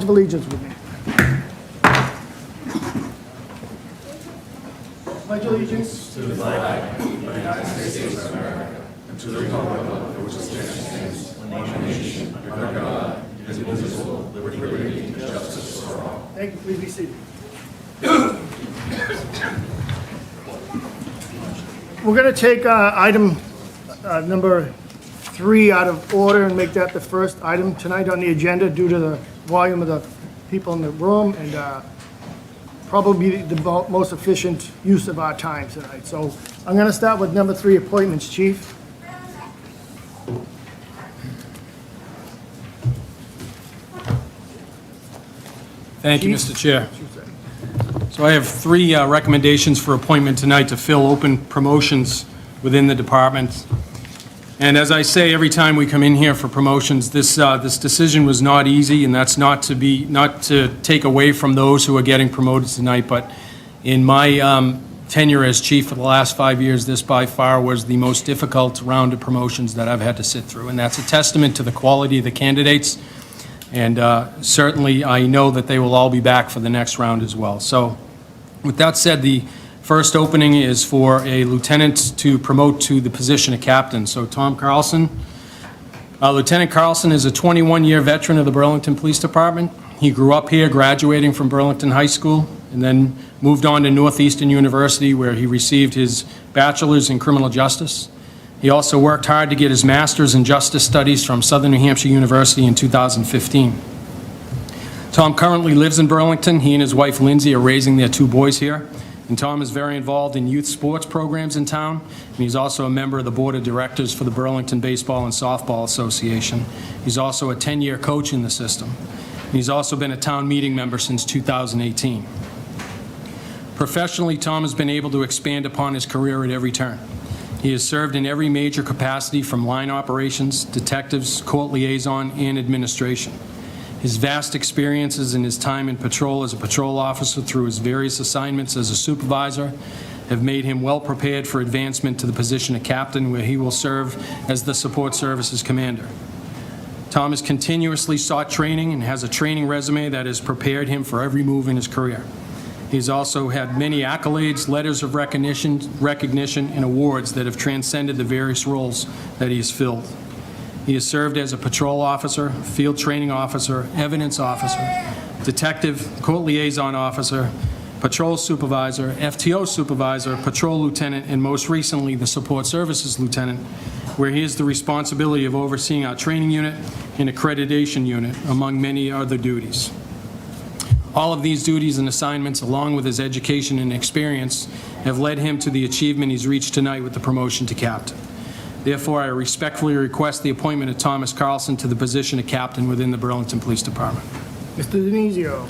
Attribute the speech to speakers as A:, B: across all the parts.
A: of Allegiance with me. Pledge allegiance to the flag of the United States of America and to the republic for which it stands, one nation, under God, indivisible, with liberty and justice for all. Thank you. Please be seated. We're going to take item number 3 out of order and make that the first item tonight on the agenda due to the volume of the people in the room and probably the most efficient use of our time tonight. So I'm going to start with number 3, appointments, Chief.
B: Thank you, Mr. Chair. So I have 3 recommendations for appointment tonight to fill open promotions within the department. And as I say every time we come in here for promotions, this decision was not easy, and that's not to take away from those who are getting promoted tonight, but in my tenure as chief for the last 5 years, this by far was the most difficult round of promotions that I've had to sit through, and that's a testament to the quality of the candidates, and certainly I know that they will all be back for the next round as well. So with that said, the first opening is for a lieutenant to promote to the position of captain. So Tom Carlson. Lieutenant Carlson is a 21-year veteran of the Burlington Police Department. He grew up here, graduating from Burlington High School, and then moved on to Northeastern University, where he received his bachelor's in criminal justice. He also worked hard to get his master's in justice studies from Southern New Hampshire University in 2015. Tom currently lives in Burlington. He and his wife Lindsay are raising their 2 boys here. And Tom is very involved in youth sports programs in town, and he's also a member of the board of directors for the Burlington Baseball and Softball Association. He's also a 10-year coach in the system. And he's also been a town meeting member since 2018. Professionally, Tom has been able to expand upon his career at every turn. He has served in every major capacity, from line operations, detectives, court liaison, and administration. His vast experiences in his time in patrol as a patrol officer through his various assignments as a supervisor have made him well prepared for advancement to the position of captain, where he will serve as the support services commander. Tom has continuously sought training and has a training resume that has prepared him for every move in his career. He's also had many accolades, letters of recognition, and awards that have transcended the various roles that he has filled. He has served as a patrol officer, field training officer, evidence officer, detective, court liaison officer, patrol supervisor, FTO supervisor, patrol lieutenant, and most recently the support services lieutenant, where he has the responsibility of overseeing our training unit and accreditation unit, among many other duties. All of these duties and assignments, along with his education and experience, have led him to the achievement he's reached tonight with the promotion to captain. Therefore, I respectfully request the appointment of Thomas Carlson to the position of captain within the Burlington Police Department.
A: Mr. Denizio.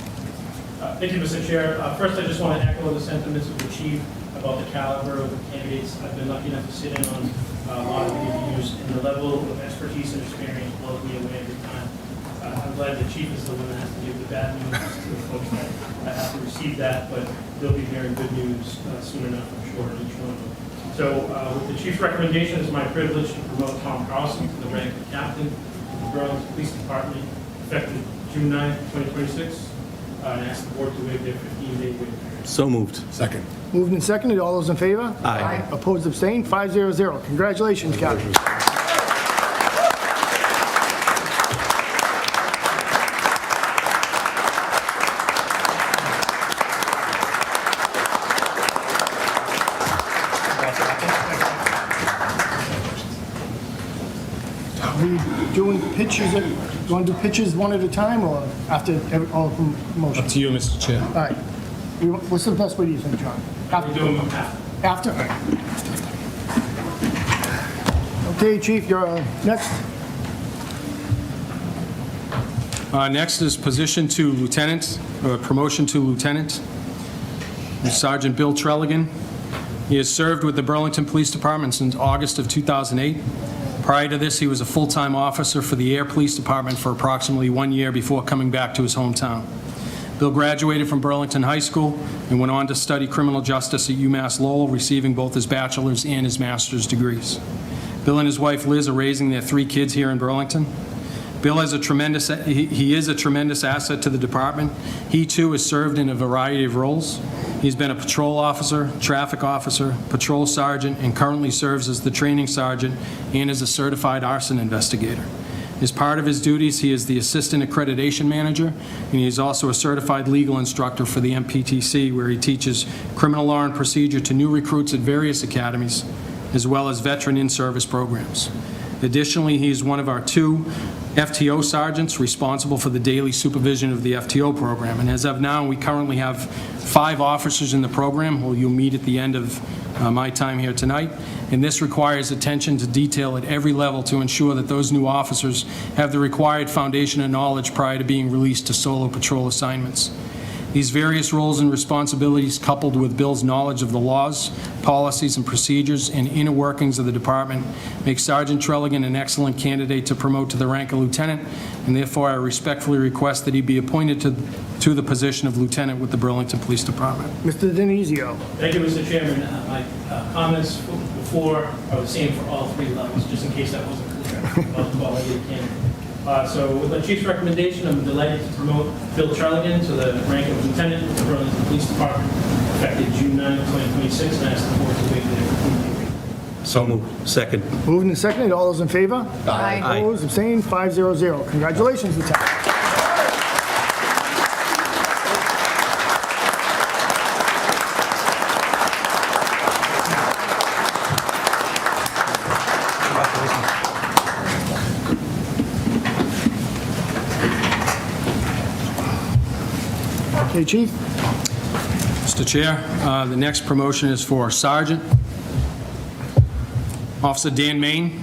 C: Thank you, Mr. Chair. First, I just want to echo the sentiments of the chief about the caliber of the candidates. I've been lucky enough to sit in on a lot of the interviews, and the level of expertise and experience blows me away every time. I'm glad the chief is the one that has to give the bad news to the folks that have to receive that, but they'll be hearing good news soon enough, I'm sure, each one of them. So with the chief's recommendation, it's my privilege to promote Tom Carlson to the rank of captain of the Burlington Police Department, effective June 9, 2026, and ask the board to waive their 15-day waiting period.
D: So moved. Second.
A: Moved and seconded. All those in favor?
D: Aye.
A: Opposed, abstained, 5-0. Congratulations, Captain. Are we doing pitches? You want to do pitches one at a time, or after all promotions?
B: Up to you, Mr. Chair.
A: All right. What's the best way do you think, John?
C: We're doing them after.
A: After? Okay, Chief, you're next.
B: Next is position to lieutenant, or promotion to lieutenant. Sergeant Bill Trelligan. He has served with the Burlington Police Department since August of 2008. Prior to this, he was a full-time officer for the Air Police Department for approximately 1 year before coming back to his hometown. Bill graduated from Burlington High School and went on to study criminal justice at UMass Lowell, receiving both his bachelor's and his master's degrees. Bill and his wife Liz are raising their 3 kids here in Burlington. Bill is a tremendous asset to the department. He, too, has served in a variety of roles. He's been a patrol officer, traffic officer, patrol sergeant, and currently serves as the training sergeant and as a certified arson investigator. As part of his duties, he is the Assistant Accreditation Manager, and he is also a certified legal instructor for the MPTC, where he teaches criminal law and procedure to new recruits at various academies, as well as veteran in-service programs. Additionally, he is one of our 2 FTO sergeants responsible for the daily supervision of the FTO program. And as of now, we currently have 5 officers in the program, who you'll meet at the end of my time here tonight. And this requires attention to detail at every level to ensure that those new officers have the required foundation and knowledge prior to being released to solo patrol assignments. These various roles and responsibilities, coupled with Bill's knowledge of the laws, policies, and procedures and inner workings of the department, make Sergeant Trelligan an excellent candidate to promote to the rank of lieutenant, and therefore I respectfully request that he be appointed to the position of lieutenant with the Burlington Police Department.
A: Mr. Denizio.
C: Thank you, Mr. Chairman. My comments before are the same for all 3 levels, just in case that wasn't clear about the quality of the candidate. So with the Chief's recommendation, I'm delighted to promote Bill Trelligan to the rank of lieutenant with the Burlington Police Department, effective June 9, 2026, and I ask the board to waive the reading.
D: So moved. Second.
A: Moved and seconded. All those in favor?
E: Aye.
A: Opposed, abstained, 500. Congratulations, Lieutenant. Okay, Chief.
B: Mr. Chair, the next promotion is for Sergeant. Officer Dan Main.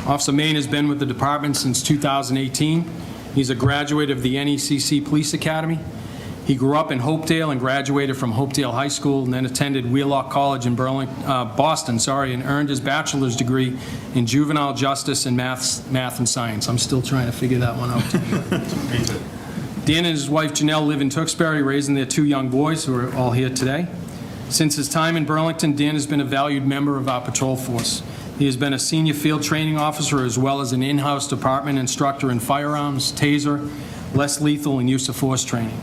B: Officer Main has been with the department since 2018. He's a graduate of the NECC Police Academy. He grew up in Hopedale and graduated from Hopedale High School and then attended Wheelock College in Boston, and earned his bachelor's degree in juvenile justice and math and science. I'm still trying to figure that one out. Dan and his wife Janelle live in Tewksbury, raising their 2 young boys who are all here today. Since his time in Burlington, Dan has been a valued member of our patrol force. He has been a senior field training officer as well as an in-house department instructor in firearms, taser, less lethal, and use of force training.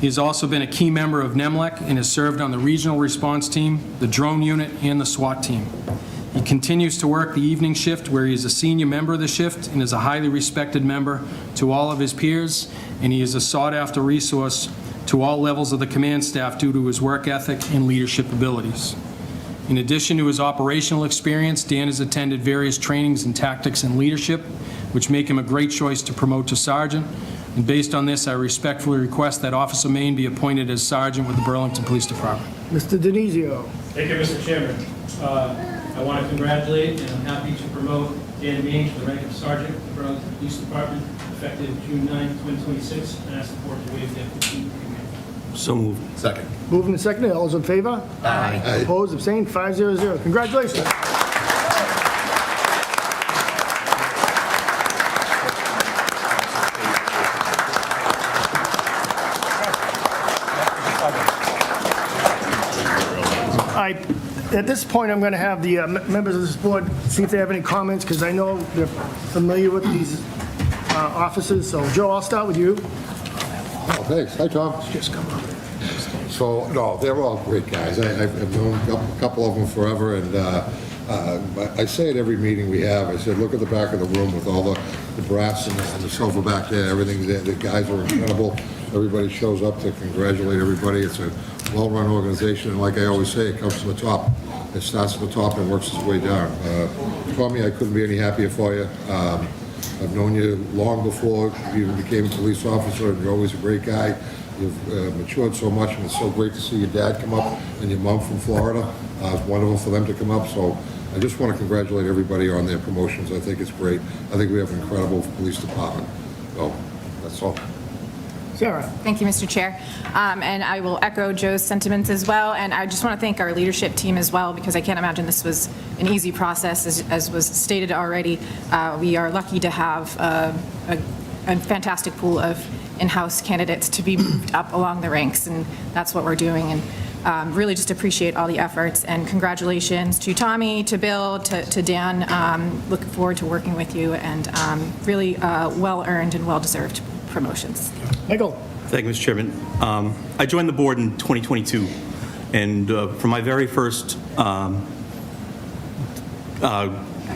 B: He has also been a key member of NEMLEC and has served on the regional response team, the drone unit, and the SWAT team. He continues to work the evening shift, where he is a senior member of the shift and is a highly respected member to all of his peers, and he is a sought-after resource to all levels of the command staff due to his work ethic and leadership abilities. In addition to his operational experience, Dan has attended various trainings in tactics and leadership, which make him a great choice to promote to sergeant. And based on this, I respectfully request that Officer Main be appointed as sergeant with the Burlington Police Department.
A: Mr. Denizio.
C: Thank you, Mr. Chairman. I want to congratulate and I'm happy to promote Dan Main to the rank of sergeant with the Burlington Police Department, effective June 9, 2026, and ask the board to waive the 15th reading.
D: So moved. Second.
A: Moved and seconded. All those in favor?
E: Aye.
A: Opposed, abstained, 500. Congratulations. At this point, I'm going to have the members of this board see if they have any comments, because I know they're familiar with these officers. So, Joe, I'll start with you.
F: Oh, thanks. Hi, Tom.
A: Just come up.
F: So, no, they're all great guys. I've known a couple of them forever, and I say at every meeting we have, I said, look at the back of the room with all the brass and the silver back there, everything there. The guys are incredible. Everybody shows up to congratulate everybody. It's a well-run organization, and like I always say, it comes from the top. It starts at the top and works its way down. Tommy, I couldn't be any happier for you. I've known you long before you even became a police officer, and you're always a great guy. You've matured so much, and it's so great to see your dad come up and your mom from Florida. It's wonderful for them to come up, so I just want to congratulate everybody on their promotions. I think it's great. I think we have an incredible police department. So, that's all.
A: Sarah.
E: Thank you, Mr. Chair. And I will echo Joe's sentiments as well. And I just want to thank our leadership team as well, because I can't imagine this was an easy process, as was stated already. We are lucky to have a fantastic pool of in-house candidates to be moved up along the ranks, and that's what we're doing. And really just appreciate all the efforts, and congratulations to Tommy, to Bill, to Dan. Looking forward to working with you, and really well-earned and well-deserved promotions.
A: Michael?
D: Thank you, Mr. Chairman. I joined the board in 2022, and for my very first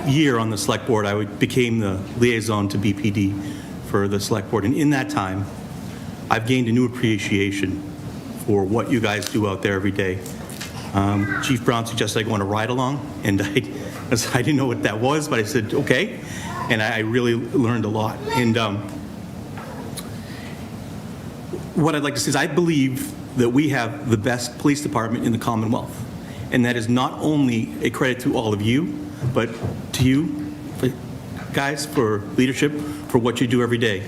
D: year on the select board, I became the liaison to BPD for the select board, and in that time, I've gained a new appreciation for what you guys do out there every day. Chief Brown suggested I go on a ride-along, and I didn't know what that was, but I said, okay, and I really learned a lot. And what I'd like to say is I believe that we have the best police department in the Commonwealth, and that is not only a credit to all of you, but to you guys for leadership, for what you do every day.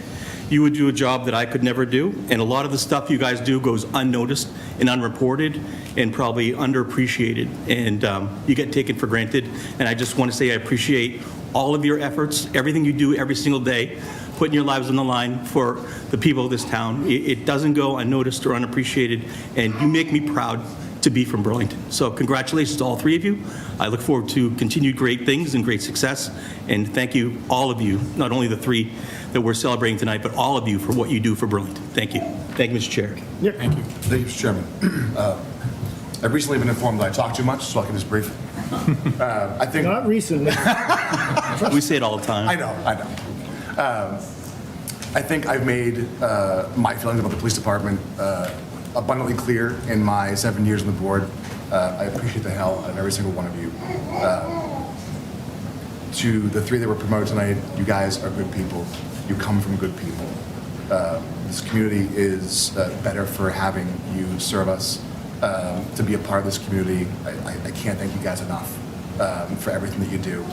D: You would do a job that I could never do, and a lot of the stuff you guys do goes unnoticed and unreported and probably underappreciated, and you get taken for granted. And I just want to say I appreciate all of your efforts, everything you do every single day, putting your lives on the line for the people of this town. It doesn't go unnoticed or unappreciated, and you make me proud to be from Burlington. So congratulations to all three of you. I look forward to continued great things and great success, and thank you, all of you, not only the three that we're celebrating tonight, but all of you for what you do for Burlington. Thank you. Thank you, Mr. Chair.
B: Thank you.
G: Thank you, Mr. Chairman. I've recently been informed that I talk too much, so I can just brief. I think
A: Not recently.
D: We say it all the time.
G: I know. I think I've made my feelings about the police department abundantly clear in my 7 years on the board. I appreciate the hell out of every single one of you. To the three that were promoted tonight, you guys are good people. You come from good people. This community is better for having you serve us. To be a part of this community, I can't thank you guys enough for everything that you do.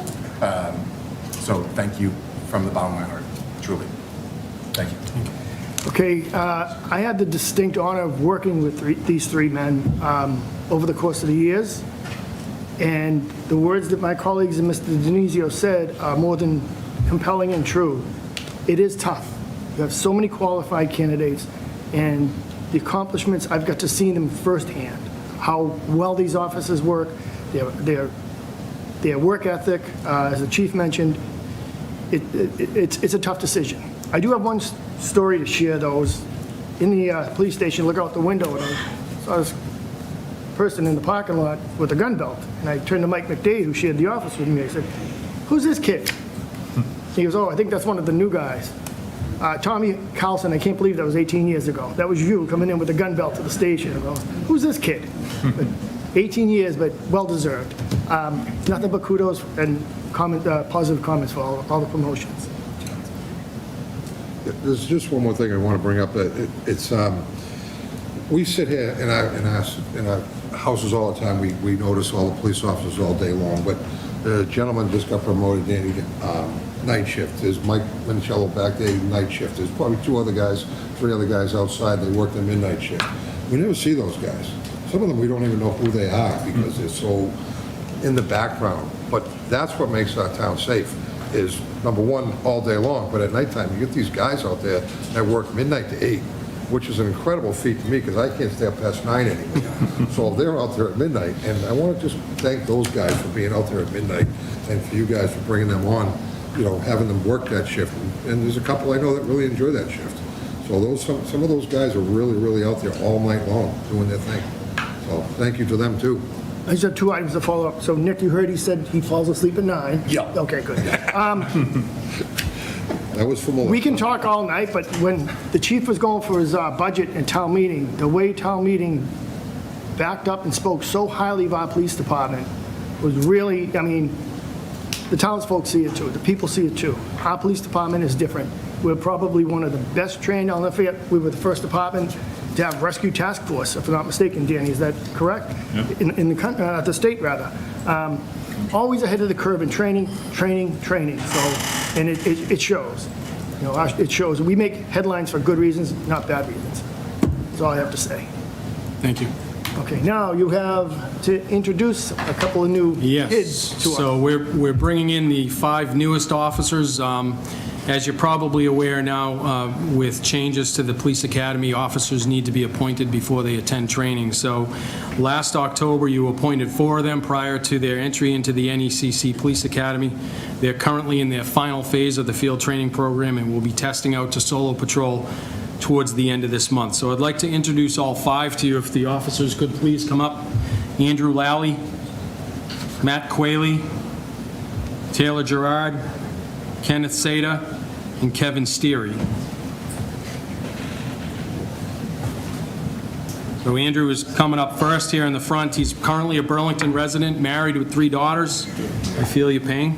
G: So thank you from the bottom of my heart, truly. Thank you.
A: Okay, I had the distinct honor of working with these three men over the course of the years, and the words that my colleagues and Mr. Denizio said are more than compelling and true. It is tough. You have so many qualified candidates, and the accomplishments, I've got to see them firsthand, how well these officers work, their work ethic, as the chief mentioned. It's a tough decision. I do have one story to share, though. I was in the police station, look out the window, and I saw this person in the parking lot with a gun belt. And I turned to Mike McDade, who shared the office with me. I said, "Who's this kid?" He goes, "Oh, I think that's one of the new guys." Tommy Carlson, I can't believe that was 18 years ago. That was you coming in with a gun belt to the station. I go, "Who's this kid?" But 18 years, but well-deserved. Nothing but kudos and positive comments for all the promotions.
F: There's just one more thing I want to bring up. It's we sit here in our houses all the time. We notice all the police officers all day long. But the gentleman just got promoted, Danny, night shift. There's Mike Minicello back there, night shift. There's probably three other guys outside. They work the midnight shift. We never see those guys. Some of them we don't even know who they are because they're so in the background. But that's what makes our town safe. Is number one, all day long, but at nighttime, you get these guys out there that work midnight to 8, which is an incredible feat to me because I can't stay up past 9 anymore. So they're out there at midnight, and I want to just thank those guys for being out there at midnight and for you guys for bringing them on, having them work that shift. And there's a couple I know that really enjoy that shift. So some of those guys are really, really out there all night long doing their thing. So thank you to them too.
A: I just have 2 items to follow up. So Nick, you heard he said he falls asleep at 9.
G: Yeah.
A: Okay, good.
F: That was from
A: We can talk all night, but when the chief was going for his budget and town meeting, the way town meeting backed up and spoke so highly of our police department was really, the townsfolk see it too, the people see it too. Our police department is different. We're probably one of the best trained, I'll never forget, we were the first department to have rescue task force, if I'm not mistaken, Danny, is that correct?
B: Yep.
A: In the state, rather. Always ahead of the curve in training, so, and it shows. It shows. We make headlines for good reasons, not bad reasons. That's all I have to say.
B: Thank you.
A: Okay, now you have to introduce a couple of new
B: Yes,
A: kids to us.
B: so we're bringing in the 5 newest officers. As you're probably aware now, with changes to the police academy, officers need to be appointed before they attend training. So last October, you appointed 4 of them prior to their entry into the NECC Police Academy. They're currently in their final phase of the field training program and will be testing out to solo patrol towards the end of this month. So I'd like to introduce all 5 to you, if the officers could please come up. Andrew Lally, Matt Quayle, Taylor Gerard, Kenneth Sada, and Kevin Steery. So Andrew is coming up first here in the front. He's currently a Burlington resident, married with 3 daughters. I feel your pain.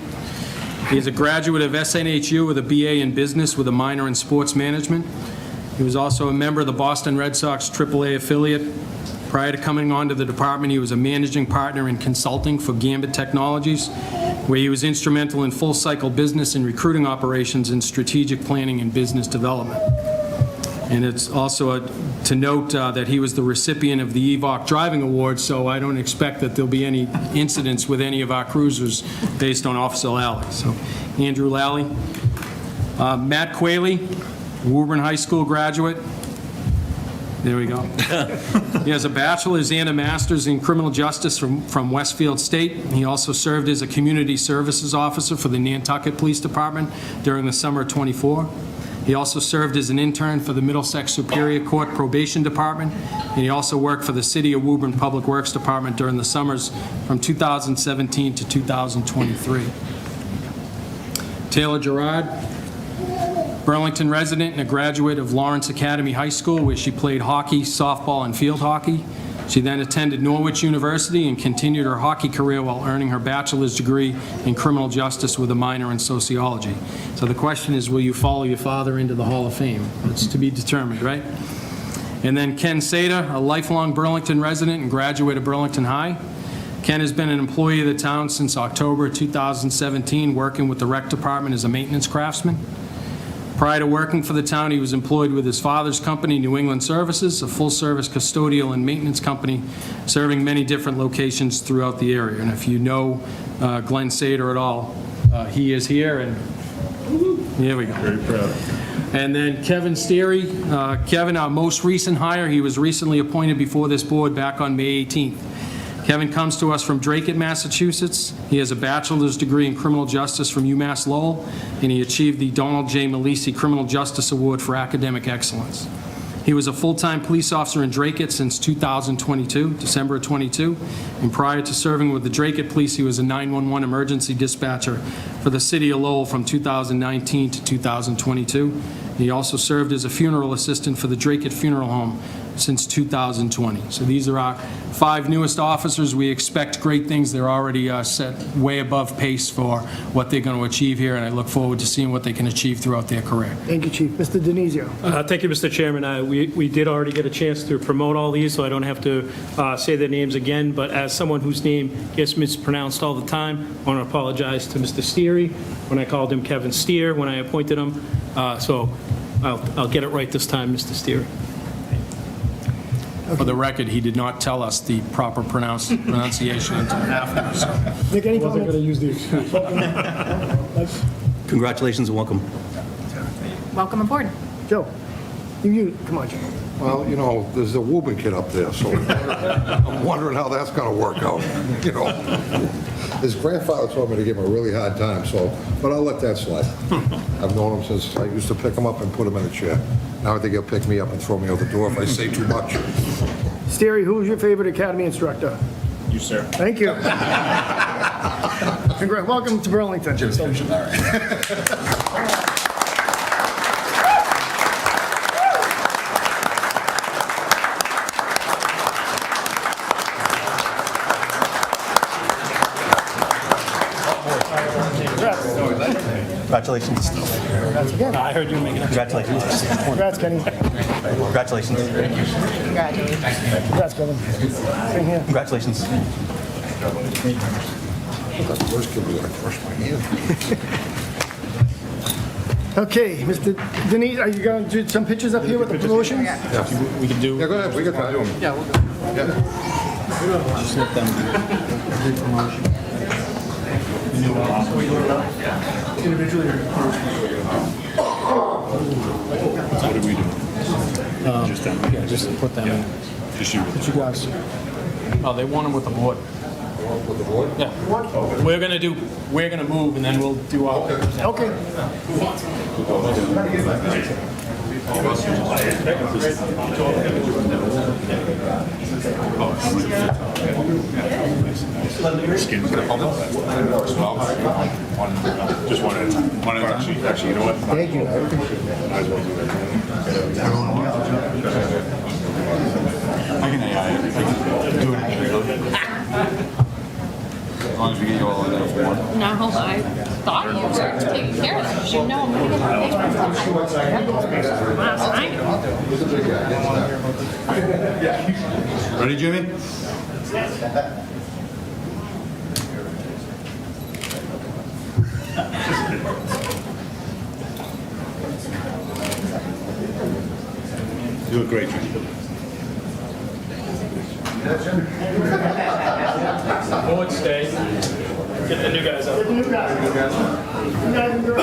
B: He's a graduate of SNHU with a BA in business with a minor in sports management. He was also a member of the Boston Red Sox AAA affiliate. Prior to coming onto the department, he was a managing partner in consulting for Gambit Technologies, where he was instrumental in full-cycle business and recruiting operations and strategic planning and business development. And it's also to note that he was the recipient of the EVOC Driving Award, so I don't expect that there'll be any incidents with any of our cruisers based on Officer Lally. So, Andrew Lally. Matt Quayle, Woburn High School graduate. There we go. He has a bachelor's and a master's in criminal justice from Westfield State. He also served as a community services officer for the Nantucket Police Department during the summer of '24. He also served as an intern for the Middlesex Superior Court Probation Department, and he also worked for the City of Woburn Public Works Department during the summers from 2017 to 2023. Taylor Gerard, Burlington resident and a graduate of Lawrence Academy High School, where she played hockey, softball, and field hockey. She then attended Norwich University and continued her hockey career while earning her bachelor's degree in criminal justice with a minor in sociology. So the question is, will you follow your father into the Hall of Fame? It's to be determined, right? And then Ken Sada, a lifelong Burlington resident and graduate of Burlington High. Ken has been an employee of the town since October 2017, working with the rec department as a maintenance craftsman. Prior to working for the town, he was employed with his father's company, New England Services, a full-service custodial and maintenance company serving many different locations throughout the area. And if you know Glenn Sader at all, he is here, and here we go. Very proud. And then Kevin Steery. Kevin, our most recent hire, he was recently appointed before this board back on May 18th. Kevin comes to us from Dracut, Massachusetts. He has a bachelor's degree in criminal justice from UMass Lowell, and he achieved the Donald J. Malisi Criminal Justice Award for academic excellence. He was a full-time police officer in Dracut since 2022, December of 22, and prior to serving with the Dracut Police, he was a 911 emergency dispatcher for the City of Lowell from 2019 to 2022. He also served as a funeral assistant for the Dracut Funeral Home since 2020. So these are our 5 newest officers. We expect great things. They're already set way above pace for what they're going to achieve here, and I look forward to seeing what they can achieve throughout their career.
A: Thank you, Chief. Mr. Denizio.
C: Thank you, Mr. Chairman. We did already get a chance to promote all these, so I don't have to say their names again, but as someone whose name gets mispronounced all the time, I want to apologize to Mr. Steery when I called him Kevin Steer when I appointed him, so I'll get it right this time, Mr. Steery.
B: For the record, he did not tell us the proper pronunciation until after. So.
A: Nick, any comments?
D: Congratulations and welcome.
E: Welcome aboard.
A: Joe, come on, Joe.
F: Well, you know, there's a Woburn kid up there, so I'm wondering how that's going to work out, you know. His grandfather told me to give him a really hard time, but I'll let that slide. I've known him since I used to pick him up and put him in a chair. Now I think he'll pick me up and throw me out the door if I say too much.
A: Steery, who was your favorite academy instructor?
H: You, sir.
A: Thank you. Welcome to Burlington.
H: All right.
D: Congratulations.
A: Congrats again.
C: I heard you making a...
D: Congratulations.
A: Congrats, Kenny.
D: Congratulations.
A: Congrats, Kevin. Same here.
D: Congratulations.
F: That's the worst kid we got crushed my hand.
A: Okay, Mr. Denise, are you going to do some pictures up here with the promotions?
H: We can do.
F: Yeah, go ahead, we can try to.
H: Yeah, we'll go.
F: Yeah.
H: Just let them do promotion.
A: Individually or
H: What do we do? Just them?
B: Yeah, just put them in.
H: Just you.
B: Put you guys. Oh, they want them with the board.
F: With the board?
B: Yeah. We're gonna move and then we'll do our.
A: Okay.
H: Skin's gonna pump up. Just one at a time. One at a time? Actually, you know what? Thank you. Might as well do that. I can AI it. I can do it individually. As long as we get you all in there for one.
I: No, I thought you were taking care of that, because you know I'm gonna get the
H: Ready, Jimmy? You look great, Jimmy.
C: Board stay. Get the new guys up.
A: You guys in your-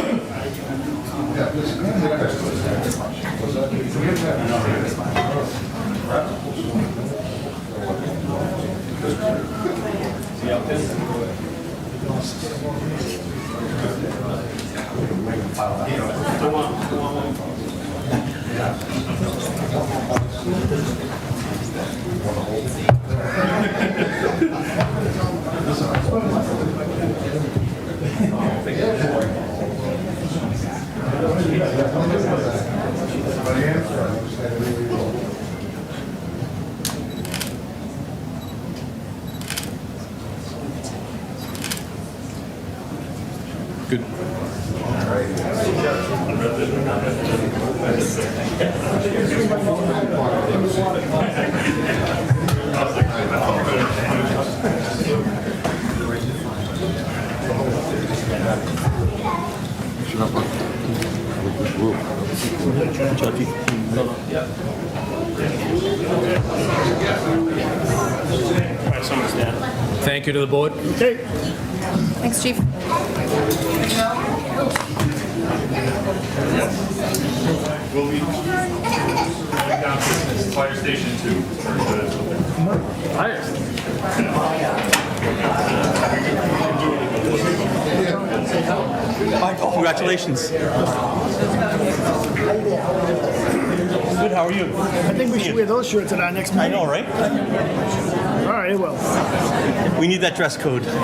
H: Good.
B: Thank you to the board.
A: Okay.
E: Thanks, Chief.
J: We'll be down to Fire Station 2.
D: Congratulations. Good, how are you?
A: I think we should wear those shirts at our next meeting.
D: I know, right?
A: All right, well.
D: We need that dress code.
J: I'm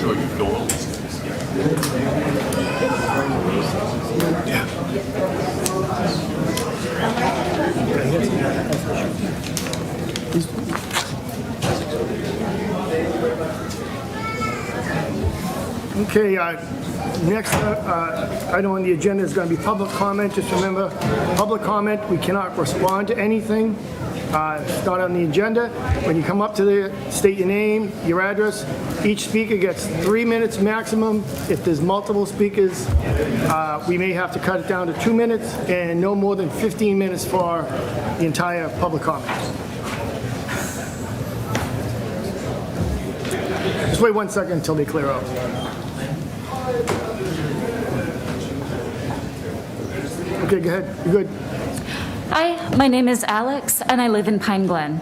J: sure you know all these guys.
A: Okay, next item on the agenda is going to be public comment. Just remember, public comment, we cannot respond to anything. It's not on the agenda. When you come up to state your name, your address. Each speaker gets 3 minutes maximum. If there's multiple speakers, we may have to cut it down to 2 minutes, and no more than 15 minutes for the entire public comment. Just wait 1 second until they clear out. Okay, go ahead. You're good.
K: Hi, my name is Alex, and I live in Pine Glen.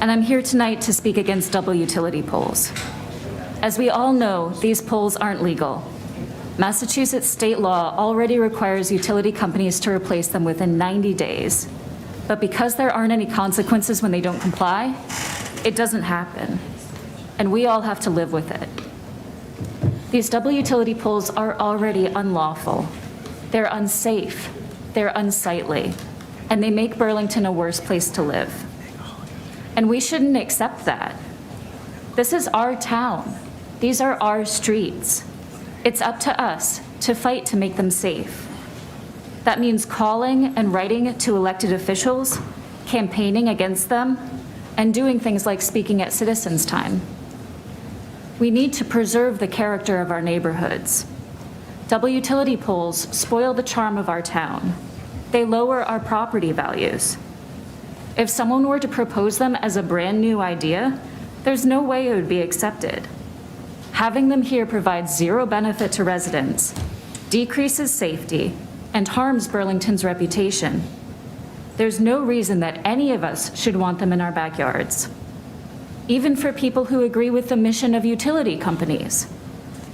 K: And I'm here tonight to speak against double utility poles. As we all know, these poles aren't legal. Massachusetts state law already requires utility companies to replace them within 90 days. But because there aren't any consequences when they don't comply, it doesn't happen. And we all have to live with it. These double utility poles are already unlawful. They're unsafe, they're unsightly, and they make Burlington a worse place to live. And we shouldn't accept that. This is our town. These are our streets. It's up to us to fight to make them safe. That means calling and writing to elected officials, campaigning against them, and doing things like speaking at citizens' time. We need to preserve the character of our neighborhoods. Double utility poles spoil the charm of our town. They lower our property values. If someone were to propose them as a brand-new idea, there's no way it would be accepted. Having them here provides zero benefit to residents, decreases safety, and harms Burlington's reputation. There's no reason that any of us should want them in our backyards. Even for people who agree with the mission of utility companies.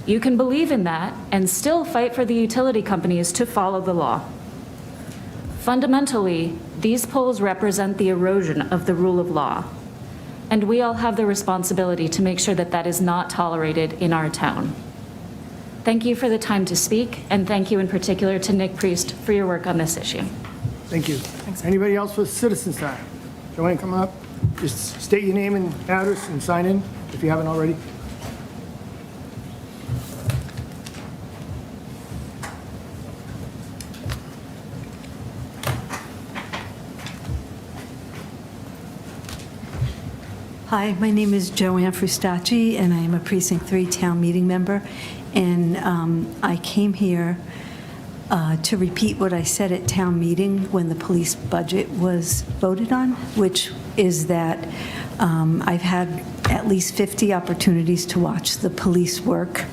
K: You can believe in that and still fight for the utility companies to follow the law. Fundamentally, these poles represent the erosion of the rule of law, and we all have the responsibility to make sure that that is not tolerated in our town. Thank you for the time to speak, and thank you in particular to Nick Priest for your work on this issue.
A: Thank you. Anybody else with citizens time? Joanne, come up. Just state your name and address and sign in if you haven't already.
L: Hi, my name is Joanne Frustacci, and I am a Precinct 3 town meeting member. And I came here to repeat what I said at town meeting when the police budget was voted on, which is that I've had at least 50 opportunities to watch the police work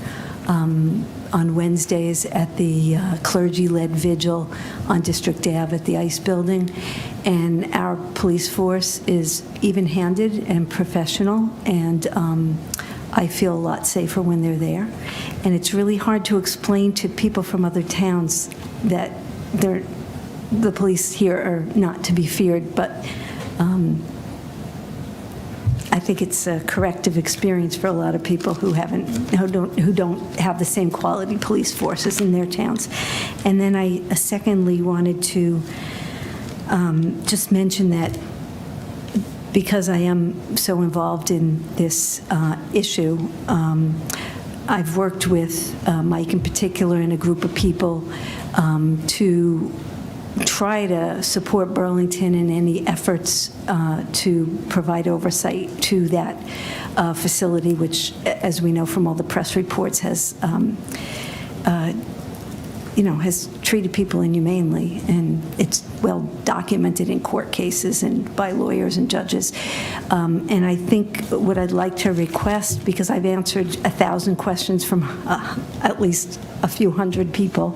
L: on Wednesdays at the clergy-led vigil on District Ave at the ICE building. And our police force is even-handed and professional, and I feel a lot safer when they're there. And it's really hard to explain to people from other towns that the police here are not to be feared, but I think it's a corrective experience for a lot of people who don't have the same quality police forces in their towns. And then I secondly wanted to just mention that because I am so involved in this issue, I've worked with Mike in particular and a group of people to try to support Burlington in any efforts to provide oversight to that facility, which, as we know from all the press reports, has has treated people inhumanely, and it's well documented in court cases and by lawyers and judges. And I think what I'd like to request, because I've answered 1,000 questions from at least a few hundred people,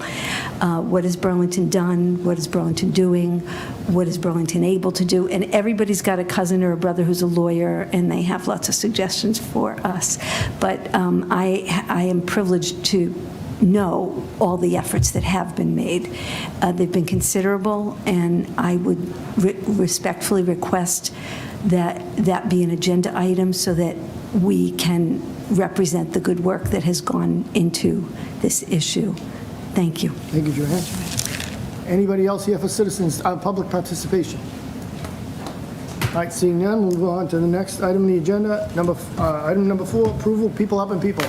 L: what has Burlington done? What is Burlington doing? What is Burlington able to do? And everybody's got a cousin or a brother who's a lawyer, and they have lots of suggestions for us. But I am privileged to know all the efforts that have been made. They've been considerable, and I would respectfully request that that be an agenda item so that we can represent the good work that has gone into this issue. Thank you.
A: Thank you, Joanne. Anybody else here for citizens, public participation? All right, seeing none, we'll move on to the next item on the agenda. Item number 4, approval, people helping people.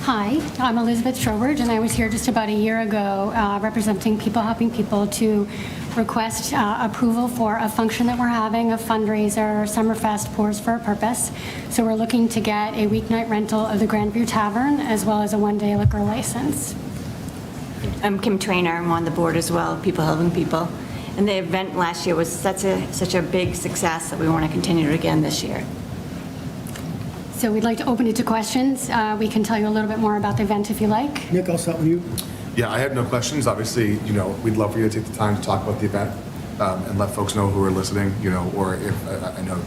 I: Hi, I'm Elizabeth Trowbridge, and I was here just about a year ago representing People Helping People to request approval for a function that we're having, a fundraiser, Summerfest Pours for a Purpose. So we're looking to get a weeknight rental of the Grandview Tavern as well as a one-day liquor license.
M: I'm Kim Trainer. I'm on the board as well, People Helping People. And the event last year was such a big success that we want to continue it again this year.
I: So we'd like to open it to questions. We can tell you a little bit more about the event if you like.
A: Nick, I'll start with you.
G: Yeah, I have no questions. Obviously, we'd love for you to take the time to talk about the event and let folks know who are listening, or if, I know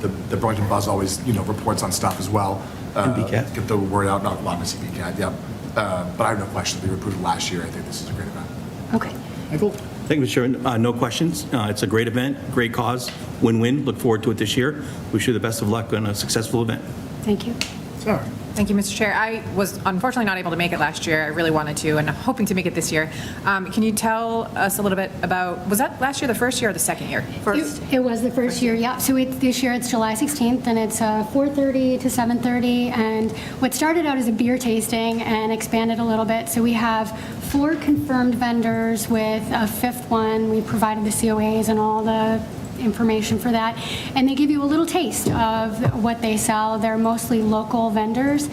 G: the Burlington Buzz always, reports on stuff as well.
D: And BCAT.
G: Get the word out, not obviously BCAT, yep. But I have no questions. We were approved last year. I think this is a great event.
I: Okay.
A: Michael?
D: Thank you, Mr. Chairman. No questions. It's a great event, great cause, win-win. Look forward to it this year. Wish you the best of luck on a successful event.
I: Thank you.
A: Sarah?
E: Thank you, Mr. Chair. I was unfortunately not able to make it last year. I really wanted to, and I'm hoping to make it this year. Can you tell us a little bit about, was that last year the first year or the second year? First.
I: It was the first year, yeah. So this year it's July 16th, and it's 4:30 to 7:30. And what started out as a beer tasting and expanded a little bit. So we have 4 confirmed vendors with a 5th one. We provided the COAs and all the information for that. And they give you a little taste of what they sell. They're mostly local vendors.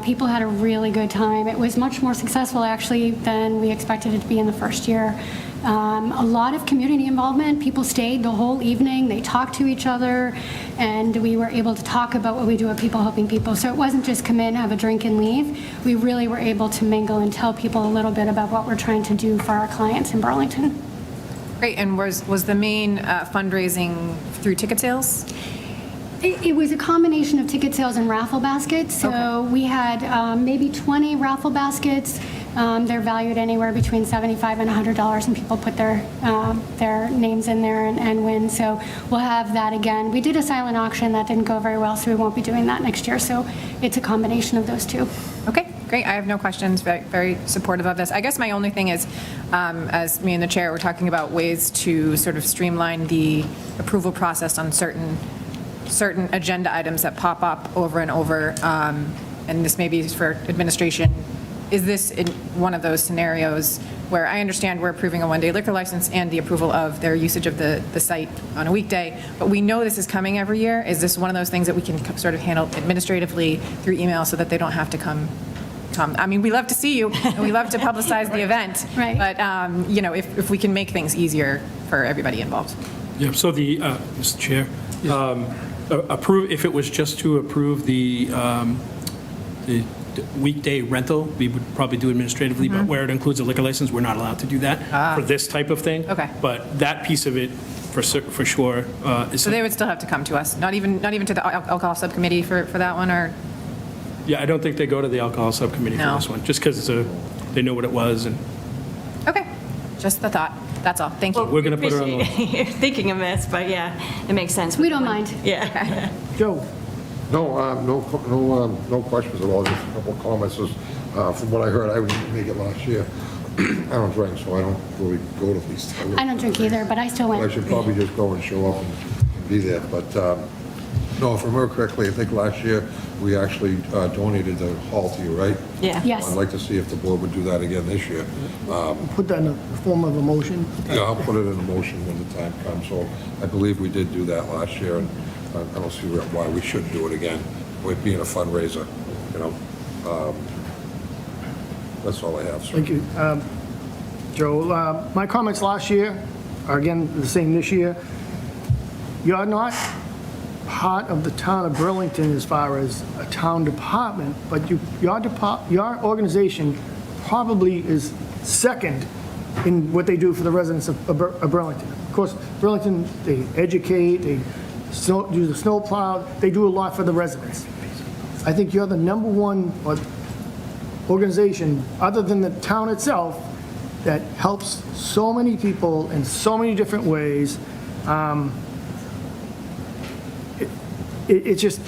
I: People had a really good time. It was much more successful, actually, than we expected it to be in the first year. A lot of community involvement. People stayed the whole evening. They talked to each other, and we were able to talk about what we do at People Helping People. So it wasn't just come in, have a drink, and leave. We really were able to mingle and tell people a little bit about what we're trying to do for our clients in Burlington.
E: Great, and was the main fundraising through ticket sales?
I: It was a combination of ticket sales and raffle baskets. So we had maybe 20 raffle baskets. They're valued anywhere between $75 and $100, and people put their names in there and win. So we'll have that again. We did a silent auction that didn't go very well, so we won't be doing that next year. So it's a combination of those two.
E: Okay, great. I have no questions. Very, very supportive of this. I guess my only thing is, as me and the chair were talking about ways to sort of streamline the approval process on certain agenda items that pop up over and over, and this maybe is for administration. Is this in one of those scenarios where I understand we're approving a one-day liquor license and the approval of their usage of the site on a weekday, but we know this is coming every year? Is this one of those things that we can sort of handle administratively through email so that they don't have to come? I mean, we love to see you, and we love to publicize the event,
I: Right.
E: but, if we can make things easier for everybody involved.
B: Yeah, so Mr. Chair, if it was just to approve the weekday rental, we would probably do administratively, but where it includes a liquor license, we're not allowed to do that for this type of thing.
E: Okay.
B: But that piece of it, for sure, is.
E: So they would still have to come to us, not even to the alcohol subcommittee for that one, or?
B: Yeah, I don't think they go to the alcohol subcommittee for
E: No.
B: this one, just because they know what it was, and
E: Okay, just the thought. That's all. Thank you.
B: we're going to put her on the.
M: You're thinking of this, but yeah, it makes sense.
I: We don't mind.
M: Yeah.
A: Joe?
F: No questions at all, just a couple of comments. From what I heard, I didn't make it last year. I don't drink, so I don't really go to these.
I: I don't drink either, but I still
F: I
I: went.
F: should probably just go and show up and be there, but, no, if I remember correctly, I think last year, we actually donated the hall to you, right?
M: Yeah.
I: Yes.
F: I'd like to see if the board would do that again this year.
A: Put that in the form of a motion.
F: Yeah, I'll put it in a motion when the time comes, so I believe we did do that last year, and I don't see why we shouldn't do it again, with being a fundraiser, you know. That's all I have, sir.
A: Thank you. Joe, my comments last year are again the same this year. You're not part of the town of Burlington as far as a town department, but your organization probably is second in what they do for the residents of Burlington. Of course, Burlington, they educate, they do the snow plow, they do a lot for the residents. I think you're the number one organization, other than the town itself, that helps so many people in so many different ways. It's just,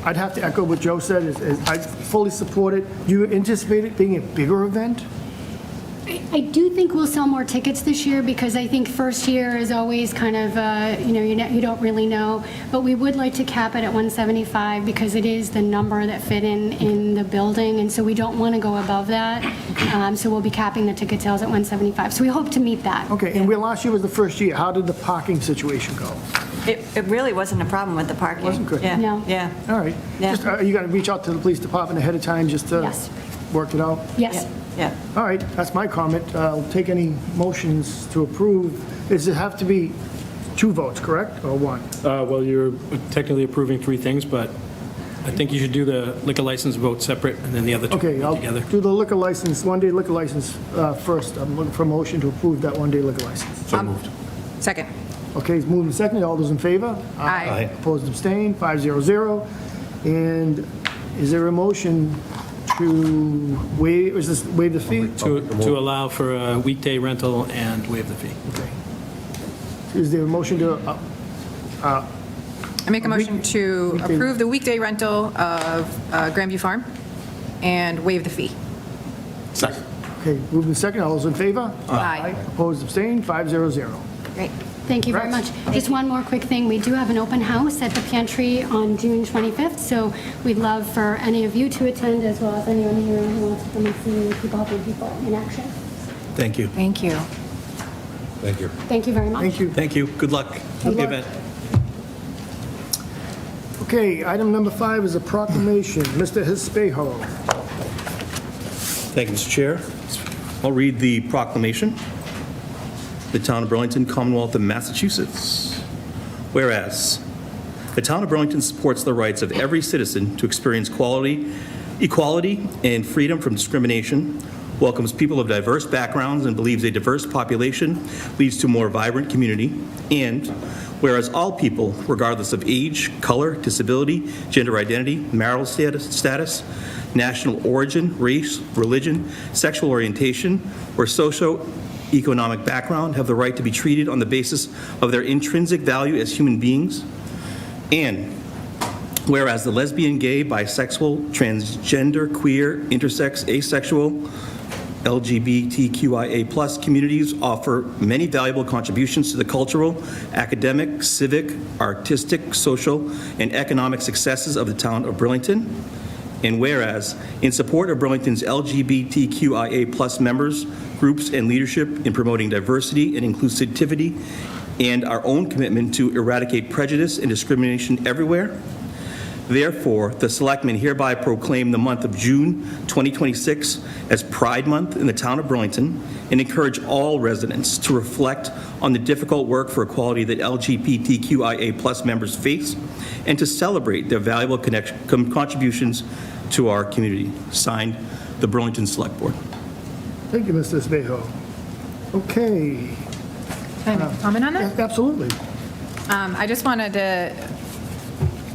A: I'd have to echo what Joe said, I fully support it. Do you anticipate it being a bigger event?
I: I do think we'll sell more tickets this year because I think first year is always kind of, you don't really know. But we would like to cap it at 175 because it is the number that fit in the building. And so we don't want to go above that. So we'll be capping the ticket sales at 175. So we hope to meet that.
A: Okay, and last year was the first year. How did the parking situation go?
M: It really wasn't a problem with the parking.
A: Wasn't good.
M: Yeah.
I: No.
M: Yeah.
A: All right.
M: Yeah.
A: Just, you got to reach out to the police department ahead of time just to
I: Yes.
A: work it out?
I: Yes.
M: Yeah.
A: All right, that's my comment. I'll take any motions to approve. Does it have to be 2 votes, correct, or 1?
B: Well, you're technically approving 3 things, but I think you should do the liquor license vote separate, and then the other 2
A: Okay, I'll
B: together.
A: do the liquor license, one-day liquor license first. I'm looking for a motion to approve that one-day liquor license.
B: So moved.
E: Second.
A: Okay, it's moved and seconded. All those in favor?
E: Aye.
A: Opposed, abstained, 500. And is there a motion to waive the fee?
B: To allow for a weekday rental and waive the fee.
A: Okay. Is there a motion to,
E: I make a motion to
A: Weekday-
E: approve the weekday rental of Grandview Farm and waive the fee.
B: Second.
A: okay, moved and seconded. All those in favor?
E: Aye.
A: Opposed, abstained, 500.
M: Great.
I: Thank you very much. Just one more quick thing. We do have an open house at the pantry on June 25th, so we'd love for any of you to attend, as well as anyone here who wants to come and see People Helping People in action.
D: Thank you.
E: Thank you.
F: Thank you.
I: Thank you very much.
A: Thank you.
D: Thank you. Good luck with the
A: luck.
D: event.
A: Okay, item number 5 is a proclamation. Mr. Hispejo.
D: Thank you, Mr. Chair. I'll read the proclamation. The Town of Burlington, Commonwealth of Massachusetts. Whereas, the Town of Burlington supports the rights of every citizen to experience equality, and freedom from discrimination, welcomes people of diverse backgrounds, and believes a diverse population leads to a more vibrant community, and whereas all people, regardless of age, color, disability, gender identity, marital status, national origin, race, religion, sexual orientation, or socio-economic background, have the right to be treated on the basis of their intrinsic value as human beings, and whereas the lesbian, gay, bisexual, transgender, queer, intersex, asexual, LGBTQIA+ communities offer many valuable contributions to the cultural, academic, civic, artistic, social, and economic successes of the town of Burlington. And whereas, in support of Burlington's LGBTQIA+ members, groups, and leadership in promoting diversity and inclusivity, and our own commitment to eradicate prejudice and discrimination everywhere, therefore, the Selectmen hereby proclaim the month of June 2026 as Pride Month in the town of Burlington and encourage all residents to reflect on the difficult work for equality that LGBTQIA+ members face and to celebrate their valuable contributions to our community. Signed, the Burlington Select Board.
A: Thank you, Mr. Hispejo. Okay.
E: Can I make a comment on that?
A: Absolutely.
E: I just wanted to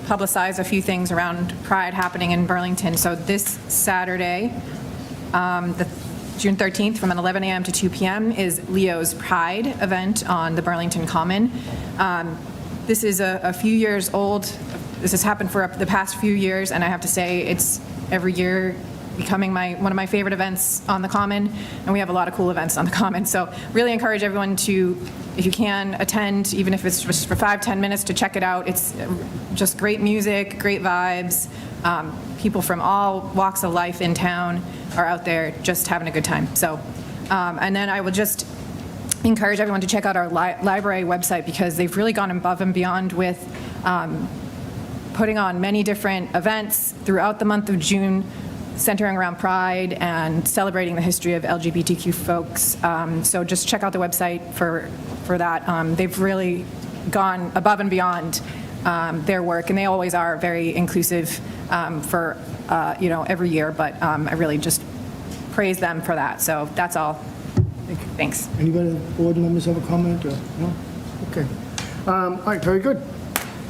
E: publicize a few things around Pride happening in Burlington. So this Saturday, the June 13th, from 11 a.m. to 2 p.m. is Leo's Pride event on the Burlington Common. This is a few years old. This has happened for the past few years, and I have to say it's every year becoming one of my favorite events on the Common, and we have a lot of cool events on the Common. So really encourage everyone to, if you can, attend, even if it's just for 5-10 minutes, to check it out. It's just great music, great vibes. People from all walks of life in town are out there just having a good time. So, and then I will just encourage everyone to check out our library website, because they've really gone above and beyond with putting on many different events throughout the month of June, centering around Pride and celebrating the history of LGBTQ folks. So just check out the website for that. They've really gone above and beyond their work, and they always are very inclusive for every year. But I really just praise them for that. So that's all. Thanks.
A: Anybody, board members have a comment? Or no? Okay. All right, very good.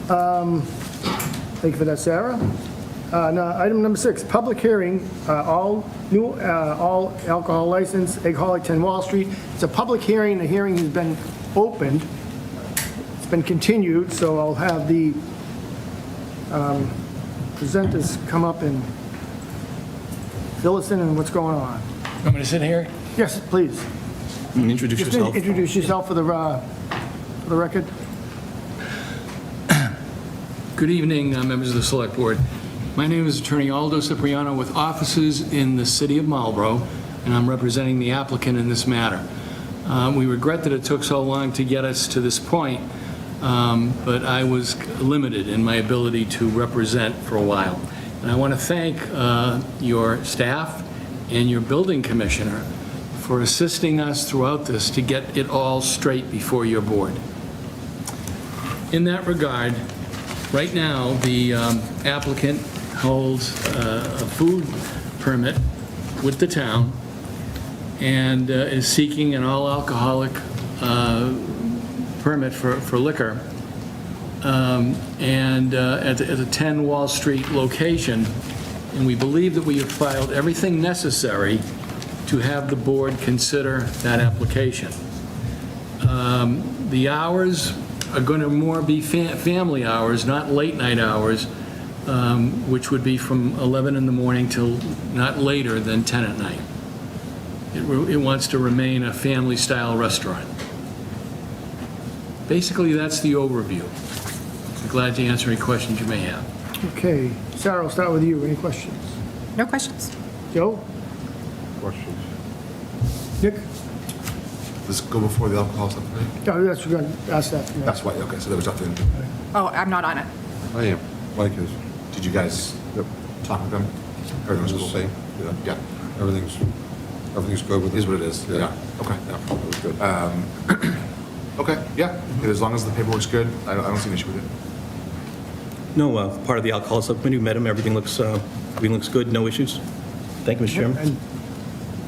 A: Thank you for that, Sarah. Now, item number 6, public hearing, all alcohol license, Eggholic 10 Wall Street. It's a public hearing. The hearing has been opened. It's been continued, so I'll have the presenters come up and fill us in on what's going on.
J: Want me to sit here?
A: Yes, please.
D: Introduce
A: Just
D: yourself.
A: introduce yourself for the record.
J: Good evening, members of the Select Board. My name is Attorney Aldo Cipriano with offices in the city of Marlborough, and I'm representing the applicant in this matter. We regret that it took so long to get us to this point, but I was limited in my ability to represent for a while. And I want to thank your staff and your building commissioner for assisting us throughout this to get it all straight before your board. In that regard, right now, the applicant holds a food permit with the town and is seeking an all-alcoholic permit for liquor and at the 10 Wall Street location. And we believe that we have filed everything necessary to have the board consider that application. The hours are going to more be family hours, not late-night hours, which would be from 11 in the morning till not later than 10 at night. It wants to remain a family-style restaurant. Basically, that's the overview. I'm glad to answer any questions you may have.
A: Okay. Sarah, I'll start with you. Any questions?
E: No questions.
A: Joe?
F: Questions?
A: Nick?
G: this go before the alcohol subcommittee?
A: Yeah, that's, we're going to ask that.
G: That's why, okay, so there was nothing,
E: Oh, I'm not on it.
F: I am. Mike is.
G: did you guys talk with them? Everything was
F: It's the
G: cool?
F: same.
G: Yeah,
F: Everything's good with it.
G: is what it is, yeah, okay.
F: Yeah, it was good.
G: Okay, yeah, as long as the paperwork's good, I don't see an issue with it.
D: No, part of the alcohol subcommittee, we met him, everything looks good, no issues. Thank you, Mr. Chairman.
A: And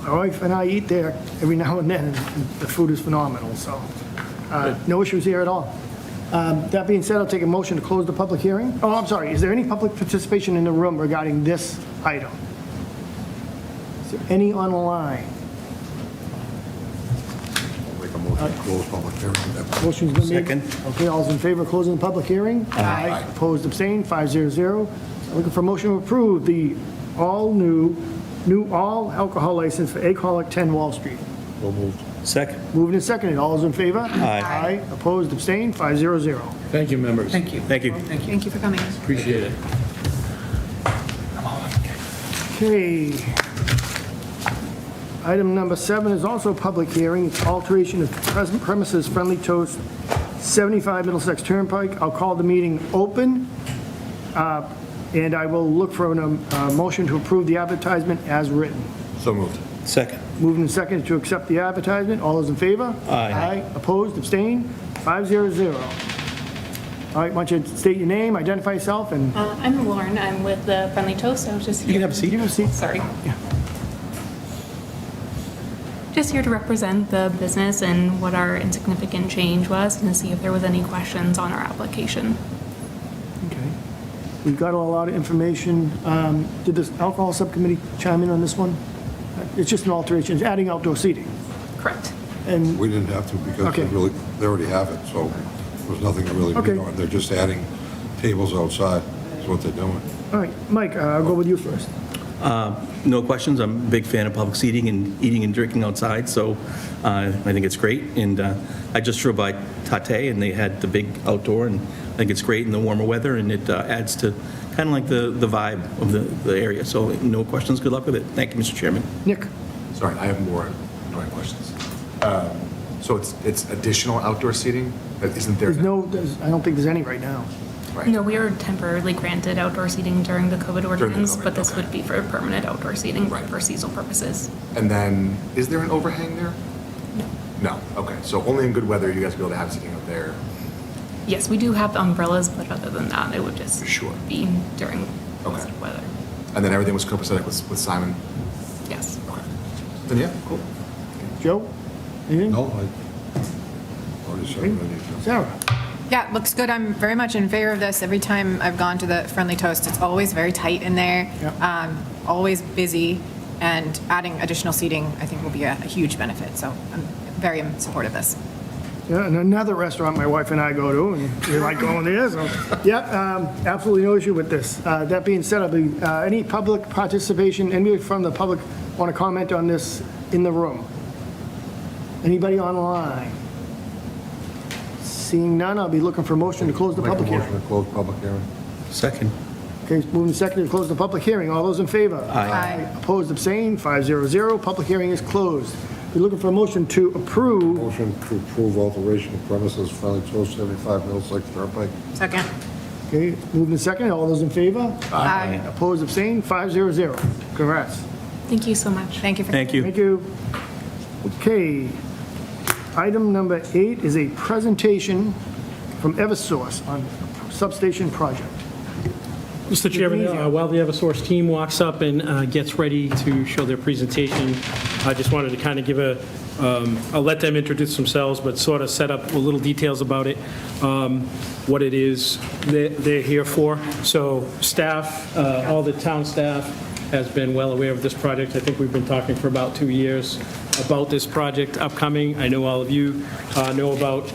A: my wife and I eat there every now and then, and the food is phenomenal, so no issues here at all. That being said, I'll take a motion to close the public hearing. Oh, I'm sorry, is there any public participation in the room regarding this item? Is there any on the line?
F: I'll make a motion to close public hearing.
A: Motion's been made.
D: Second.
A: Okay, all's in favor of closing the public hearing? Aye. Opposed, abstained, 500. Looking for a motion to approve the all-new all-alcohol license for Acolic 10 Wall Street.
F: So moved.
D: Second.
A: Moved and seconded, all those in favor?
D: Aye.
A: Opposed, abstained, 500.
J: Thank you, members.
B: Thank you.
D: Thank you.
E: Thank you for coming.
J: Appreciate it.
A: Okay. Item number 7 is also a public hearing. It's alteration of present premises Friendly Toast, 75 Middlesex Turnpike. I'll call the meeting open, and I will look for a motion to approve the advertisement as written.
G: So moved.
D: Second.
A: Moved and seconded to accept the advertisement. All those in favor?
D: Aye.
A: Opposed, abstained, 500. All right, why don't you state your name, identify yourself, and
N: I'm Lauren. I'm with the Friendly Toast. I was just here.
D: You can have a seat.
A: you have a seat.
N: Sorry. Just here to represent the business and what our insignificant change was and to see if there was any questions on our application.
A: Okay. We've got a lot of information. Did this alcohol subcommittee chime in on this one? It's just an alteration, it's adding outdoor seating.
N: Correct.
A: And,
F: We didn't have to because
A: Okay.
F: they already have it, so there's nothing to really
A: Okay.
F: meet on. They're just adding tables outside, is what they're doing.
A: all right, Mike, I'll go with you first.
D: No questions. I'm a big fan of public seating and eating and drinking outside, so I think it's great. And I just drove by Tate, and they had the big outdoor, and I think it's great in the warmer weather, and it adds to kind of like the vibe of the area. So no questions. Good luck with it. Thank you, Mr. Chairman.
A: Nick?
G: Sorry, I have more questions. So it's additional outdoor seating that isn't there
A: There's
G: now?
A: I don't think there's any right now.
G: Right.
N: No, we are temporarily granted outdoor seating during the COVID ordinance,
G: COVID,
N: but this
G: okay.
N: would be for permanent outdoor seating
G: Right.
N: for seasonal purposes.
G: And then, is there an overhang there? No. Okay, so only in good weather you guys will be able to have seating out there?
N: Yes, we do have umbrellas, but other than that, it would just
G: Sure.
N: be during
G: Okay.
N: positive weather.
G: And then everything was copacetic with Simon?
N: Yes.
G: Okay. Then yeah, cool.
A: Joe? Anything?
F: No, I already said what I need to.
A: Sarah?
E: Yeah, it looks good. I'm very much in favor of this. Every time I've gone to the Friendly Toast, it's always very tight in there,
A: Yep.
E: always busy, and adding additional seating, I think, will be a huge benefit. So I'm very in support of this.
A: Yeah, and another restaurant my wife and I go to, and we like going there, so, yeah, absolutely no issue with this. That being said, any public participation, anybody from the public want to comment on this in the room? Anybody online? Seeing none, I'll be looking for a motion to close the
F: Make a
A: public hearing.
F: motion to close public hearing.
D: Second.
A: Okay, moving second to close the public hearing. All those in favor?
E: Aye.
A: Opposed, abstained, 500. Public hearing is closed. We're looking for a motion to approve.
F: Motion to approve alteration of premises Friendly Toast, 75 Middlesex Turnpike.
E: Second.
A: Okay, moving second. All those in favor?
E: Aye.
A: Opposed, abstained, 500. Congrats.
N: Thank you so much.
E: Thank you for.
D: Thank you.
A: Thank you. Okay. Item number 8 is a presentation from Eversource on substation project.
O: Mr. Chairman, while the Eversource team walks up and gets ready to show their presentation, I just wanted to kind of give I'll let them introduce themselves, but sort of set up a little details about it, what it is they're here for. So staff, all the town staff has been well aware of this project. I think we've been talking for about 2 years about this project upcoming. I know all of you know about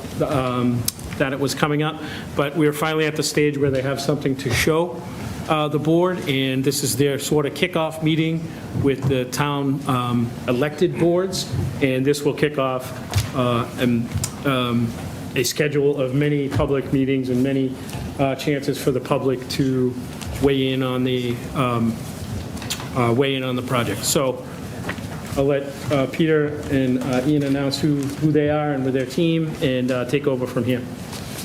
O: that it was coming up, but we're finally at the stage where they have something to show the board, and this is their sort of kickoff meeting with the town elected boards, and this will kick off a schedule of many public meetings and many chances for the public to weigh in on the project. So I'll let Peter and Ian announce who they are and with their team, and take over from here.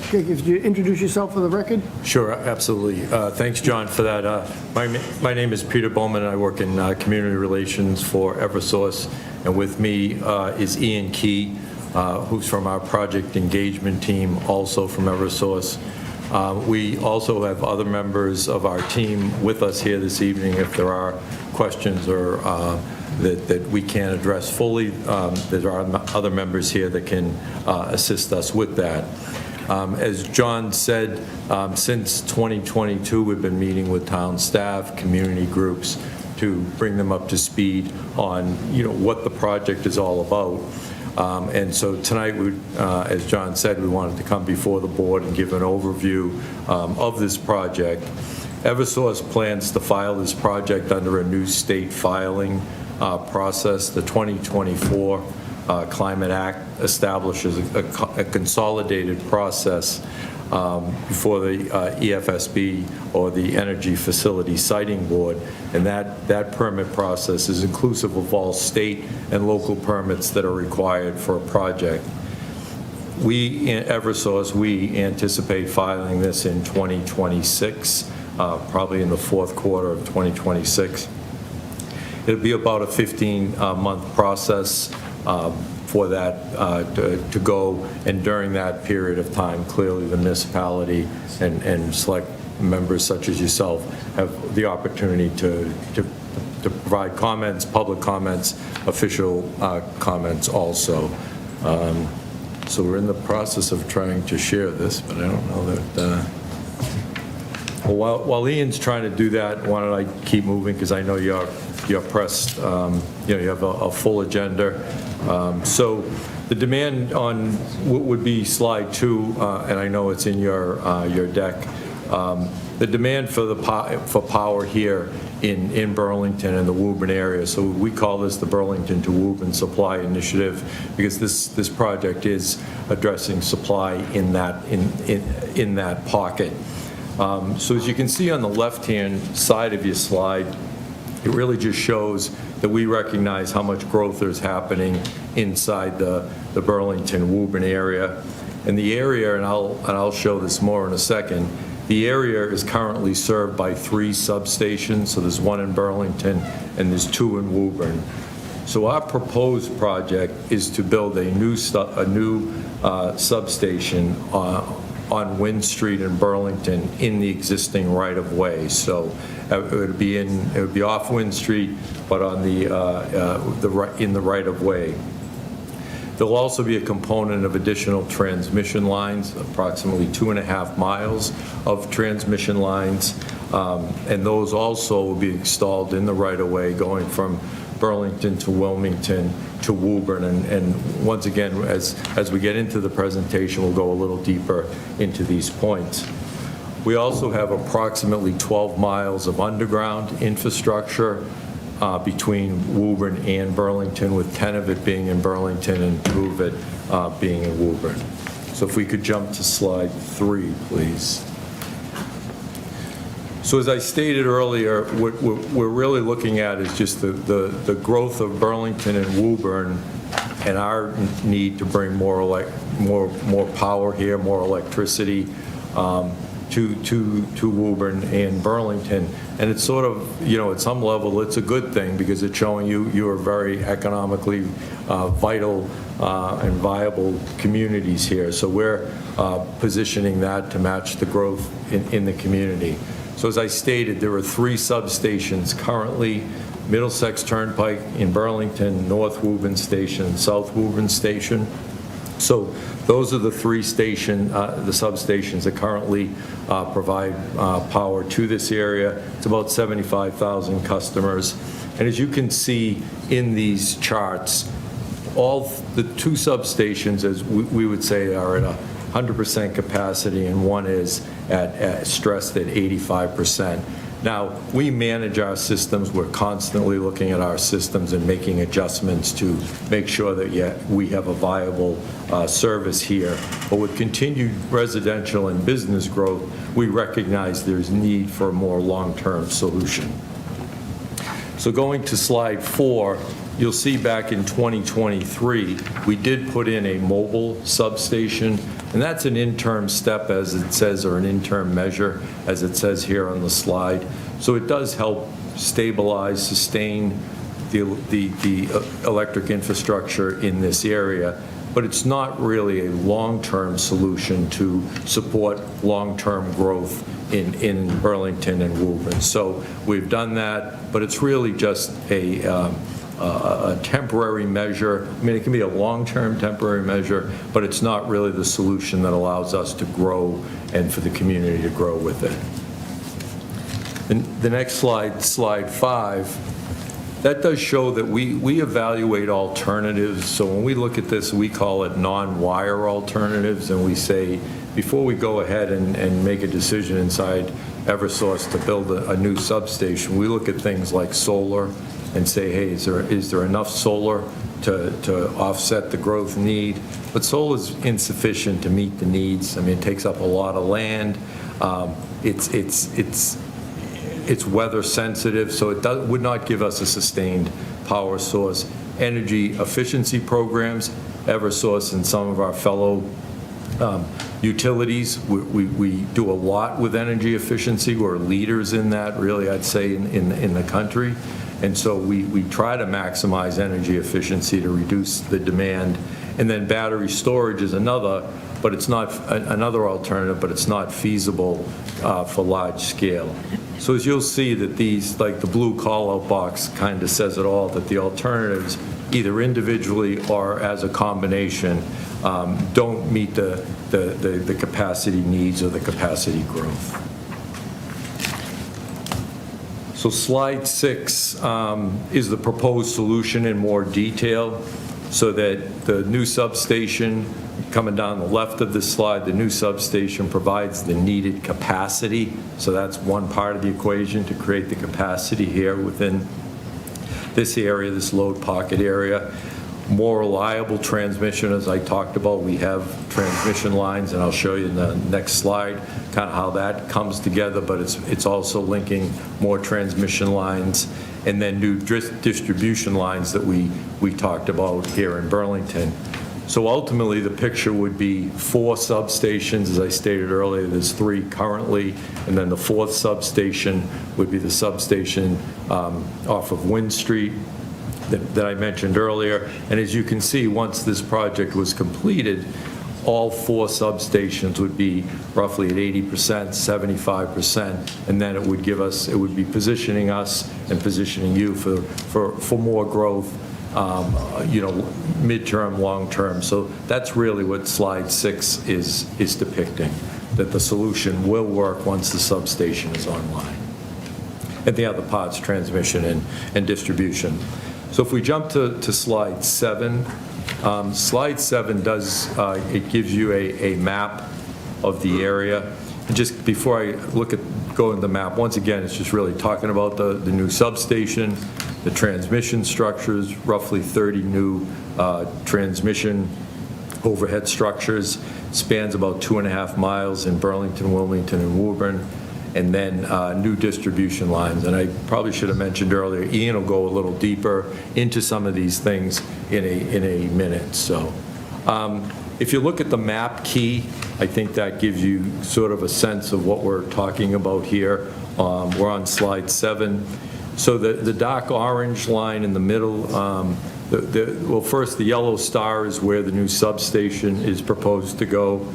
A: Okay, could you introduce yourself for the record?
P: Sure, absolutely. Thanks, John, for that. My name is Peter Bowman, and I work in community relations for Eversource. And with me is Ian Key, who's from our project engagement team, also from Eversource. We also have other members of our team with us here this evening. If there are questions or that we can't address fully, there are other members here that can assist us with that. As John said, since 2022, we've been meeting with town staff, community groups, to bring them up to speed on, what the project is all about. And so tonight, as John said, we wanted to come before the board and give an overview of this project. Eversource plans to file this project under a new state filing process. The 2024 Climate Act establishes a consolidated process before the EFSB, or the Energy Facility Siting Board, and that permit process is inclusive of all state and local permits that are required for a project. We, in Eversource, we anticipate filing this in 2026, probably in the fourth quarter of 2026. It'll be about a 15-month process for that to go, and during that period of time, clearly the municipality and select members such as yourself have the opportunity to provide comments, public comments, official comments also. So we're in the process of trying to share this, but I don't know that... Well, while Ian's trying to do that, why don't I keep moving, because I know you're pressed, you have a full agenda. So the demand on what would be slide 2, and I know it's in your deck, the demand for power here in Burlington and the Woburn area. So we call this the Burlington to Woburn Supply Initiative, because this project is addressing supply in that pocket. So as you can see on the left-hand side of your slide, it really just shows that we recognize how much growth is happening inside the Burlington-Woburn area. And the area, and I'll show this more in a second, the area is currently served by 3 substations. So there's 1 in Burlington and there's 2 in Woburn. So our proposed project is to build a new substation on Wynn Street in Burlington in the existing right-of-way. So it would be off Wynn Street, but on in the right-of-way. There'll also be a component of additional transmission lines, approximately 2.5 miles of transmission lines, and those also will be installed in the right-of-way going from Burlington to Wilmington to Woburn. And once again, as we get into the presentation, we'll go a little deeper into these points. We also have approximately 12 miles of underground infrastructure between Woburn and Burlington, with 10 of it being in Burlington and 2 of it being in Woburn. So if we could jump to slide 3, please. So as I stated earlier, what we're really looking at is just the growth of Burlington and Woburn, and our need to bring more power here, more electricity to Woburn and Burlington. And it's sort of, at some level, it's a good thing, because it's showing you are very economically vital and viable communities here. So we're positioning that to match the growth in the community. So as I stated, there are 3 substations currently: Middlesex Turnpike in Burlington, North Woburn Station, South Woburn Station. So those are the 3 the substations that currently provide power to this area. It's about 75,000 customers. And as you can see in these charts, all the 2 substations, as we would say, are at 100% capacity, and one is stressed at 85%. Now, we manage our systems. We're constantly looking at our systems and making adjustments to make sure that we have a viable service here. But with continued residential and business growth, we recognize there's need for a more long-term solution. So going to slide 4, you'll see back in 2023, we did put in a mobile substation, and that's an interim step, as it says, or an interim measure, as it says here on the slide. So it does help stabilize, sustain the electric infrastructure in this area, but it's not really a long-term solution to support long-term growth in Burlington and Woburn. So we've done that, but it's really just a temporary measure. I mean, it can be a long-term temporary measure, but it's not really the solution that allows us to grow and for the community to grow with it. And the next slide, slide 5, that does show that we evaluate alternatives. So when we look at this, we call it non-wire alternatives, and we say, before we go ahead and make a decision inside Eversource to build a new substation, we look at things like solar and say, hey, is there enough solar to offset the growth need? But solar is insufficient to meet the needs. I mean, it takes up a lot of land. It's weather sensitive, so it would not give us a sustained power source. Energy efficiency programs, Eversource and some of our fellow utilities, we do a lot with energy efficiency. We're leaders in that, really, I'd say, in the country. And so we try to maximize energy efficiency to reduce the demand. And then battery storage is another, but it's not another alternative, but it's not feasible for large scale. So as you'll see that these, like the blue call-out box kind of says it all, that the alternatives, either individually or as a combination, don't meet the capacity needs or the capacity growth. So slide 6 is the proposed solution in more detail, so that the new substation, coming down the left of this slide, the new substation provides the needed capacity. So that's one part of the equation, to create the capacity here within this area, this load pocket area. More reliable transmission, as I talked about. We have transmission lines, and I'll show you in the next slide kind of how that comes together, but it's also linking more transmission lines and then new distribution lines that we talked about here in Burlington. So ultimately, the picture would be 4 substations. As I stated earlier, there's 3 currently, and then the 4th substation would be the substation off of Wynn Street that I mentioned earlier. And as you can see, once this project was completed, all 4 substations would be roughly at 80%, 75%, and then it would give us, it would be positioning us and positioning you for more growth, midterm, long-term. So that's really what slide 6 is depicting, that the solution will work once the substation is online. And the other parts, transmission and distribution. So if we jump to slide 7, slide 7 does, it gives you a map of the area. And just before I go into the map, once again, it's just really talking about the new substation, the transmission structures, roughly 30 new transmission overhead structures, spans about 2.5 miles in Burlington, Wilmington, and Woburn, and then new distribution lines. And I probably should have mentioned earlier, Ian will go a little deeper into some of these things in a minute. So if you look at the map key, I think that gives you sort of a sense of what we're talking about here. We're on slide 7. So the dark orange line in the middle, well, first, the yellow star is where the new substation is proposed to go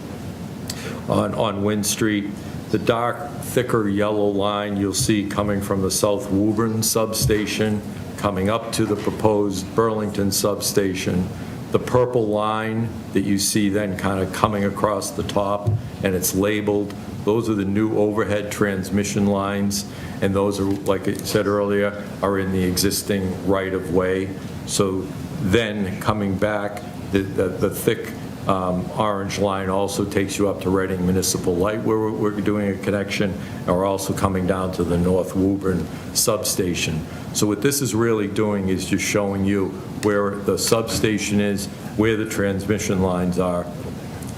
P: on Wynn Street. The dark, thicker yellow line you'll see coming from the South Woburn substation, coming up to the proposed Burlington substation. The purple line that you see then kind of coming across the top, and it's labeled, those are the new overhead transmission lines, and those are, like I said earlier, are in the existing right-of-way. So then coming back, the thick orange line also takes you up to Reading Municipal Light, where we're doing a connection, and we're also coming down to the North Woburn substation. So what this is really doing is just showing you where the substation is, where the transmission lines are,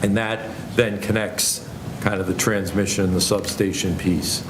P: and that then connects kind of the transmission and the substation piece.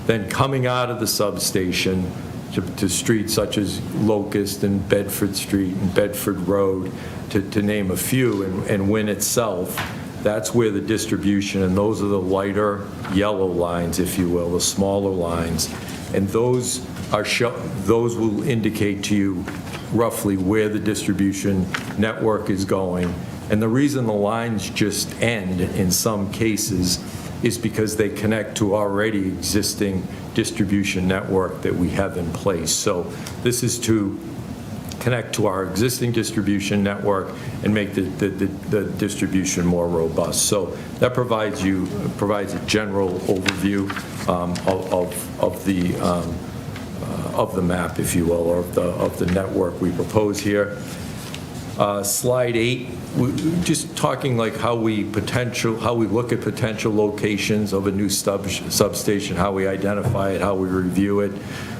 P: Then coming out of the substation, to streets such as Locust and Bedford Street and Bedford Road, to name a few, and Wynn itself. That's where the distribution, and those are the lighter yellow lines, if you will, the smaller lines. And those will indicate to you roughly where the distribution network is going. And the reason the lines just end in some cases is because they connect to already existing distribution network that we have in place. So this is to connect to our existing distribution network and make the distribution more robust. So that provides a general overview of the map, if you will, or of the network we propose here. Slide 8, just talking like how we look at potential locations of a new substation, how we identify it, how we review it.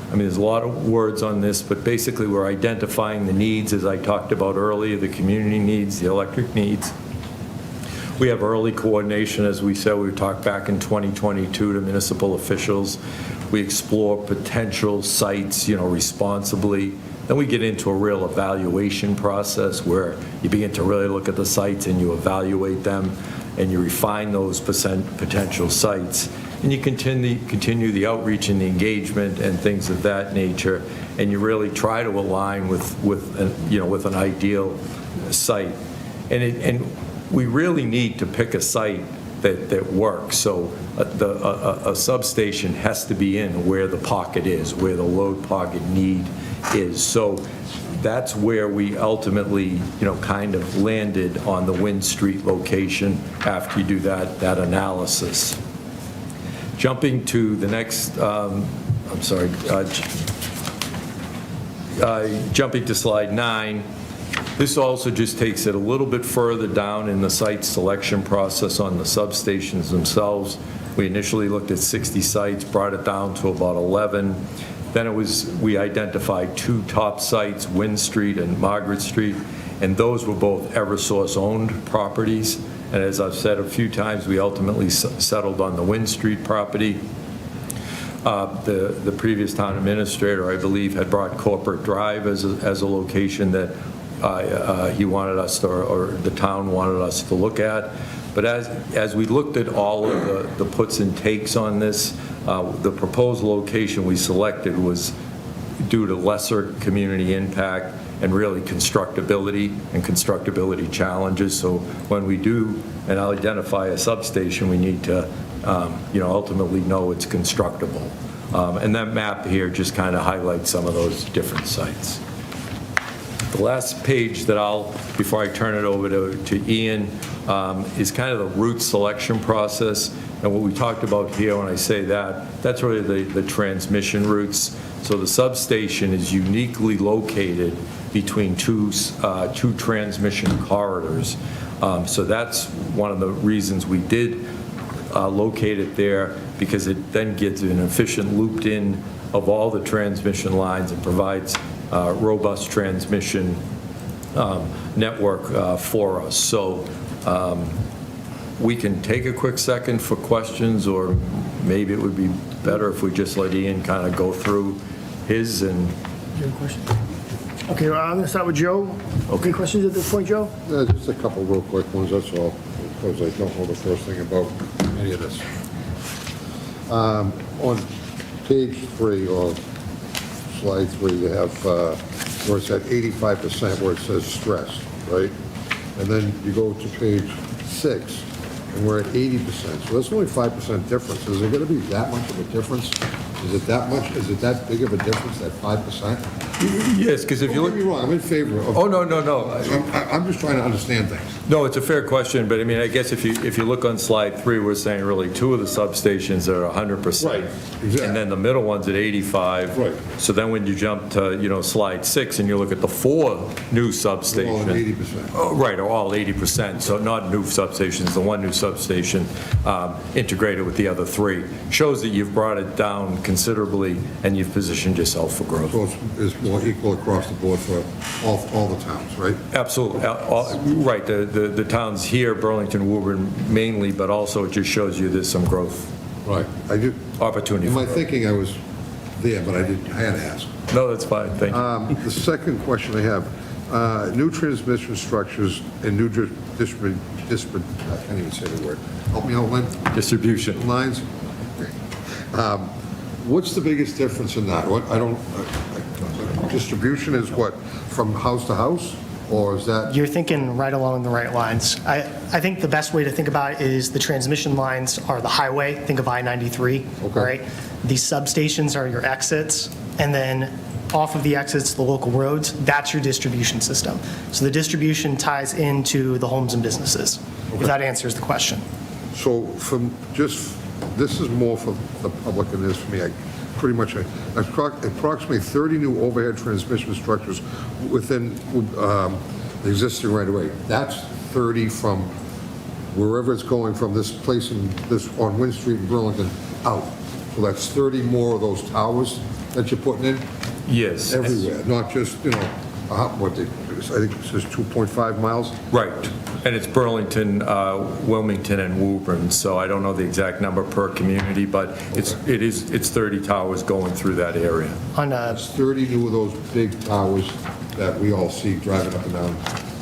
P: I mean, there's a lot of words on this, but basically we're identifying the needs, as I talked about earlier, the community needs, the electric needs. We have early coordination, as we said, we talked back in 2022 to municipal officials. We explore potential sites, responsibly. Then we get into a real evaluation process where you begin to really look at the sites and you evaluate them and you refine those potential sites. And you continue the outreach and the engagement and things of that nature, and you really try to align with an ideal site. And we really need to pick a site that works. So a substation has to be in where the pocket is, where the load pocket need is. So that's where we ultimately, kind of landed on the Wynn Street location after you do that analysis. Jumping to the next, jumping to slide 9, this also just takes it a little bit further down in the site selection process on the substations themselves. We initially looked at 60 sites, brought it down to about 11. Then we identified 2 top sites, Wynn Street and Margaret Street, and those were both Eversource-owned properties. And as I've said a few times, we ultimately settled on the Wynn Street property. The previous town administrator, I believe, had brought Corporate Drive as a location that he wanted us to, or the town wanted us to look at. But as we looked at all of the puts and takes on this, the proposed location we selected was due to lesser community impact and really constructability challenges. So when we do and identify a substation, we need to ultimately know it's constructible. And that map here just kind of highlights some of those different sites. The last page that before I turn it over to Ian, is kind of the route selection process. And what we talked about here, when I say that's really the transmission routes. So the substation is uniquely located between two transmission corridors. So that's one of the reasons we did locate it there, because it then gets an efficient looped in of all the transmission lines and provides robust transmission network for us. So we can take a quick second for questions, or maybe it would be better if we just let Ian kind of go through his and...
A: Do you have a question? Okay, well, I'm going to start with Joe.
P: Okay.
A: Any questions at this point, Joe?
F: Just a couple real quick ones, that's all, because I don't know the first thing about any of this. On page 3, or slide 3, you have where it's at 85%, where it says stressed, right? And then you go to page 6, and we're at 80%. So that's only 5% difference. Is there going to be that much of a difference? Is it that much? Is it that big of a difference, that 5%?
P: Yes, because if you look...
F: Don't get me wrong, I'm in favor of...
P: Oh, no.
F: I'm just trying to understand things.
P: No, it's a fair question, but I mean, I guess if you look on slide 3, we're saying really 2 of the substations are 100%.
F: Right, exactly.
P: And then the middle one's at 85.
F: Right.
P: So then when you jump to, slide 6 and you look at the 4 new substations.
F: All at 80%.
P: Oh, right, or all 80%, so not new substations, the 1 new substation integrated with the other 3. Shows that you've brought it down considerably and you've positioned yourself for growth.
F: So it's more equal across the board for all the towns, right?
P: Absolutely, right, the towns here, Burlington, Woburn mainly, but also it just shows you there's some growth
F: Right. I do.
P: opportunity.
F: In my
P: for growth.
F: thinking, I was there, but I had to ask.
P: No, that's fine, thank you.
F: The second question I have, new transmission structures and new I can't even say the word. Help me out, Lynn.
P: Distribution.
F: Lines? Okay. What's the biggest difference in that? Distribution is what, from house to house? Or is that?
Q: You're thinking right along the right lines. I think the best way to think about it is the transmission lines are the highway. Think of I-93,
F: Okay.
Q: right? These substations are your exits, and then off of the exits, the local roads, that's your distribution system. So the distribution ties into the homes and businesses, if that answers the question.
F: So this is more for the public than it is for me. Approximately 30 new overhead transmission structures within the existing right-of-way. That's 30 from wherever it's going from this place on Wynn Street in Burlington out. So that's 30 more of those towers that you're putting in?
P: Yes.
F: Everywhere, not just, I think it says 2.5 miles?
P: Right, and it's Burlington, Wilmington, and Woburn, so I don't know the exact number per community, but it's 30 towers going through that area.
F: It's 30 new of those big towers that we all see driving up and down,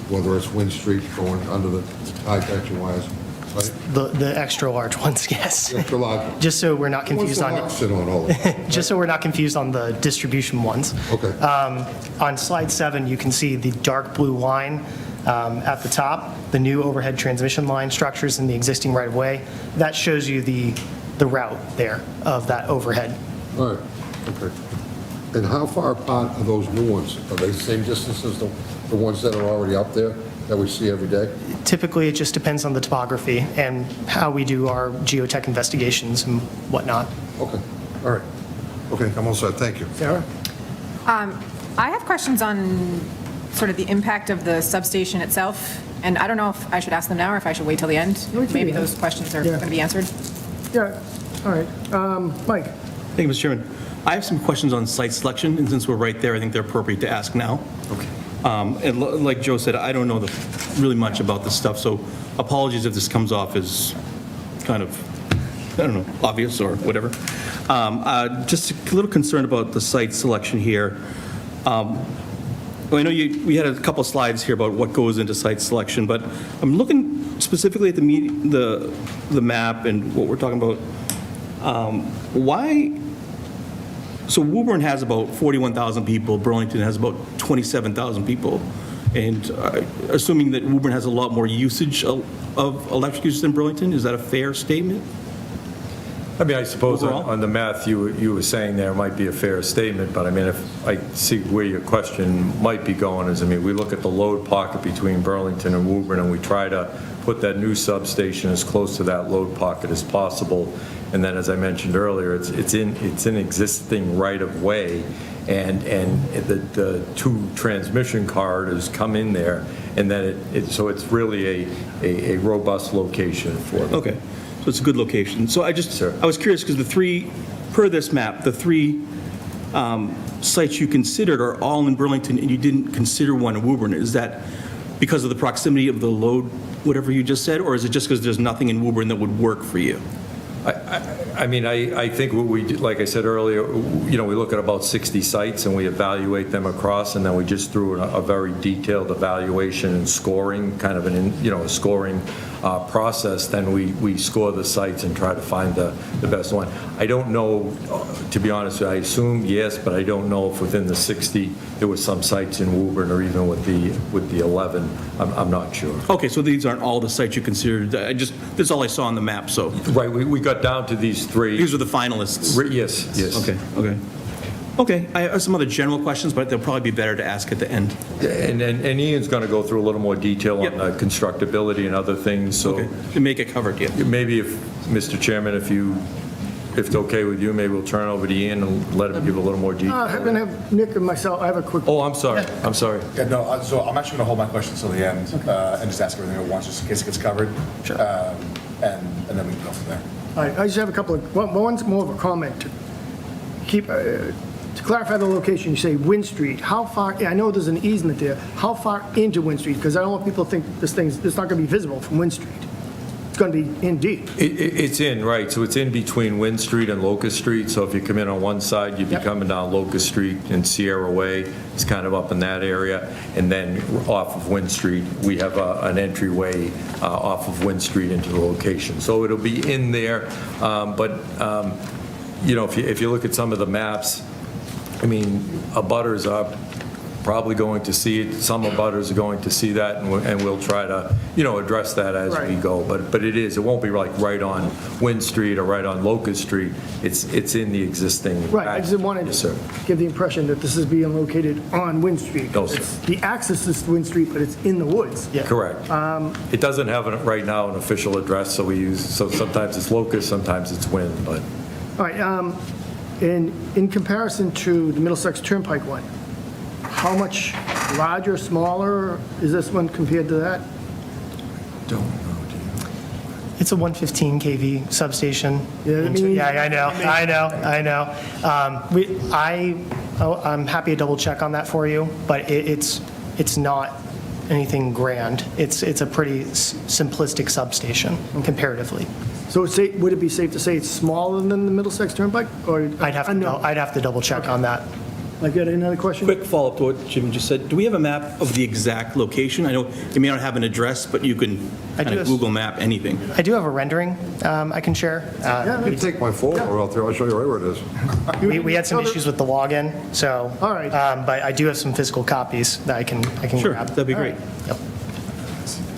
F: whether it's Wynn Street going under the high tension wires, right?
Q: The extra large ones, yes.
F: Extra large.
Q: Just so we're not confused on
F: What's the box sit on all of them?
Q: just so we're not confused on the distribution ones.
F: Okay.
Q: On slide 7, you can see the dark blue line at the top, the new overhead transmission line structures in the existing right-of-way. That shows you the route there of that overhead.
F: All right, okay. And how far apart are those new ones? Are they the same distance as the ones that are already up there that we see every day?
Q: Typically, it just depends on the topography and how we do our geotech investigations and whatnot.
F: Okay, all right. Okay, I'm all set, thank you.
Q: Sarah?
E: I have questions on sort of the impact of the substation itself, and I don't know if I should ask them now or if I should wait till the end. Maybe those questions are going to be answered.
A: Yeah, all right. Mike?
D: Thank you, Mr. Chairman. I have some questions on site selection, and since we're right there, I think they're appropriate to ask now.
P: Okay.
D: And like Joe said, I don't know really much about this stuff, so apologies if this comes off as kind of, I don't know, obvious or whatever. Just a little concerned about the site selection here. I know we had a couple slides here about what goes into site selection, but I'm looking specifically at the map and what we're talking about. Why? So Woburn has about 41,000 people, Burlington has about 27,000 people, and assuming that Woburn has a lot more usage of electric usage than Burlington, is that a fair statement?
P: I mean, I suppose
D: Overall?
P: on the math you were saying there might be a fair statement, but I mean, if I see where your question might be going is, I mean, we look at the load pocket between Burlington and Woburn, and we try to put that new substation as close to that load pocket as possible. And then, as I mentioned earlier, it's in existing right-of-way, and the two transmission corridors come in there, and then so it's really a robust location for them.
D: Okay, so it's a good location. So I was curious because per this map, the three sites you considered are all in Burlington, and you didn't consider one in Woburn. Is that because of the proximity of the load, whatever you just said, or is it just because there's nothing in Woburn that would work for you?
P: I mean, I think what we do, like I said earlier, we look at about 60 sites and we evaluate them across, and then we just through a very detailed evaluation and scoring, kind of a scoring process. Then we score the sites and try to find the best one. I don't know, to be honest, I assume yes, but I don't know if within the 60 there were some sites in Woburn or even with the 11. I'm not sure.
D: Okay, so these aren't all the sites you considered. That's all I saw on the map. So
P: right, we got down to these three.
D: These are the finalists.
P: Yes.
D: Okay. I have some other general questions, but they'll probably be better to ask at the end.
P: And Ian's going to go through a little more detail on the constructability and other things. So
D: to make it covered, yeah.
P: Maybe if, Mr. Chairman, if it's okay with you, maybe we'll turn it over to Ian and let him give a little more detail.
A: I'm going to have Nick and myself, I have a quick.
P: Oh, I'm sorry. I'm sorry.
G: Yeah, no, so I'm actually going to hold my questions till the end and just ask everything at once, just in case it gets covered.
A: Sure.
G: And then we can go from there.
A: All right, I just have a couple of, one's more of a comment. To clarify the location, you say Wynn Street. How far, I know there's an easement there. How far into Wynn Street? Because I don't want people to think it's not going to be visible from Wynn Street. It's going to be in deep.
P: It's in, right, so it's in between Wynn Street and Locust Street, so if you come in on one side, you'd be
A: Yep.
P: coming down Locust Street and Sierra Way, it's kind of up in that area, and then off of Wynn Street, we have an entryway off of Wynn Street into the location. So it'll be in there, but, if you look at some of the maps, I mean, abutters are probably going to see it, some abutters are going to see that, and we'll try to, address that as we
A: Right.
P: go. But it won't be like right on Wynn Street or right on Locust Street. It's in the existing.
A: Right, I just wanted
P: Yes,
A: to
P: sir.
A: give the impression that this is being located on Wynn Street.
P: No, sir.
A: The access is to Wynn Street, but it's in the woods.
P: Correct. It doesn't have, right now, an official address, so sometimes it's Locust, sometimes it's Wynn, but.
A: All right, in comparison to the Middlesex Turnpike one, how much larger, smaller is this one compared to that?
P: Don't know, do you?
Q: It's a 115 kV substation.
A: Yeah, I mean-
Q: Yeah, I know. I'm happy to double check on that for you, but it's not anything grand. It's a pretty simplistic substation comparatively.
A: So would it be safe to say it's smaller than the Middlesex Turnpike? Or
Q: I'd have to double check on that.
A: I got another question?
D: Quick follow-up to what Jim just said. Do we have a map of the exact location? I know you may not have an address, but you can kind
Q: do
D: of
Q: have-
D: Google map anything.
Q: I do have a rendering I can share.
F: You can take my folder out there, I'll show you right where it is.
Q: We had some issues with the login, so.
A: All right.
Q: But I do have some physical copies that I can
D: Sure,
Q: grab.
D: that'd be great.
Q: Yep.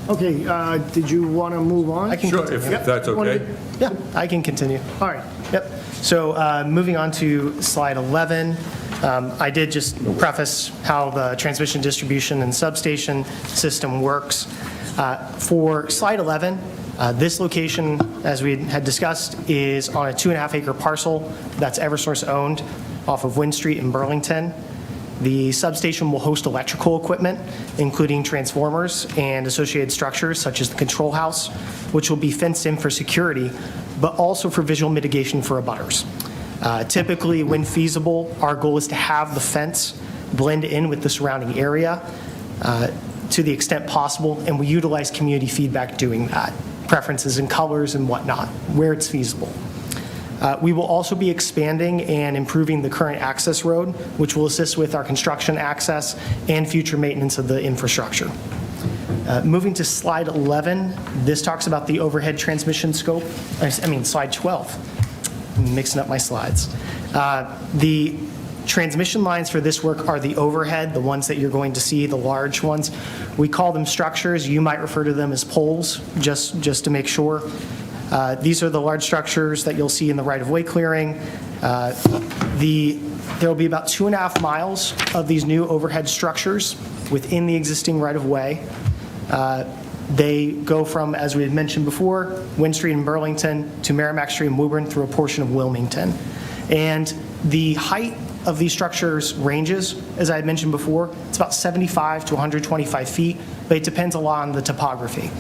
A: Okay, did you want to move on?
Q: I can
P: Sure,
Q: continue.
P: if that's okay.
Q: Yeah, I can continue.
A: All right.
Q: Yep. So moving on to slide 11, I did just preface how the transmission, distribution, and substation system works. For slide 11, this location, as we had discussed, is on a 2.5-acre parcel that's Eversource owned off of Wynn Street in Burlington. The substation will host electrical equipment, including transformers and associated structures such as the control house, which will be fenced in for security, but also for visual mitigation for abutters. Typically, when feasible, our goal is to have the fence blend in with the surrounding area to the extent possible, and we utilize community feedback doing that, preferences in colors and whatnot, where it's feasible. We will also be expanding and improving the current access road, which will assist with our construction access and future maintenance of the infrastructure. Moving to slide 11, this talks about the overhead transmission scope. Slide 12. I'm mixing up my slides. The transmission lines for this work are the overhead, the ones that you're going to see, the large ones. We call them structures. You might refer to them as poles, just to make sure. These are the large structures that you'll see in the right-of-way clearing. There will be about 2.5 miles of these new overhead structures within the existing right-of-way. They go from, as we had mentioned before, Wynn Street in Burlington to Merrimack Street in Woburn through a portion of Wilmington. And the height of these structures ranges, as I had mentioned before. It's about 75 to 125 feet, but it depends a lot on the topography.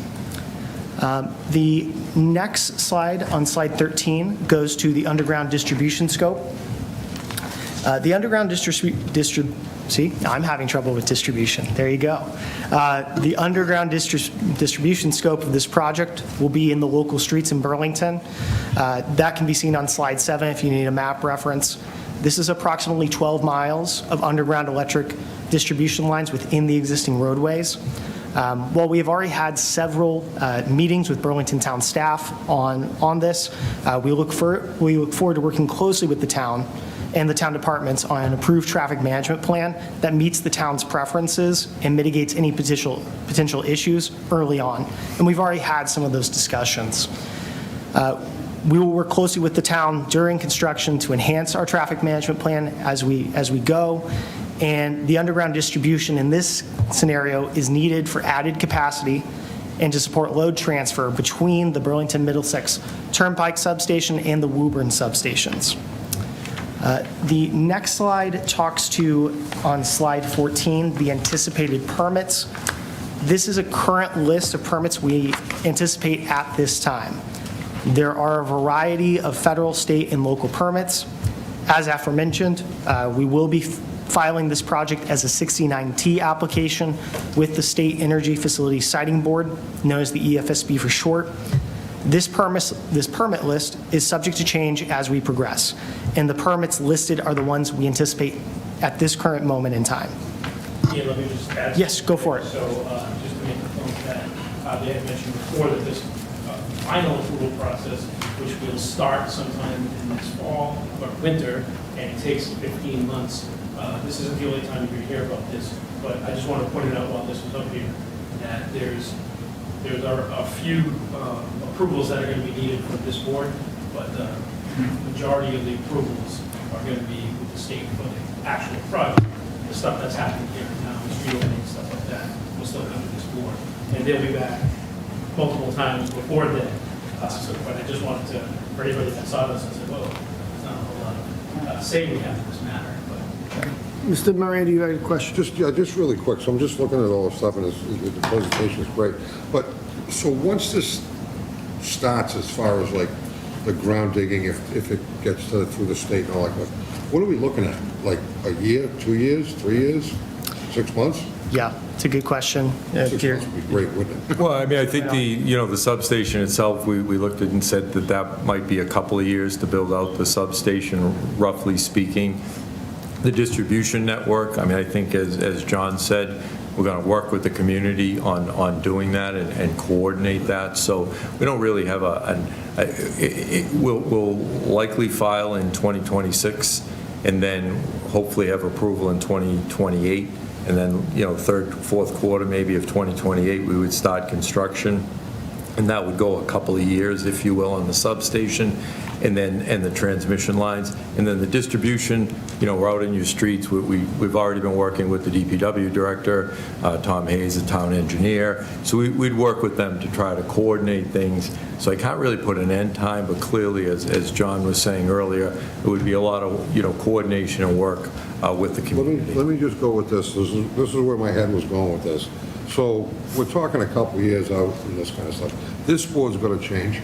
Q: The next slide, on slide 13, goes to the underground distribution scope. The underground see, I'm having trouble with distribution. There you go. The underground distribution scope of this project will be in the local streets in Burlington. That can be seen on slide 7 if you need a map reference. This is approximately 12 miles of underground electric distribution lines within the existing roadways. While we have already had several meetings with Burlington Town staff on this, we look forward to working closely with the town and the town departments on an approved traffic management plan that meets the town's preferences and mitigates any potential issues early on. And we've already had some of those discussions. We will work closely with the town during construction to enhance our traffic management plan as we go. And the underground distribution in this scenario is needed for added capacity and to support load transfer between the Burlington Middlesex Turnpike substation and the Woburn substations. The next slide talks to, on slide 14, the anticipated permits. This is a current list of permits we anticipate at this time. There are a variety of federal, state, and local permits. As aforementioned, we will be filing this project as a 69T application with the State Energy Facility Siting Board, known as the EFSB for short. This permit list is subject to change as we progress, and the permits listed are the ones we anticipate at this current moment in time.
C: Yeah, let me just add.
Q: Yes, go for it.
C: So just to make the point that they had mentioned before that this final approval process, which will start sometime in this fall or winter, and it takes 15 months. This isn't the only time you're going to hear about this, but I just want to point it out while this was up here, that there's a few approvals that are going to be needed from this board, but the majority of the approvals are going to be with the state for the actual project. The stuff that's happening here now, the street opening, stuff like that, will still come to this board. And they'll be back multiple times before then. But I just wanted to, for anybody that saw this and said, well, it's not a whole lot of say we have in this matter, but.
A: Mr. Miranda, you had a question?
F: Just really quick, so I'm just looking at all the stuff, and the presentation is great. But, so once this starts, as far as like the ground digging, if it gets through the state and all that, what are we looking at? Like a year, 2 years, 3 years, 6 months?
Q: Yeah, it's a good question.
F: 6 months would be great, wouldn't it?
P: Well, I mean, I think the substation itself, we looked at and said that might be a couple of years to build out the substation, roughly speaking. The distribution network, I mean, I think as John said, we're going to work with the community on doing that and coordinate that. So we don't really have we'll likely file in 2026 and then hopefully have approval in 2028. And then, third, fourth quarter maybe of 2028, we would start construction. And that would go a couple of years, if you will, on the substation and the transmission lines. And then the distribution, we're out in your streets. We've already been working with the DPW director, Tom Hayes, the town engineer. So we'd work with them to try to coordinate things. So I can't really put an end time, but clearly, as John was saying earlier, it would be a lot of, coordination and work with the community.
F: Let me just go with this. This is where my head was going with this. So we're talking a couple of years out and this kind of stuff. This board's going to change.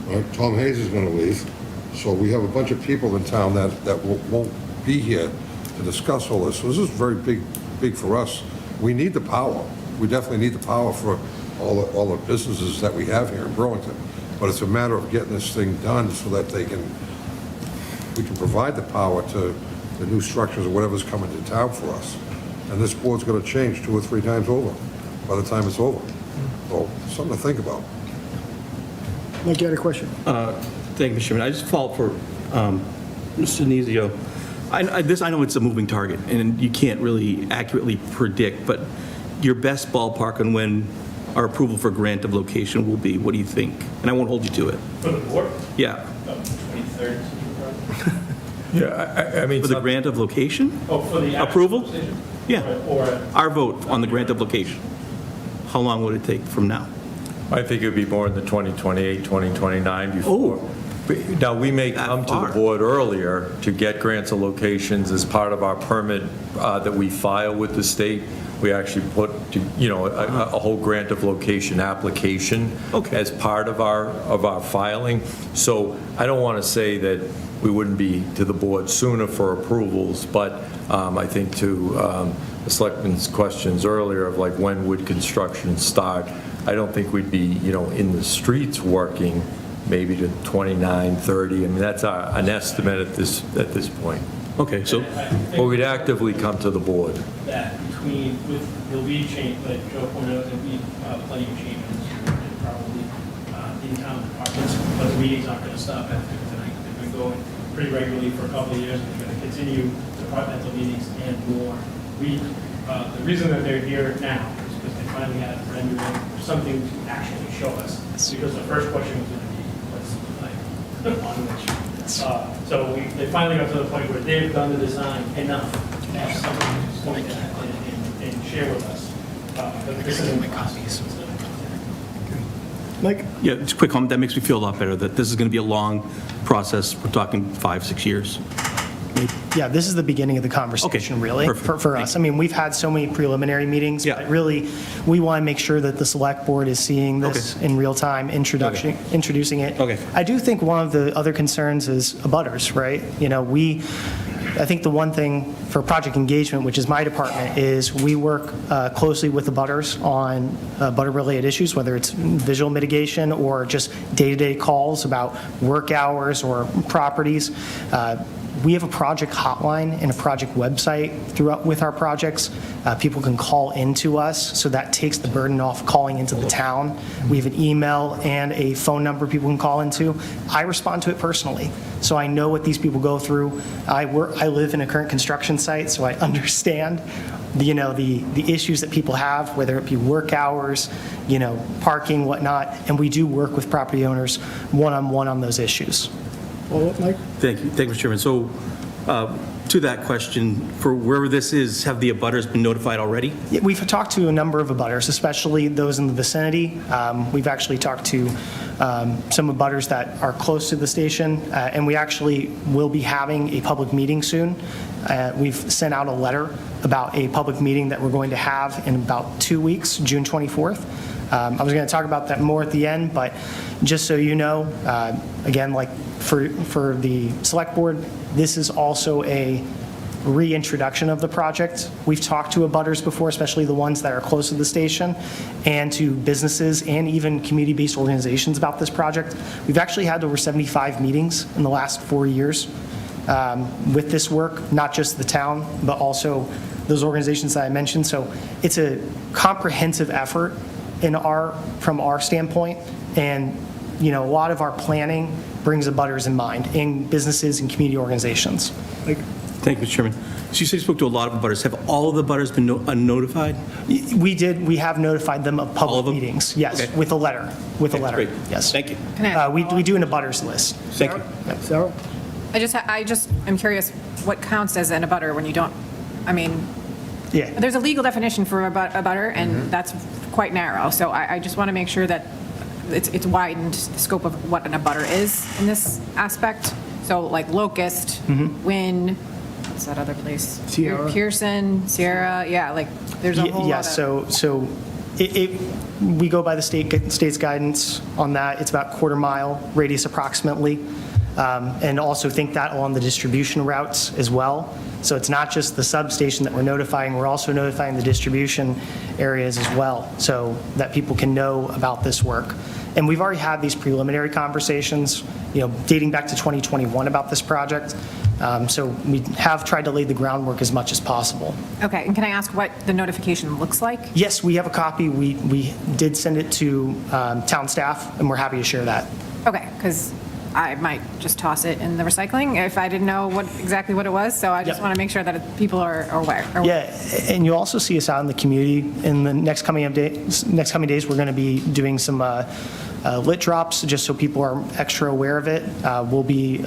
F: Right? Tom Hayes is going to leave. So we have a bunch of people in town that won't be here to discuss all this. So this is very big for us. We need the power. We definitely need the power for all the businesses that we have here in Burlington. But it's a matter of getting this thing done so that we can provide the power to the new structures or whatever's coming to town for us. And this board's going to change 2 or 3 times over by the time it's over. So something to think about.
A: Mike, you had a question?
D: Thank you, Mr. Chairman. I just follow up for Mr. Nizio. I know it's a moving target, and you can't really accurately predict, but your best ballpark on when our approval for grant of location will be, what do you think? And I won't hold you to it.
C: For the board?
D: Yeah.
C: 23rd.
P: Yeah, I mean.
D: For the grant of location?
C: Oh, for the
D: Approval?
C: decision?
D: Yeah.
C: Or
D: Our vote on the grant of location. How long would it take from now?
P: I think it would be more in the 2028, 2029 before. Now, we may come to the board earlier to get grants of locations as part of our permit that we file with the state. We actually put, a whole grant of location application as part of our filing. So I don't want to say that we wouldn't be to the board sooner for approvals, but I think to the selectman's questions earlier of like when would construction start, I don't think we'd be, in the streets working maybe to 29, 30. I mean, that's an estimate at this point.
D: Okay, so.
P: Well, we'd actively come to the board.
C: that there'll be change, like Joe pointed out, there'll be plenty of changes and probably in-town departments, but the meetings aren't going to stop after tonight. They've been going pretty regularly for a couple of years, and they're going to continue departmental meetings and more. The reason that they're here now is because they finally had a rendering or something to actually show us. Because the first question was going to be, what's like on which. So they finally got to the point where they've done the design enough to have something to point at and share with us. But this isn't my copies.
A: Mike?
D: Yeah, just a quick comment. That makes me feel a lot better that this is going to be a long process. We're talking 5-6 years.
Q: Yeah, this is the beginning of the conversation, really, for us. I mean, we've had so many preliminary meetings, but really, we want to make sure that the select board is seeing this in real time, introducing it. I do think one of the other concerns is abutters, right? I think the one thing for project engagement, which is my department, is we work closely with the butters on butter-related issues, whether it's visual mitigation or just day-to-day calls about work hours or properties. We have a project hotline and a project website throughout with our projects. People can call into us, so that takes the burden off calling into the town. We have an email and a phone number people can call into. I respond to it personally, so I know what these people go through. I live in a current construction site, so I understand the issues that people have, whether it be work hours, parking, whatnot, and we do work with property owners one-on-one on those issues.
A: Follow-up, Mike?
D: Thank you, Mr. Chairman. So to that question, for wherever this is, have the abutters been notified already?
Q: Yeah, we've talked to a number of abutters, especially those in the vicinity. We've actually talked to some abutters that are close to the station, and we actually will be having a public meeting soon. We've sent out a letter about a public meeting that we're going to have in about 2 weeks, June 24th. I was going to talk about that more at the end, but just so you know, again, like for the select board, this is also a reintroduction of the project. We've talked to abutters before, especially the ones that are close to the station, and to businesses and even community-based organizations about this project. We've actually had over 75 meetings in the last 4 years with this work, not just the town, but also those organizations that I mentioned. So it's a comprehensive effort from our standpoint, and a lot of our planning brings abutters in mind, and businesses and community organizations.
D: Thank you, Mr. Chairman. So you say you spoke to a lot of abutters. Have all of the abutters been notified?
Q: We did. We have notified them of public
D: All of them?
Q: meetings. Yes,
D: Okay.
Q: with a letter. With a letter.
D: Great.
Q: Yes.
D: Thank you.
Q: We do an abutters list.
D: Thank you.
A: Sarah?
E: I just am curious, what counts as an abutter when you don't,
Q: Yeah.
E: there's a legal definition for abutter, and that's quite narrow. So I just want to make sure that it's widened the scope of what an abutter is in this aspect. So like Locust, Wynn, what's that other place?
A: Sierra.
E: Pearson, Sierra, yeah, like there's a whole lot
Q: Yes,
E: of.
Q: so we go by the state's guidance on that. It's about quarter-mile radius approximately, and also think that along the distribution routes as well. So it's not just the substation that we're notifying, we're also notifying the distribution areas as well, so that people can know about this work. And we've already had these preliminary conversations, dating back to 2021 about this project. So we have tried to lay the groundwork as much as possible.
E: Okay, and can I ask what the notification looks like?
Q: Yes, we have a copy. We did send it to town staff, and we're happy to share that.
E: Okay, because I might just toss it in the recycling if I didn't know exactly what it was, so I just want to make sure that people are aware.
Q: Yeah, and you'll also see us out in the community in the next coming days. We're going to be doing some lit drops, just so people are extra aware of it. We'll be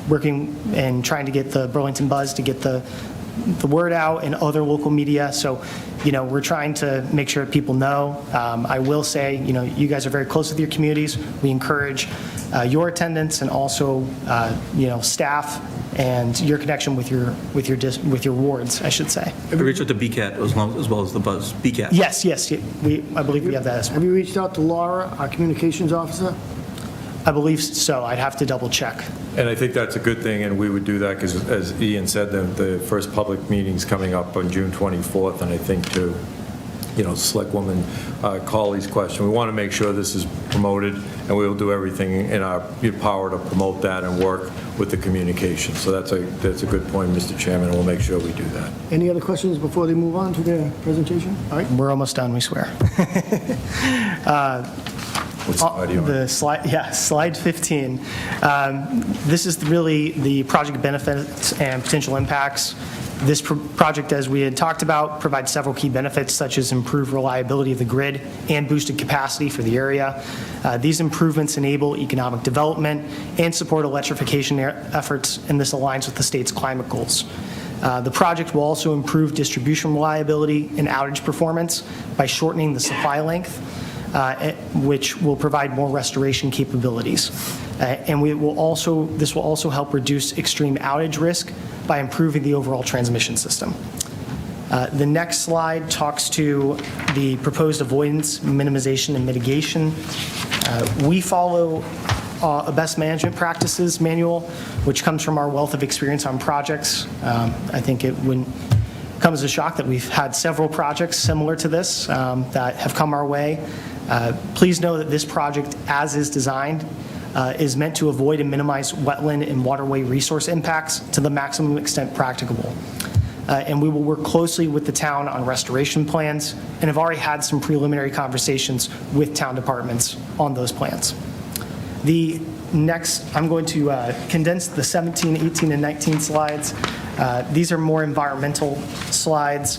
Q: working and trying to get the Burlington Buzz to get the word out and other local media. So, we're trying to make sure people know. I will say, you guys are very close with your communities. We encourage your attendance and also, staff and your connection with your wards, I should say.
D: Have you reached out to BCAT as well as the Buzz? BCAT?
Q: Yes. I believe we have that as well.
A: Have you reached out to Laura, our communications officer?
Q: I believe so. I'd have to double check.
P: And I think that's a good thing, and we would do that because, as Ian said, the first public meeting's coming up on June 24th, and I think to, Selectwoman Cawley's question, we want to make sure this is promoted, and we will do everything in our power to promote that and work with the communication. So that's a good point, Mr. Chairman, and we'll make sure we do that.
A: Any other questions before they move on to their presentation? All right.
Q: We're almost done, we swear.
P: What slide are you on?
Q: The slide, slide 15. This is really the project benefits and potential impacts. This project, as we had talked about, provides several key benefits, such as improved reliability of the grid and boosted capacity for the area. These improvements enable economic development and support electrification efforts, and this aligns with the state's climate goals. The project will also improve distribution reliability and outage performance by shortening the supply length, which will provide more restoration capabilities. And this will also help reduce extreme outage risk by improving the overall transmission system. The next slide talks to the proposed avoidance, minimization, and mitigation. We follow a best management practices manual, which comes from our wealth of experience on projects. I think it wouldn't come as a shock that we've had several projects similar to this that have come our way. Please know that this project, as is designed, is meant to avoid and minimize wetland and waterway resource impacts to the maximum extent practicable. And we will work closely with the town on restoration plans and have already had some preliminary conversations with town departments on those plans. The next, I'm going to condense the 17, 18, and 19 slides. These are more environmental slides.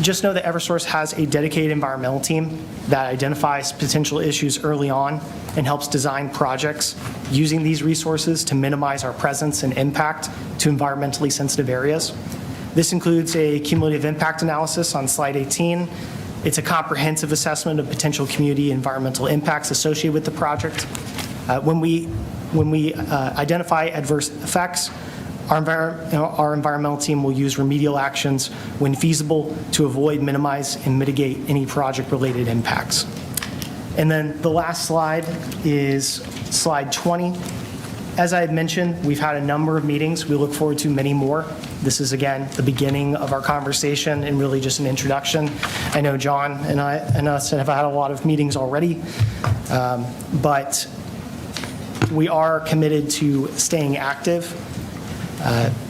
Q: Just know that Eversource has a dedicated environmental team that identifies potential issues early on and helps design projects using these resources to minimize our presence and impact to environmentally sensitive areas. This includes a cumulative impact analysis on slide 18. It's a comprehensive assessment of potential community environmental impacts associated with the project. When we identify adverse effects, our environmental team will use remedial actions when feasible to avoid, minimize, and mitigate any project-related impacts. And then the last slide is slide 20. As I had mentioned, we've had a number of meetings. We look forward to many more. This is, again, the beginning of our conversation and really just an introduction. I know John and us have had a lot of meetings already, but we are committed to staying active.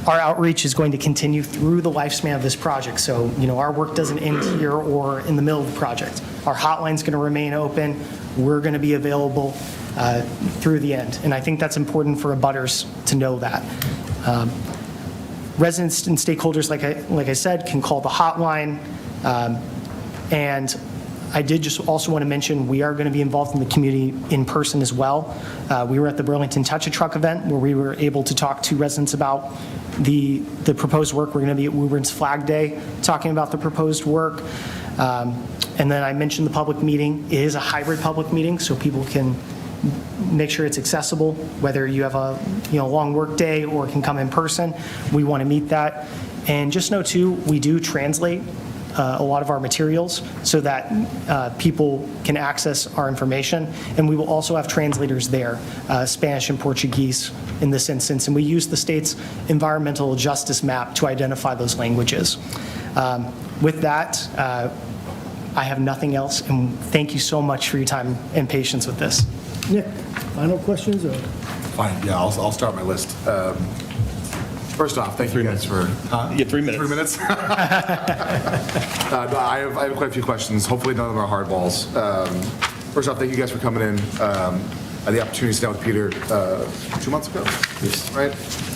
Q: Our outreach is going to continue through the lifespan of this project. So, our work doesn't end here or in the middle of the project. Our hotline's going to remain open. We're going to be available through the end. And I think that's important for abutters to know that. Residents and stakeholders, like I said, can call the hotline. And I did just also want to mention we are going to be involved in the community in person as well. We were at the Burlington Touch a Truck event where we were able to talk to residents about the proposed work. We're going to be at Woburns Flag Day talking about the proposed work. And then I mentioned the public meeting. It is a hybrid public meeting, so people can make sure it's accessible, whether you have a long work day or can come in person. We want to meet that. And just know, too, we do translate a lot of our materials so that people can access our information. And we will also have translators there, Spanish and Portuguese in this instance. And we use the state's environmental justice map to identify those languages. With that, I have nothing else. And thank you so much for your time and patience with this.
A: Nick, final questions? Or?
G: Fine, yeah, I'll start my list. First off, thank you guys for...
D: You get 3 minutes.
G: 3 minutes? No, I have quite a few questions. Hopefully none of them are hardballs. First off, thank you guys for coming in. I had the opportunity to sit down with Peter 2 months ago, right?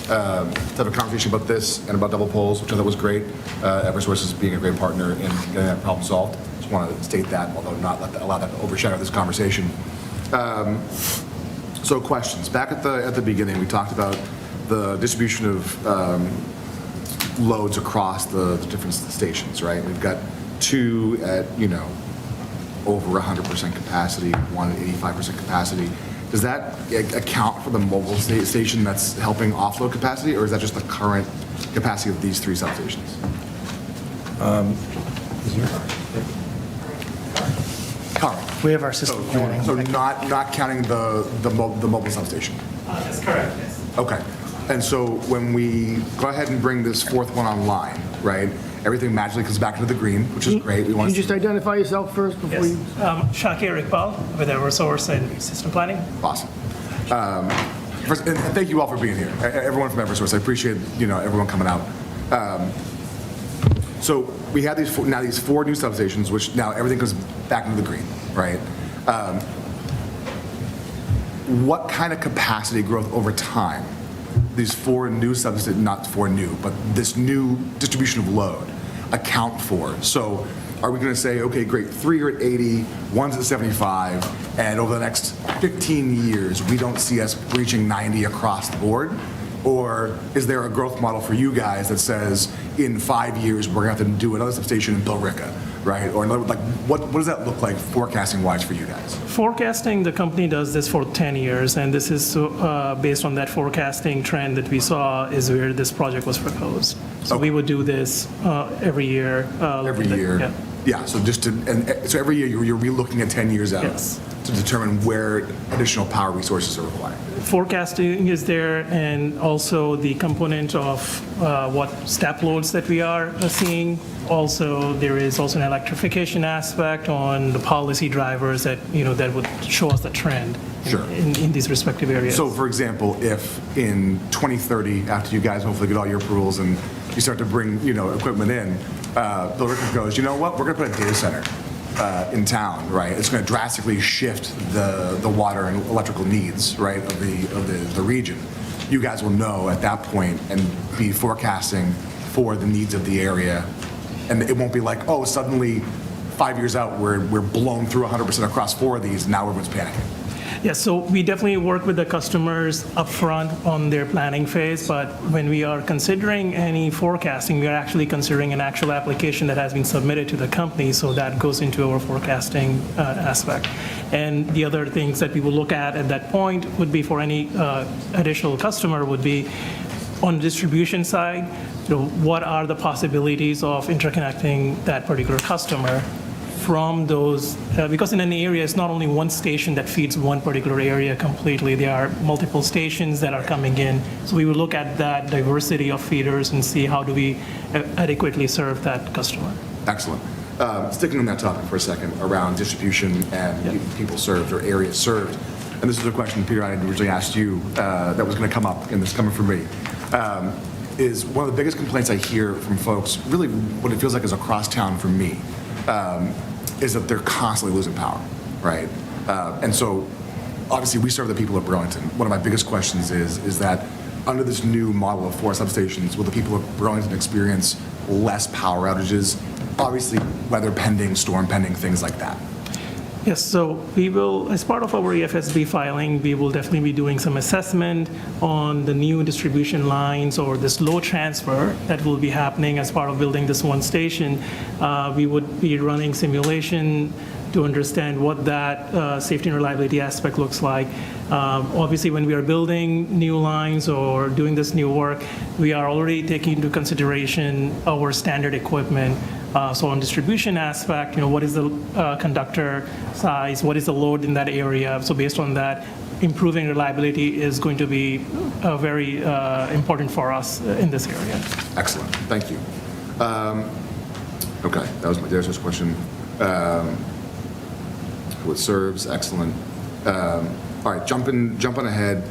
G: To have a conversation about this and about double poles, which I thought was great. Eversource is being a great partner in getting that problem solved. Just want to state that, although not allow that to overshadow this conversation. So questions. Back at the beginning, we talked about the distribution of loads across the different stations, right? We've got 2 at, over 100% capacity, 1 at 85% capacity. Does that account for the mobile station that's helping offload capacity, or is that just the current capacity of these 3 substations? Current.
Q: We have our system planning.
G: So not counting the mobile substation?
C: That's correct, yes.
G: Okay. And so when we go ahead and bring this 4th one online, right, everything magically comes back into the green, which is great. We
A: Can
G: want
A: you just identify yourself first before you...
C: Shakir Iqbal with Eversource and System Planning.
G: Awesome. First, and thank you all for being here. Everyone from Eversource. I appreciate everyone coming out. So we have these 4 new substations, which now everything goes back into the green, right? What kind of capacity growth over time these 4 new substations, not 4 new, but this new distribution of load account for? So are we going to say, okay, great, 3 are at 80, 1's at 75, and over the next 15 years, we don't see us reaching 90 across the board? Or is there a growth model for you guys that says in 5 years, we're going to have to do another substation in Billerica, right? Or what does that look like forecasting-wise for you guys?
C: Forecasting, the company does this for 10 years, and this is based on that forecasting trend that we saw is where this project was proposed. So we would do this every year.
G: Every year.
C: Yeah.
G: Yeah, so just to, and so every year you're re-looking at 10 years out
O: Yes.
G: to determine where additional power resources are required.
O: Forecasting is there, and also the component of what step loads that we are seeing. Also, there is also an electrification aspect on the policy drivers that, that would show us the trend
G: Sure.
O: in these respective areas.
G: So, for example, if in 2030, after you guys hopefully get all your approvals and you start to bring, equipment in, Bill Rickard goes, you know what, we're going to put a data center in town, right? It's going to drastically shift the water and electrical needs, right, of the region. You guys will know at that point and be forecasting for the needs of the area. And it won't be like, oh, suddenly 5 years out, we're blown through 100% across 4 of these, now everyone's panicking.
O: Yeah, so we definitely work with the customers upfront on their planning phase, but when we are considering any forecasting, we are actually considering an actual application that has been submitted to the company, so that goes into our forecasting aspect. And the other things that we will look at that point would be for any additional customer would be on the distribution side, what are the possibilities of interconnecting that particular customer from those, because in an area, it's not only one station that feeds one particular area completely. There are multiple stations that are coming in. So we will look at that diversity of feeders and see how do we adequately serve that customer.
G: Excellent. Sticking on that topic for a second around distribution and people served or areas served. And this is a question, Peter, I had originally asked you that was going to come up, and this is coming from me. Is one of the biggest complaints I hear from folks, really what it feels like is across town from me, is that they're constantly losing power, right? And so, obviously, we serve the people of Burlington. One of my biggest questions is that under this new model of 4 substations, will the people of Burlington experience less power outages? Obviously, weather pending, storm pending, things like that.
O: Yes, so we will, as part of our EFSB filing, we will definitely be doing some assessment on the new distribution lines or this load transfer that will be happening as part of building this one station. We would be running simulation to understand what that safety and reliability aspect looks like. Obviously, when we are building new lines or doing this new work, we are already taking into consideration our standard equipment. So on distribution aspect, what is the conductor size, what is the load in that area? So based on that, improving reliability is going to be very important for us in this area.
G: Excellent, thank you. Okay, that was my first question. Who it serves, excellent. All right, jumping ahead.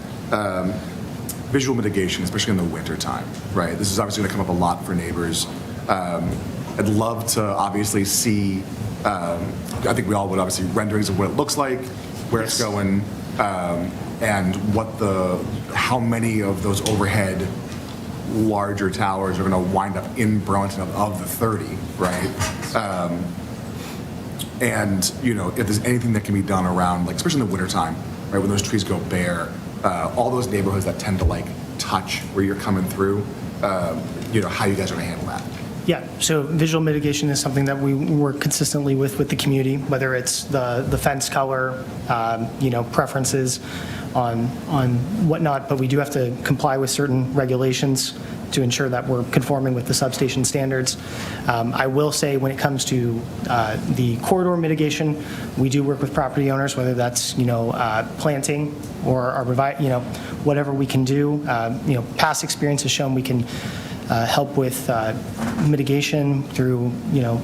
G: Visual mitigation, especially in the winter time, right? This is obviously going to come up a lot for neighbors. I'd love to obviously see, I think we all would obviously renderings of what it looks like, where it's going, and how many of those overhead larger towers are going to wind up in Burlington of the 30, right? And, if there's anything that can be done around, like, especially in the wintertime, right, when those trees go bare, all those neighborhoods that tend to, touch where you're coming through, how you guys are going to handle that.
Q: Yeah, so visual mitigation is something that we work consistently with the community, whether it's the fence color, preferences on whatnot, but we do have to comply with certain regulations to ensure that we're conforming with the substation standards. I will say when it comes to the corridor mitigation, we do work with property owners, whether that's, planting or whatever we can do. Past experience has shown we can help with mitigation through,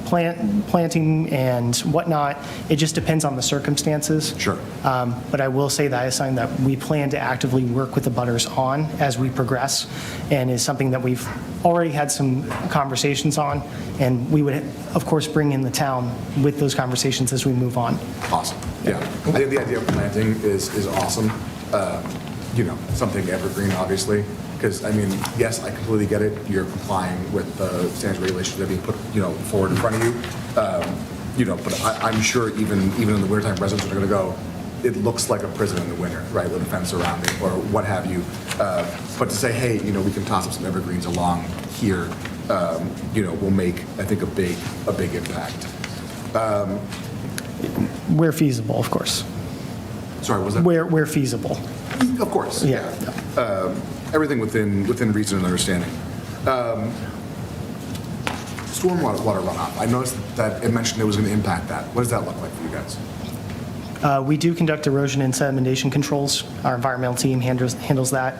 Q: planting and whatnot. It just depends on the circumstances.
G: Sure.
Q: But I will say that is something that we plan to actively work with the butters on as we progress, and is something that we've already had some conversations on, and we would, of course, bring in the town with those conversations as we move on.
G: Awesome. Yeah. I think the idea of planting is awesome. Something evergreen, obviously. Because, yes, I completely get it. You're complying with the standards and regulations that are being put, forward in front of you. But I'm sure even in the wintertime, residents are going to go, it looks like a prison in the winter, right, with a fence around it or what have you. But to say, hey, we can toss up some evergreens along here, will make, I think, a big impact.
Q: Where feasible, of course.
G: Sorry, was that?
Q: Where feasible.
G: Of course.
Q: Yeah.
G: stormwater runoff, I noticed that it mentioned it was going to impact that. What does that look like for you guys?
Q: We do conduct erosion and sedimentation controls. Our environmental team handles that.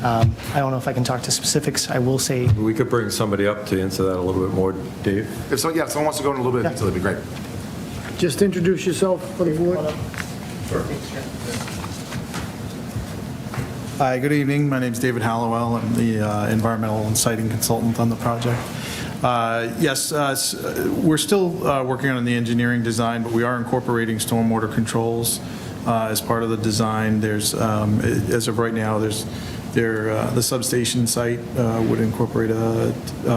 Q: I don't know if I can talk to specifics. I will say,
P: We could bring somebody up to answer that a little bit more, Dave.
G: If someone wants to go in a little bit of detail, that'd be great.
A: Just introduce yourself for the board.
R: Hi, good evening. My name is David Hallowell. I'm the environmental and siting consultant on the project. Yes, we're still working on the engineering design, but we are incorporating stormwater controls as part of the design. There's, as of right now, the substation site would incorporate a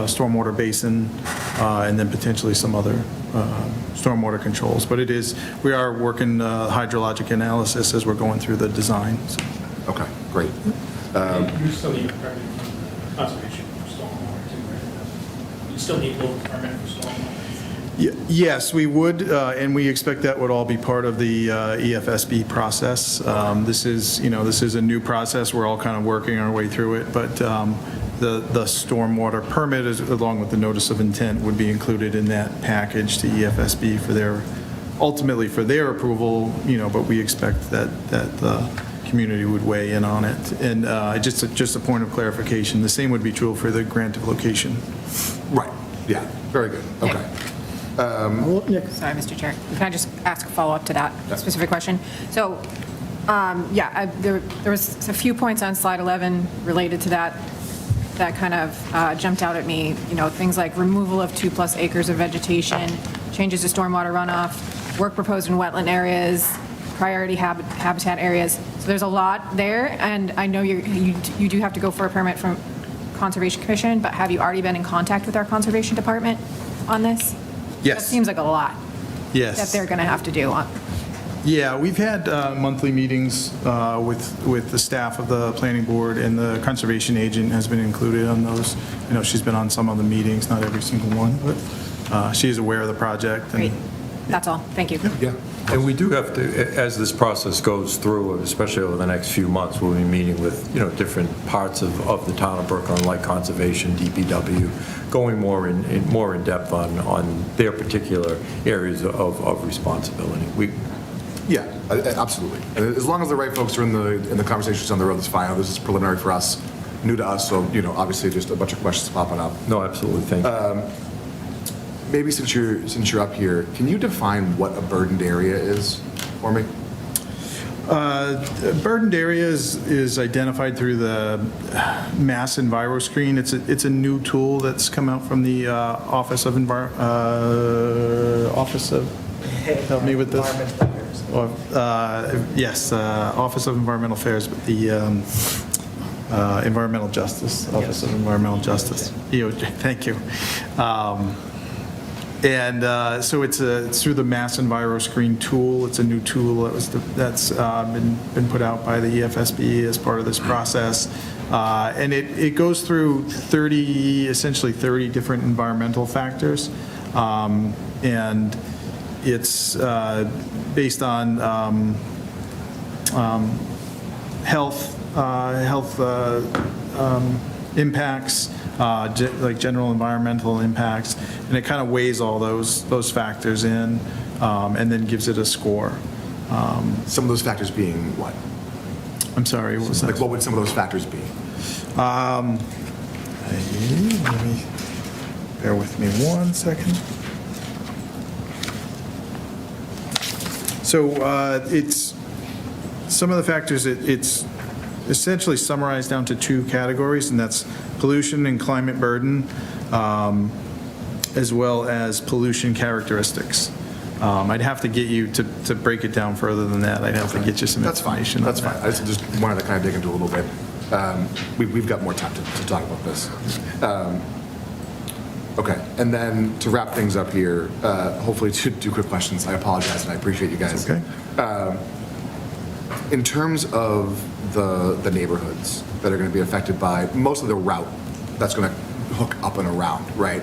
R: stormwater basin and then potentially some other stormwater controls. But we are working hydrologic analysis as we're going through the design. So.
G: Okay, great.
C: You still need a permit from conservation for stormwater too, right? You still need a local permit for stormwater?
R: Yes, we would, and we expect that would all be part of the EFSB process. This is a new process. We're all kind of working our way through it, but the stormwater permit, along with the notice of intent, would be included in that package to EFSB ultimately for their approval, but we expect that the community would weigh in on it. And just a point of clarification, the same would be true for the grant of location.
G: Right, yeah, very good, okay.
E: Sorry, Mr. Chair. Can I just ask a follow-up to that specific question? So, there was a few points on slide 11 related to that kind of jumped out at me. Things like removal of 2+ acres of vegetation, changes to stormwater runoff, work proposed in wetland areas, priority habitat areas. So there's a lot there, and I know you do have to go for a permit from Conservation Commission, but have you already been in contact with our Conservation Department on this?
R: Yes.
E: That seems like a lot.
R: Yes.
E: That they're going to have to do.
R: Yeah, we've had monthly meetings with the staff of the planning board, and the conservation agent has been included on those. She's been on some of the meetings, not every single one, but she is aware of the project.
E: Great. That's all. Thank you.
G: Yeah.
P: And we do have to, as this process goes through, especially over the next few months, we'll be meeting with, different parts of the town of Brooklyn, like conservation, DPW, going more in depth on their particular areas of responsibility.
G: Yeah, absolutely. And as long as the right folks are in the conversations on the road, that's fine. This is preliminary for us, new to us, so, obviously just a bunch of questions popping up.
P: No, absolutely. Thank you.
G: Maybe since you're up here, can you define what a burdened area is for me?
R: Burdened area is identified through the Mass Enviro Screen. It's a new tool that's come out from the Office of help me with this. Office of Environmental Affairs, but the Environmental Justice, Office of Environmental Justice, EOJ. Thank you. So it's through the Mass Enviro Screen tool. It's a new tool that's been put out by the EFSB as part of this process. And it goes through essentially 30 different environmental factors. And it's based on health impacts, like general environmental impacts, and it kind of weighs all those factors in, and then gives it a score.
G: Some of those factors being what?
R: I'm sorry, what was that?
G: Like, what would some of those factors be?
R: Let me, bear with me 1 second. So it's, some of the factors, it's essentially summarized down to 2 categories, and that's pollution and climate burden, as well as pollution characteristics. I'd have to get you to break it down further than that. I'd have to get you some information.
G: That's fine. I just wanted to kind of dig into a little bit. We've got more time to talk about this. Okay, and then to wrap things up here, hopefully 2 quick questions. I apologize, and I appreciate you guys.
R: Okay.
G: In terms of the neighborhoods that are going to be affected by most of the route that's going to hook up and around, right?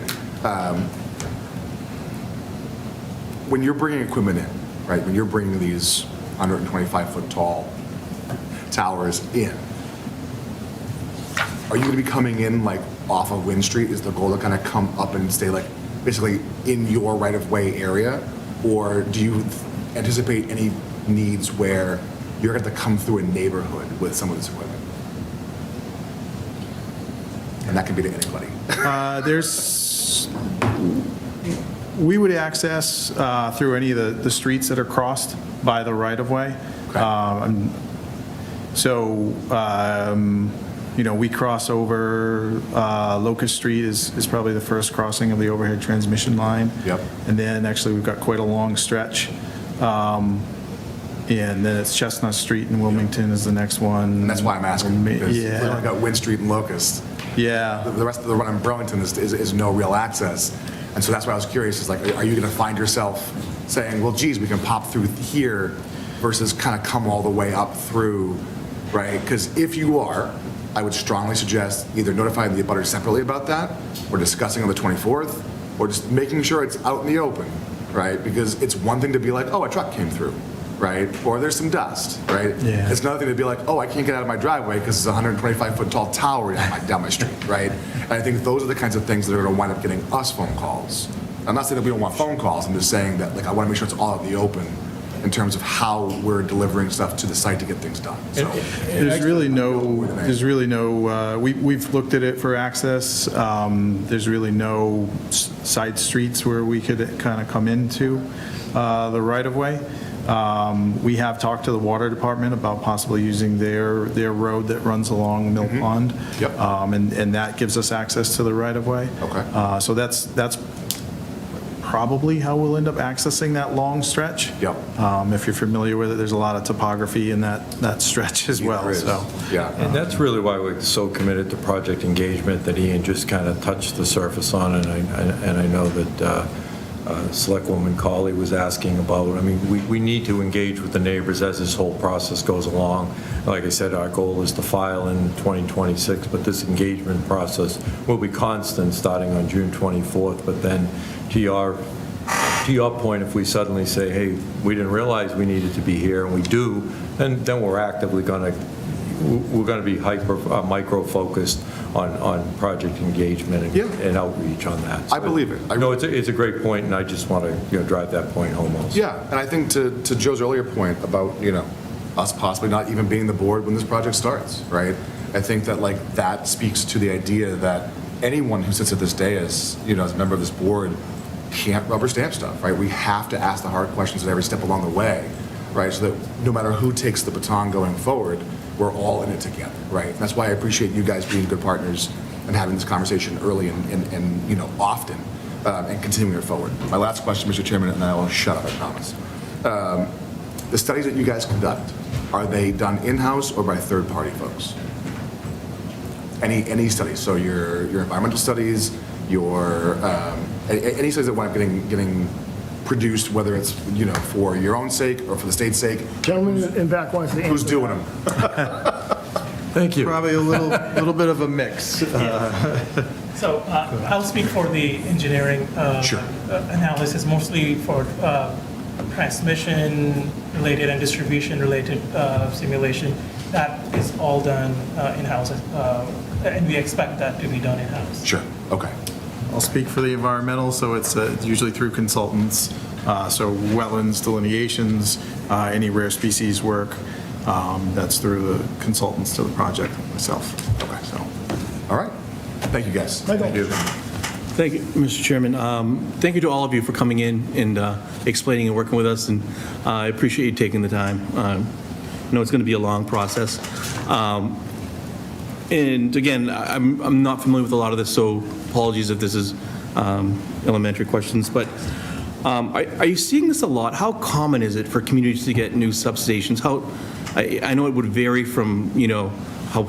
G: When you're bringing equipment in, right? When you're bringing these 125-foot tall towers in, are you going to be coming in like off of Wynn Street? Is the goal to kind of come up and stay like basically in your right-of-way area? Or do you anticipate any needs where you're going to come through a neighborhood with some of this equipment? And that can be to anybody.
R: We would access through any of the streets that are crossed by the right-of-way. We cross over, Locust Street is probably the first crossing of the overhead transmission line.
G: Yep.
R: And then actually, we've got quite a long stretch. And then it's Chestnut Street in Wilmington is the next one.
G: And that's why I'm asking. Because
R: Yeah.
G: we only got Wynn Street and Locust.
R: Yeah.
G: The rest of the run in Burlington is no real access. And so that's why I was curious, is like, are you going to find yourself saying, well, geez, we can pop through here versus kind of come all the way up through, right? Because if you are, I would strongly suggest either notifying the abutters separately about that, or discussing on the 24th, or just making sure it's out in the open, right? Because it's one thing to be like, oh, a truck came through, right? Or there's some dust, right?
R: Yeah.
G: It's another thing to be like, oh, I can't get out of my driveway because it's a 125-foot tall tower down my street, right? And I think those are the kinds of things that are going to wind up getting us phone calls. I'm not saying that we don't want phone calls. I'm just saying that, like, I want to make sure it's all out in the open in terms of how we're delivering stuff to the site to get things done. So
R: There's really no, we've looked at it for access. There's really no side streets where we could kind of come into the right-of-way. We have talked to the water department about possibly using their road that runs along Mill Pond.
G: Yep.
R: And that gives us access to the right-of-way.
G: Okay.
R: So that's probably how we'll end up accessing that long stretch.
G: Yep.
R: If you're familiar with it, there's a lot of topography in that stretch as well.
G: there is.
R: So.
G: Yeah.
P: And that's really why we're so committed to project engagement that Ian just kind of touched the surface on, and I know that Selectwoman Cawley was asking about. I mean, we need to engage with the neighbors as this whole process goes along. Like I said, our goal is to file in 2026, but this engagement process will be constant starting on June 24th. But then, to your point, if we suddenly say, hey, we didn't realize we needed to be here, and we do, then we're actively going to be micro-focused on project engagement and outreach on that.
G: I believe it.
P: No, it's a great point, and I just want to drive that point home also.
G: Yeah, and I think to Joe's earlier point about, us possibly not even being the board when this project starts, right? I think that, like, that speaks to the idea that anyone who sits at this dais, as a member of this board, can't rubber stamp stuff, right? We have to ask the hard questions at every step along the way, right? So that no matter who takes the baton going forward, we're all in it together, right? And that's why I appreciate you guys being good partners and having this conversation early and often, and continuing it forward. My last question, Mr. Chairman, and I will shut up, I promise. The studies that you guys conduct, are they done in-house or by third-party folks? Any studies? So your environmental studies, your any studies that wind up getting produced, whether it's for your own sake or for the state's sake.
A: Gentleman in back wants to answer.
G: Who's doing them?
P: Thank you.
R: Probably a little bit of a mix.
S: So I'll speak for the engineering analysis, mostly for transmission-related and distribution-related simulation. That is all done in-house, and we expect that to be done in-house.
G: Sure, okay.
R: I'll speak for the environmental, so it's usually through consultants. So wetlands delineations, any rare species work, that's through the consultants to the project myself.
G: Okay, so, all right. Thank you, guys.
A: Thank you.
D: Thank you, Mr. Chairman. Thank you to all of you for coming in and explaining and working with us, and I appreciate you taking the time. I know it's going to be a long process. And again, I'm not familiar with a lot of this, so apologies if this is elementary questions, but are you seeing this a lot? How common is it for communities to get new substations? I know it would vary from, how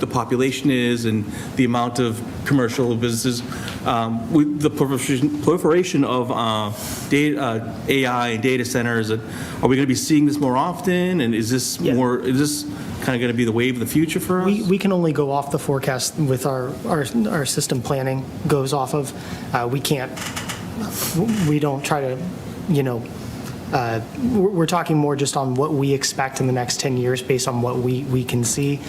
D: the population is and the amount of commercial businesses. With the proliferation of AI and data centers, are we going to be seeing this more often? And is this kind of going to be the wave of the future for us?
Q: We can only go off the forecast with our system planning goes off of. We don't try to, we're talking more just on what we expect in the next 10 years based on what we can see.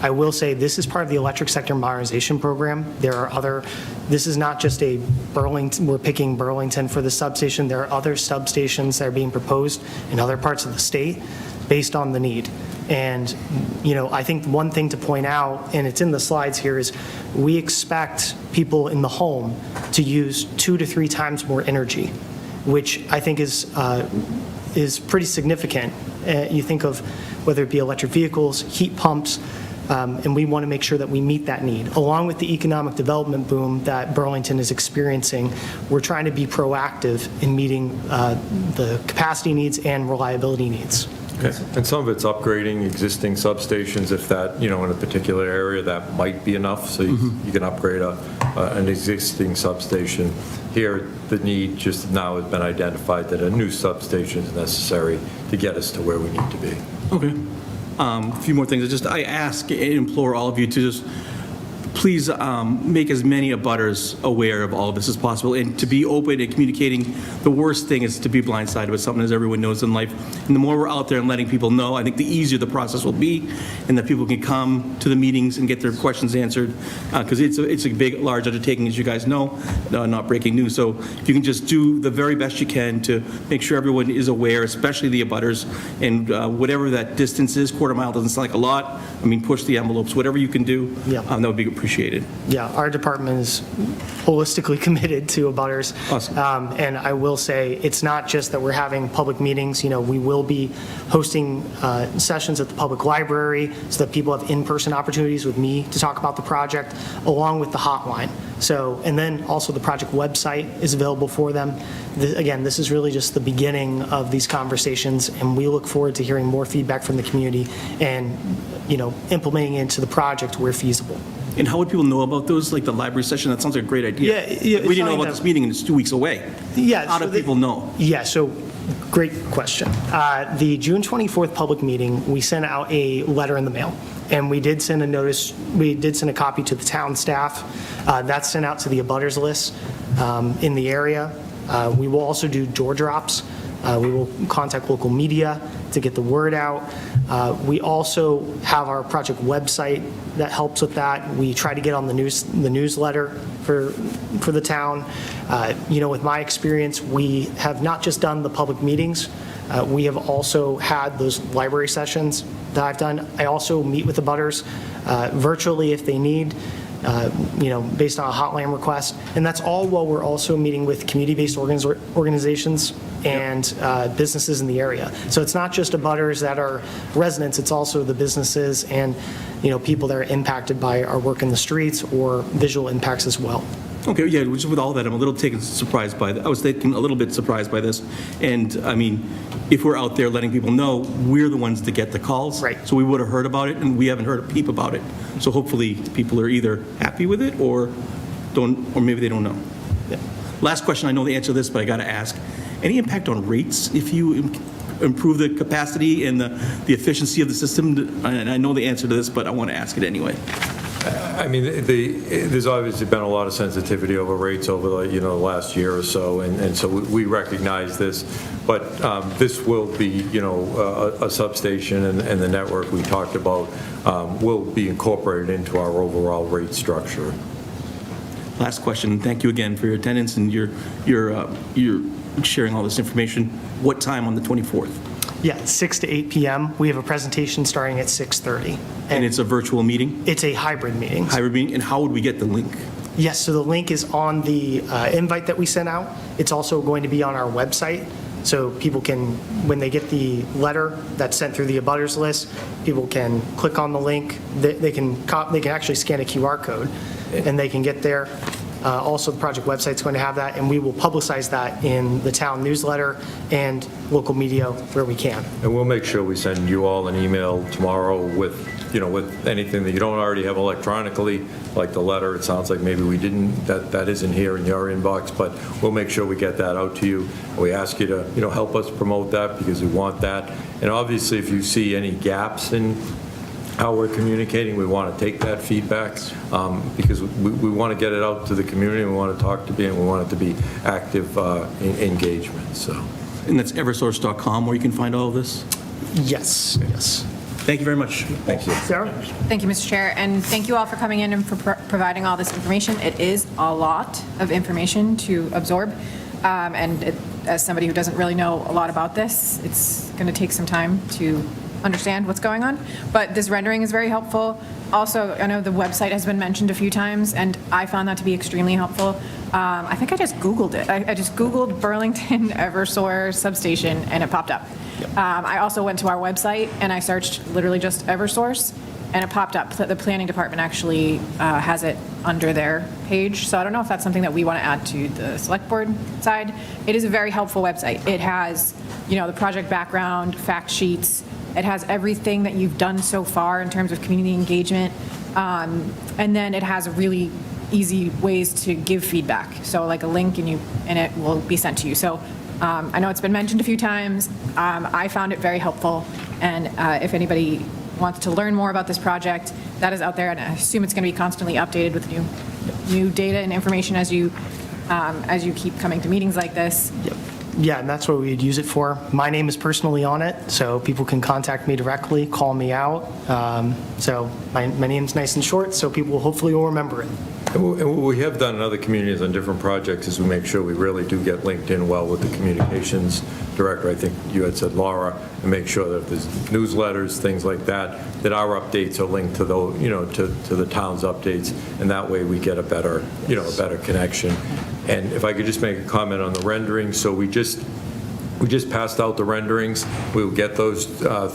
Q: I will say this is part of the electric sector modernization program. There are other, this is not just a Burlington, we're picking Burlington for the substation. There are other substations that are being proposed in other parts of the state based on the need. And, you know, I think one thing to point out, and it's in the slides here, is we expect people in the home to use 2 to 3 times more energy, which I think is pretty significant. You think of whether it be electric vehicles, heat pumps, and we want to make sure that we meet that need. Along with the economic development boom that Burlington is experiencing, we're trying to be proactive in meeting the capacity needs and reliability needs.
P: Okay. And some of it's upgrading existing substations, if that, you know, in a particular area, that might be enough, so you can upgrade an existing substation. Here, the need just now has been identified that a new substation is necessary to get us to where we need to be.
D: Okay. A few more things. I ask and implore all of you to just please make as many abutters aware of all of this as possible, and to be open and communicating. The worst thing is to be blindsided with something, as everyone knows in life. And the more we're out there and letting people know, I think the easier the process will be, and that people can come to the meetings and get their questions answered, because it's a big, large undertaking, as you guys know, not breaking news. So if you can just do the very best you can to make sure everyone is aware, especially the abutters, and whatever that distance is, quarter mile doesn't sound like a lot. I mean, push the envelopes, whatever you can do, that would be appreciated.
Q: Yeah, our department is holistically committed to abutters.
D: Awesome.
Q: And I will say, it's not just that we're having public meetings. You know, we will be hosting sessions at the public library so that people have in-person opportunities with me to talk about the project, along with the hotline. So, and then also the project website is available for them. Again, this is really just the beginning of these conversations, and we look forward to hearing more feedback from the community and, you know, implementing it into the project where feasible.
D: And how would people know about those, like the library session? That sounds like a great idea.
Q: Yeah,
D: we didn't know about this meeting, and it's 2 weeks away.
Q: Yeah.
D: How do people know?
Q: Yeah, so great question. The June 24th public meeting, we sent out a letter in the mail, and we did send a notice, we did send a copy to the town staff. That's sent out to the abutters list in the area. We will also do door drops. We will contact local media to get the word out. We also have our project website that helps with that. We try to get on the newsletter for the town. You know, with my experience, we have not just done the public meetings. We have also had those library sessions that I've done. I also meet with the abutters virtually if they need. You know, based on a hotline request. And that's all while we're also meeting with community-based organizations and businesses in the area. So it's not just abutters that are residents, it's also the businesses and, you know, people that are impacted by our work in the streets or visual impacts as well.
D: Okay, yeah, just with all that, I'm a little surprised by that. I was thinking a little bit surprised by this. And, I mean, if we're out there letting people know, we're the ones that get the calls.
Q: Right.
D: So we would have heard about it, and we haven't heard a peep about it. So hopefully, people are either happy with it or don't, or maybe they don't know. Yeah. Last question, I know the answer to this, but I got to ask. Any impact on rates if you improve the capacity and the efficiency of the system? And I know the answer to this, but I want to ask it anyway.
P: I mean, there's obviously been a lot of sensitivity over rates over the, the last year or so, and so we recognize this. But this will be, a substation, and the network we talked about will be incorporated into our overall rate structure.
D: Last question. Thank you again for your attendance and your sharing all this information. What time on the 24th?
Q: Yeah, 6 to 8 p.m. We have a presentation starting at 6:30.
D: And it's a virtual meeting?
Q: It's a hybrid meeting.
D: Hybrid meeting, and how would we get the link?
Q: Yes, so the link is on the invite that we sent out. It's also going to be on our website, so people can, when they get the letter that's sent through the abutters list, people can click on the link. They can actually scan a QR code, and they can get there. Also, the project website's going to have that, and we will publicize that in the town newsletter and local media where we can.
P: And we'll make sure we send you all an email tomorrow with, with anything that you don't already have electronically, like the letter. It sounds like maybe we didn't, that isn't here in your inbox, but we'll make sure we get that out to you. We ask you to, help us promote that because we want that. And obviously, if you see any gaps in how we're communicating, we want to take that feedback because we want to get it out to the community. We want to talk to people, and we want it to be active engagement. So,
D: And that's eversource.com where you can find all of this?
Q: Yes, yes.
D: Thank you very much. Thank you.
A: Sarah?
E: Thank you, Mr. Chair, and thank you all for coming in and for providing all this information. It is a lot of information to absorb, and as somebody who doesn't really know a lot about this, it's going to take some time to understand what's going on, but this rendering is very helpful. Also, I know the website has been mentioned a few times, and I found that to be extremely helpful. I think I just Googled it. I just Googled Burlington Eversource substation, and it popped up. I also went to our website, and I searched literally just Eversource, and it popped up. The planning department actually has it under their page, so I don't know if that's something that we want to add to the select board side. It is a very helpful website. It has, the project background, fact sheets. It has everything that you've done so far in terms of community engagement, and then it has really easy ways to give feedback. So like a link, and it will be sent to you. So I know it's been mentioned a few times. I found it very helpful, and if anybody wants to learn more about this project, that is out there, and I assume it's going to be constantly updated with new data and information as you keep coming to meetings like this.
Q: Yep. Yeah, and that's what we'd use it for. My name is personally on it, so people can contact me directly, call me out. So my name's nice and short, so people hopefully will remember it.
P: And what we have done in other communities on different projects is we make sure we really do get linked in well with the communications director. I think you had said Laura, and make sure that if there's newsletters, things like that, that our updates are linked to those, to the town's updates, and that way we get a better, a better connection. And if I could just make a comment on the renderings, so we just passed out the renderings. We'll get those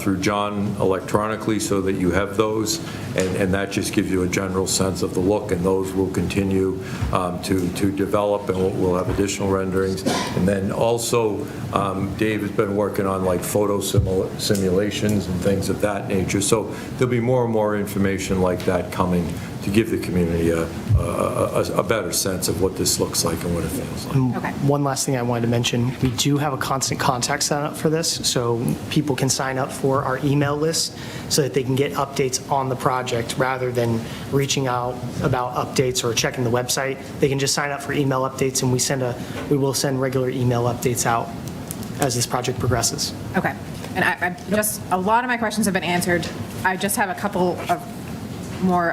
P: through John electronically so that you have those, and that just gives you a general sense of the look, and those will continue to develop, and we'll have additional renderings. And then also, Dave has been working on like photo simulations and things of that nature. So there'll be more and more information like that coming to give the community a better sense of what this looks like and what it feels like.
E: Okay.
Q: One last thing I wanted to mention, we do have a constant contact sign up for this, so people can sign up for our email list so that they can get updates on the project rather than reaching out about updates or checking the website. They can just sign up for email updates, and we will send regular email updates out as this project progresses.
E: Okay. And I just, a lot of my questions have been answered. I just have a couple of more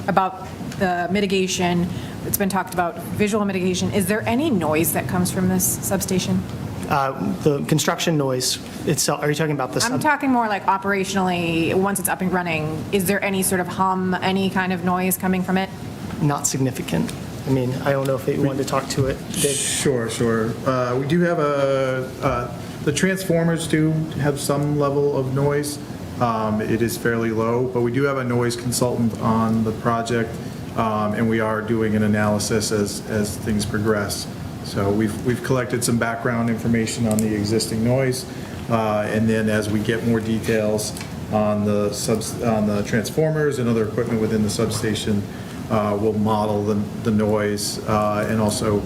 E: about the mitigation. It's been talked about, visual mitigation. Is there any noise that comes from this substation?
Q: The construction noise itself, are you talking about the
E: I'm talking more like operationally, once it's up and running, is there any sort of hum, any kind of noise coming from it?
Q: Not significant. I mean, I don't know if you wanted to talk to it. Dave?
R: Sure. We do have the transformers do have some level of noise. It is fairly low, but we do have a noise consultant on the project, and we are doing an analysis as things progress. So we've collected some background information on the existing noise, and then as we get more details on the transformers and other equipment within the substation, we'll model the noise and also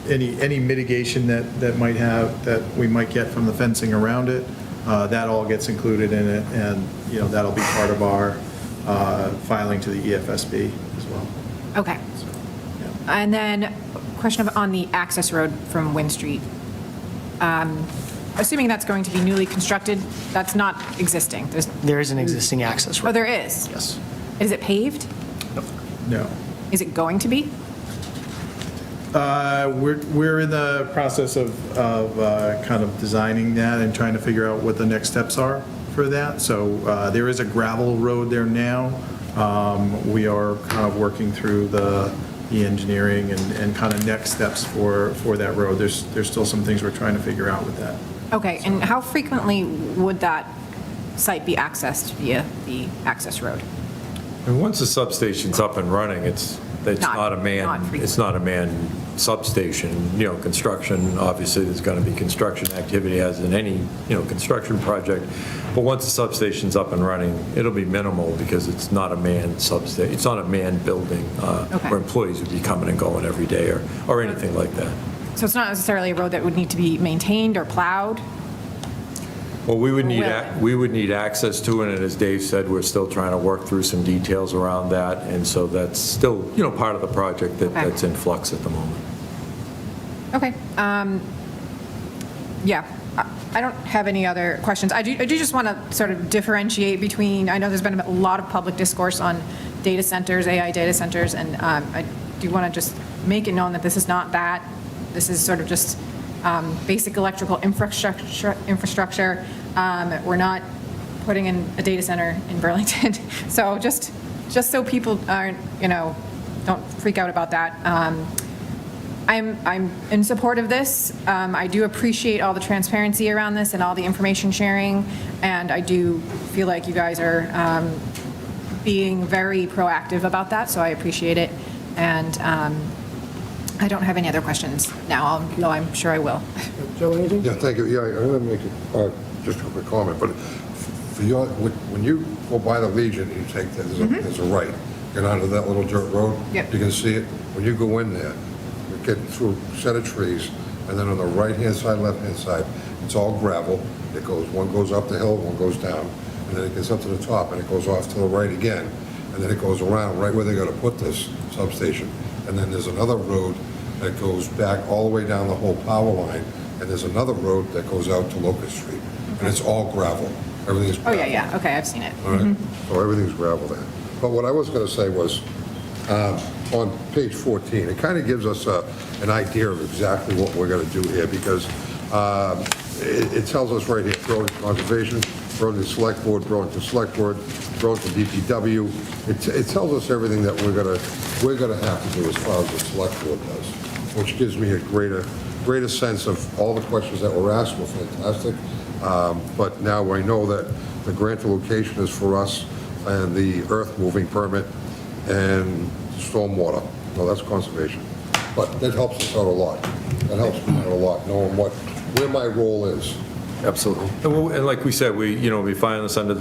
R: any mitigation that we might get from the fencing around it. That all gets included in it, and that'll be part of our filing to the EFSB as well.
E: Okay. And then, question on the access road from Wynn Street. Assuming that's going to be newly constructed, that's not existing.
Q: There is an existing access road.
E: Oh, there is?
Q: Yes.
E: Is it paved?
R: No.
E: Is it going to be?
R: We're in the process of kind of designing that and trying to figure out what the next steps are for that. So there is a gravel road there now. We are kind of working through the engineering and kind of next steps for that road. There's still some things we're trying to figure out with that.
E: Okay, and how frequently would that site be accessed via the access road?
P: And once the substation's up and running, it's not a manned substation. Construction, obviously, there's going to be construction activity as in any, construction project. But once the substation's up and running, it'll be minimal because it's not a manned substation. It's not a manned building where employees would be coming and going every day or anything like that.
E: So it's not necessarily a road that would need to be maintained or plowed?
P: Well, we would need access to it, and as Dave said, we're still trying to work through some details around that, and so that's still, part of the project that's in flux at the moment.
E: Okay. Yeah, I don't have any other questions. I do just want to sort of differentiate between, I know there's been a lot of public discourse on data centers, AI data centers, and I do want to just make it known that this is not that. This is sort of just basic electrical infrastructure. We're not putting in a data center in Burlington. So just so people aren't, don't freak out about that. I'm in support of this. I do appreciate all the transparency around this and all the information sharing, and I do feel like you guys are being very proactive about that, so I appreciate it. And I don't have any other questions now, though I'm sure I will.
A: Joe, anything?
F: Yeah, thank you. Yeah, I'm going to make just a quick comment, but for your, when you go by the Legion, you take, there's a right, get onto that little dirt road.
E: Yep.
F: You can see it. When you go in there, you get through a set of trees, and then on the right-hand side, left-hand side, it's all gravel. It goes, one goes up the hill, one goes down, and then it gets up to the top, and it goes off to the right again, and then it goes around right where they're going to put this substation. And then there's another road that goes back all the way down the whole power line, and there's another road that goes out to Locust Street, and it's all gravel. Everything is
E: Oh,
F: gravel.
E: yeah, okay, I've seen it.
F: All right, so everything's gravel there. But what I was going to say was, on page 14, it kind of gives us an idea of exactly what we're going to do here, because it tells us right here, Burlington Conservation, Burlington Select Board, Burlington Select Board, Burlington DPW. It tells us everything that we're going to have to do as far as the Select Board does, which gives me a greater sense of all the questions that were asked were fantastic. But now I know that the grant to location is for us, and the earth moving permit and stormwater. Well, that's conservation. But that helps us out a lot. That helps me out a lot, knowing where my role is.
P: Absolutely. And like we said, we filing this with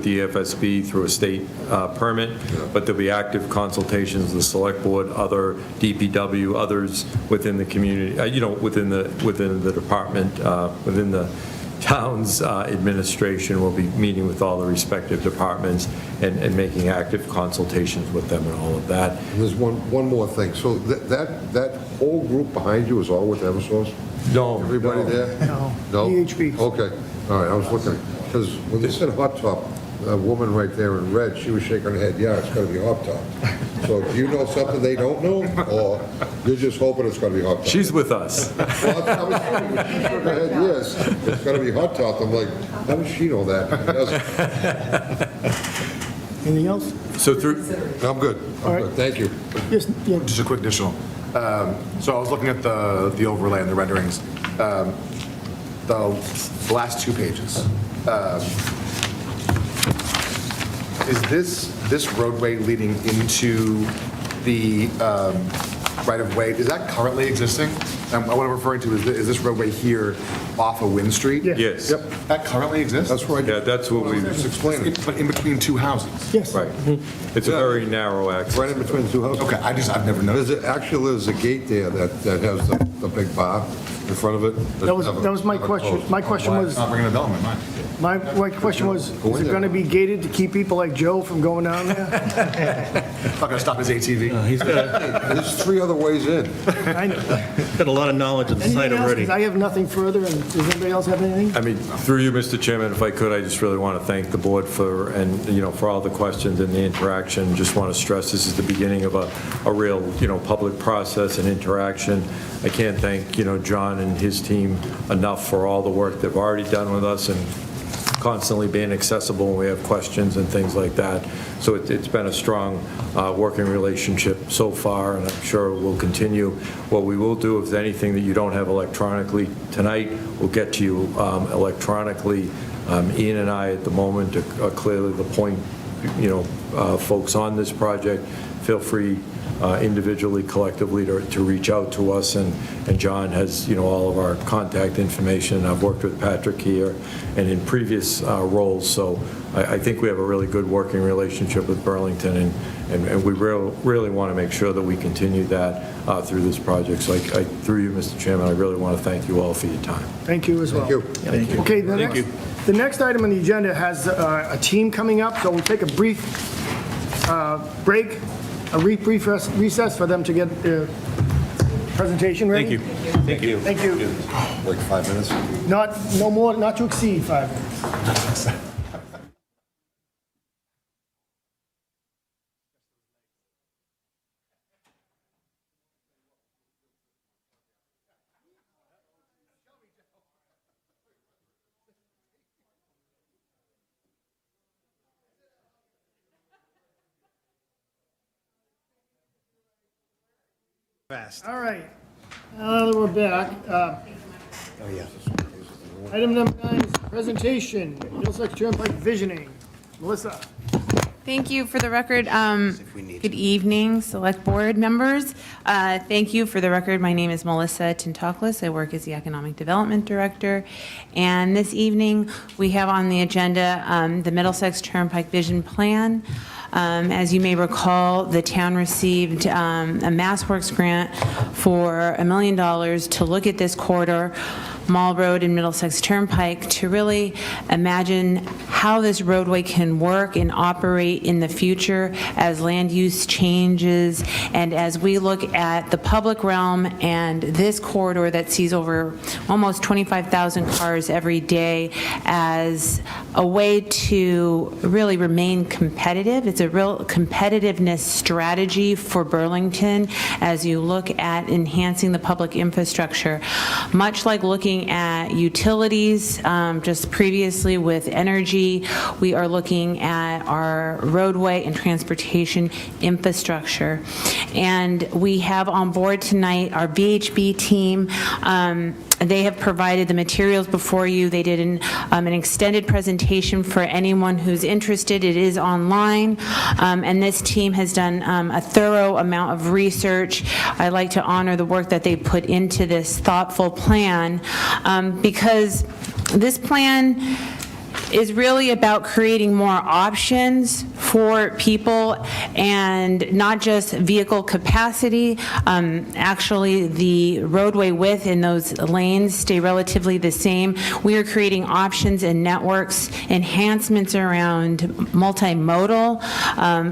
P: the EFSB through a state permit, but there'll be active consultations with the Select Board, other DPW, others within the community, within the department, within the town's administration will be meeting with all the respective departments and making active consultations with them and all of that.
F: And there's one more thing. So that whole group behind you is all with Eversource?
P: No.
F: Everybody there?
A: No.
F: No?
A: EHB.
F: Okay, all right, I was looking, because when they said hot top, a woman right there in red, she was shaking her head, yeah, it's gotta be hot top. So do you know something they don't know, or you're just hoping it's gonna be hot top?
P: She's with us.
F: Well, I was thinking, she shook her head, yes, it's gonna be hot top. I'm like, how does she know that? She doesn't.
A: Anything else?
P: So through,
F: I'm good,
A: All right.
F: Thank you.
A: Yes, yeah.
G: Just a quick additional. So I was looking at the overlay and the renderings. The last 2 pages. Is this roadway leading into the right-of-way, is that currently existing? What I'm referring to is this roadway here off of Wynn Street?
P: yes.
F: Yep,
G: That currently exists?
F: that's right.
P: Yeah, that's what we,
F: Just explaining,
G: But in between 2 houses?
A: Yes.
P: right. It's a very narrow access.
F: right in between the two houses.
G: Okay, I've never noticed.
F: There's a gate there that has the big bar in front of it.
A: That was my question. My question was,
G: Not ringing a bell in my mind.
A: my question was, is it going to be gated to keep people like Joe from going down there?
G: Not gonna stop his ATV.
O: He's
F: There's 3 other ways in.
O: got a lot of knowledge of the site
A: Anything else?
O: already.
A: 'Cause I have nothing further, and does anybody else have anything?
P: I mean, through you, Mr. Chairman, if I could, I just really want to thank the board for all the questions and the interaction. Just want to stress this is the beginning of a real, public process and interaction. I can't thank, John and his team enough for all the work they've already done with us and constantly being accessible when we have questions and things like that. So it's been a strong working relationship so far, and I'm sure it will continue. What we will do, if anything that you don't have electronically tonight, we'll get to you electronically. Ian and I, at the moment, are clearly the point, folks on this project. Feel free individually, collectively, to reach out to us, and John has, all of our contact information. I've worked with Patrick here and in previous roles, so I think we have a really good working relationship with Burlington, and we really want to make sure that we continue that through this project. So through you, Mr. Chairman, I really want to thank you all for your time.
A: Thank you as well.
F: Thank you.
A: Okay, the next item on the agenda has a team coming up, so we'll take a brief break, a brief recess for them to get their presentation ready?
B: Thank you.
A: Thank you.
F: Like 5 minutes?
A: No more, not to exceed 5 minutes. All right, now that we're back. Item number 9 is presentation, Middlesex Turnpike visioning. Melissa.
T: Thank you. For the record, good evening, Select Board members. Thank you. For the record, my name is Melissa Tintoklis. I work as the Economic Development Director. And this evening, we have on the agenda the Middlesex Turnpike Vision Plan. As you may recall, the town received a MassWorks grant for $1 million to look at this corridor, Mall Road and Middlesex Turnpike, to really imagine how this roadway can work and operate in the future as land use changes, and as we look at the public realm and this corridor that sees over almost 25,000 cars every day as a way to really remain competitive. It's a real competitiveness strategy for Burlington as you look at enhancing the public infrastructure. Much like looking at utilities, just previously with energy, we are looking at our roadway and transportation infrastructure. And we have on board tonight our VHB team. They have provided the materials before you. They did an extended presentation for anyone who's interested. It is online. And this team has done a thorough amount of research. I like to honor the work that they put into this thoughtful plan, because this plan is really about creating more options for people and not just vehicle capacity. Actually, the roadway width in those lanes stay relatively the same. We are creating options and networks, enhancements around multimodal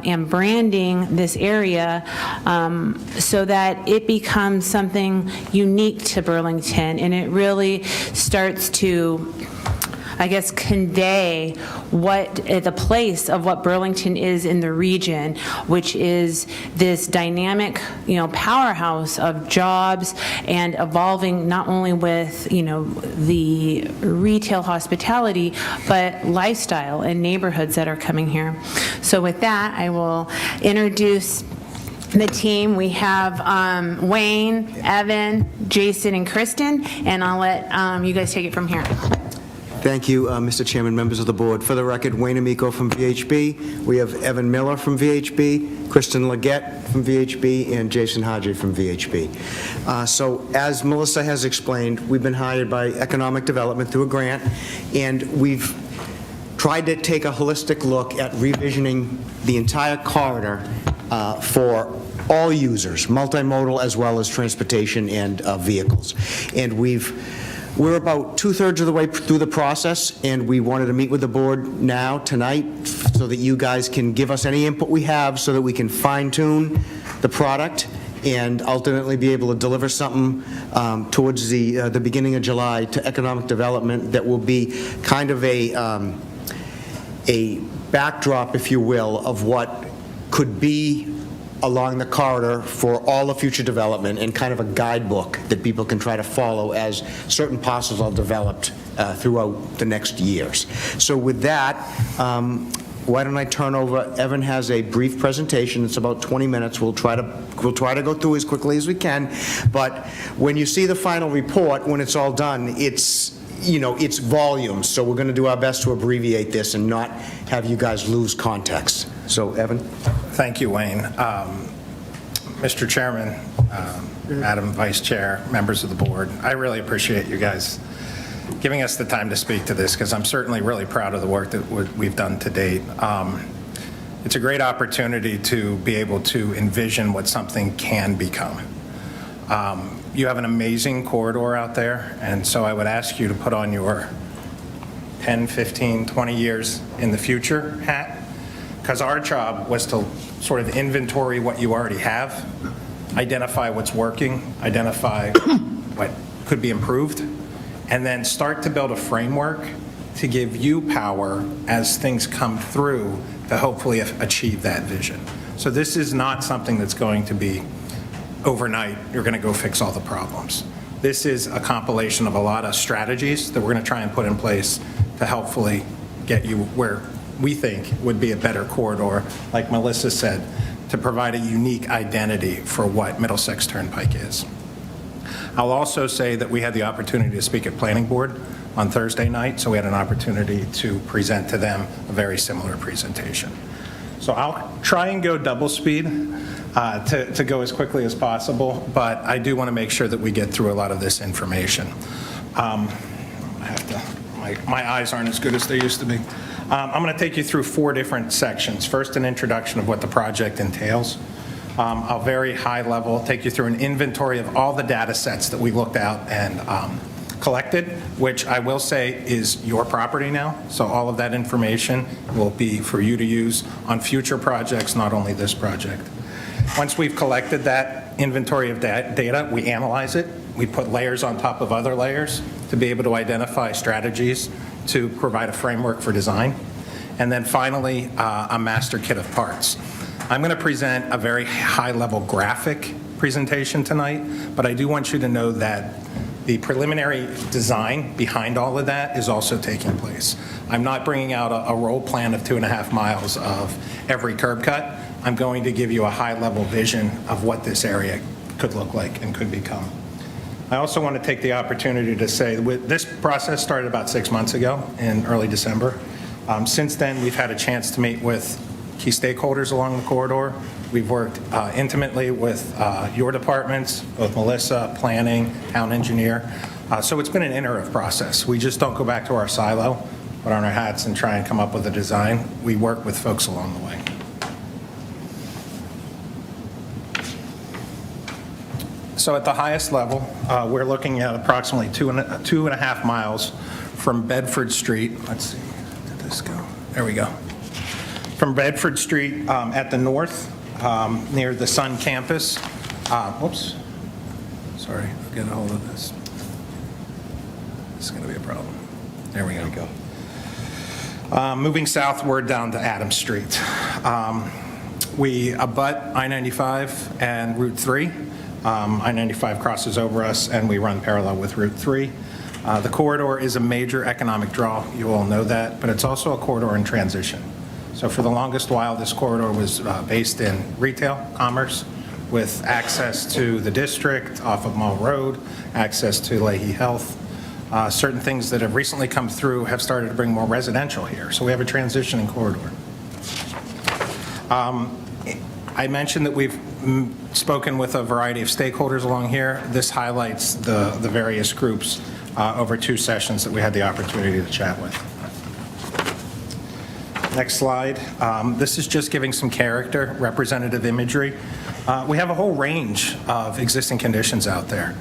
T: and branding this area so that it becomes something unique to Burlington, and it really starts to, I guess, convey what the place of what Burlington is in the region, which is this dynamic, powerhouse of jobs and evolving not only with, the retail hospitality, but lifestyle and neighborhoods that are coming here. So with that, I will introduce the team. We have Wayne, Evan, Jason, and Kristen, and I'll let you guys take it from here.
U: Thank you, Mr. Chairman, members of the board. For the record, Wayne Amico from VHB. We have Evan Miller from VHB, Kristen Leggett from VHB, and Jason Hodge from VHB. So as Melissa has explained, we've been hired by Economic Development through a grant, and we've tried to take a holistic look at revisioning the entire corridor for all users, multimodal as well as transportation and vehicles. And we're about 2/3 of the way through the process, and we wanted to meet with the board now, tonight, so that you guys can give us any input we have so that we can fine-tune the product and ultimately be able to deliver something towards the beginning of July to economic development that will be kind of a backdrop, if you will, of what could be along the corridor for all the future development, and kind of a guidebook that people can try to follow as certain parcels are developed throughout the next years. So with that, why don't I turn over, Evan has a brief presentation. It's about 20 minutes. We'll try to go through as quickly as we can, but when you see the final report, when it's all done, it's volumes, so we're going to do our best to abbreviate this and not have you guys lose context. So, Evan?
V: Thank you, Wayne. Mr. Chairman, Madam Vice Chair, members of the board, I really appreciate you guys giving us the time to speak to this, because I'm certainly really proud of the work that we've done to date. It's a great opportunity to be able to envision what something can become. You have an amazing corridor out there, and so I would ask you to put on your 10, 15, 20 years in the future hat, because our job was to sort of inventory what you already have identify what's working, identify what could be improved, and then start to build a framework to give you power as things come through to hopefully achieve that vision. So this is not something that's going to be overnight, you're going to go fix all the problems. This is a compilation of a lot of strategies that we're going to try and put in place to helpfully get you where we think would be a better corridor, like Melissa said, to provide a unique identity for what Middlesex Turnpike is. I'll also say that we had the opportunity to speak at Planning Board on Thursday night, so we had an opportunity to present to them a very similar presentation. So I'll try and go double speed to go as quickly as possible, but I do want to make sure that we get through a lot of this information. My eyes aren't as good as they used to be. I'm going to take you through 4 different sections. First, an introduction of what the project entails. I'll very high level take you through an inventory of all the data sets that we looked at and collected, which I will say is your property now. So all of that information will be for you to use on future projects, not only this project. Once we've collected that inventory of data, we analyze it. We put layers on top of other layers to be able to identify strategies to provide a framework for design. And then finally, a master kit of parts. I'm going to present a very high-level graphic presentation tonight, but I do want you to know that the preliminary design behind all of that is also taking place. I'm not bringing out a roll plan of 2.5 miles of every curb cut. I'm going to give you a high-level vision of what this area could look like and could become. I also want to take the opportunity to say this process started about 6 months ago in early December. Since then, we've had a chance to meet with key stakeholders along the corridor. We've worked intimately with your departments, both Melissa, planning, town engineer. So it's been an iterative process. We just don't go back to our silo, put on our hats and try and come up with a design. We work with folks along the way. So at the highest level, we're looking at approximately 2.5 miles from Bedford Street. Let's see, did this go? There we go. From Bedford Street at the north, near the Sun campus. Whoops. Sorry, I'll get a hold of this. This is going to be a problem. There we go. Moving southward down to Adams Street. We abut I-95 and Route 3. I-95 crosses over us, and we run parallel with Route 3. The corridor is a major economic draw. You all know that, but it's also a corridor in transition. So for the longest while, this corridor was based in retail commerce with access to the district off of Mall Road, access to Leahy Health. Certain things that have recently come through have started to bring more residential here. So we have a transitioning corridor. I mentioned that we've spoken with a variety of stakeholders along here. This highlights the various groups over 2 sessions that we had the opportunity to chat with. Next slide. This is just giving some character, representative imagery. We have a whole range of existing conditions out there.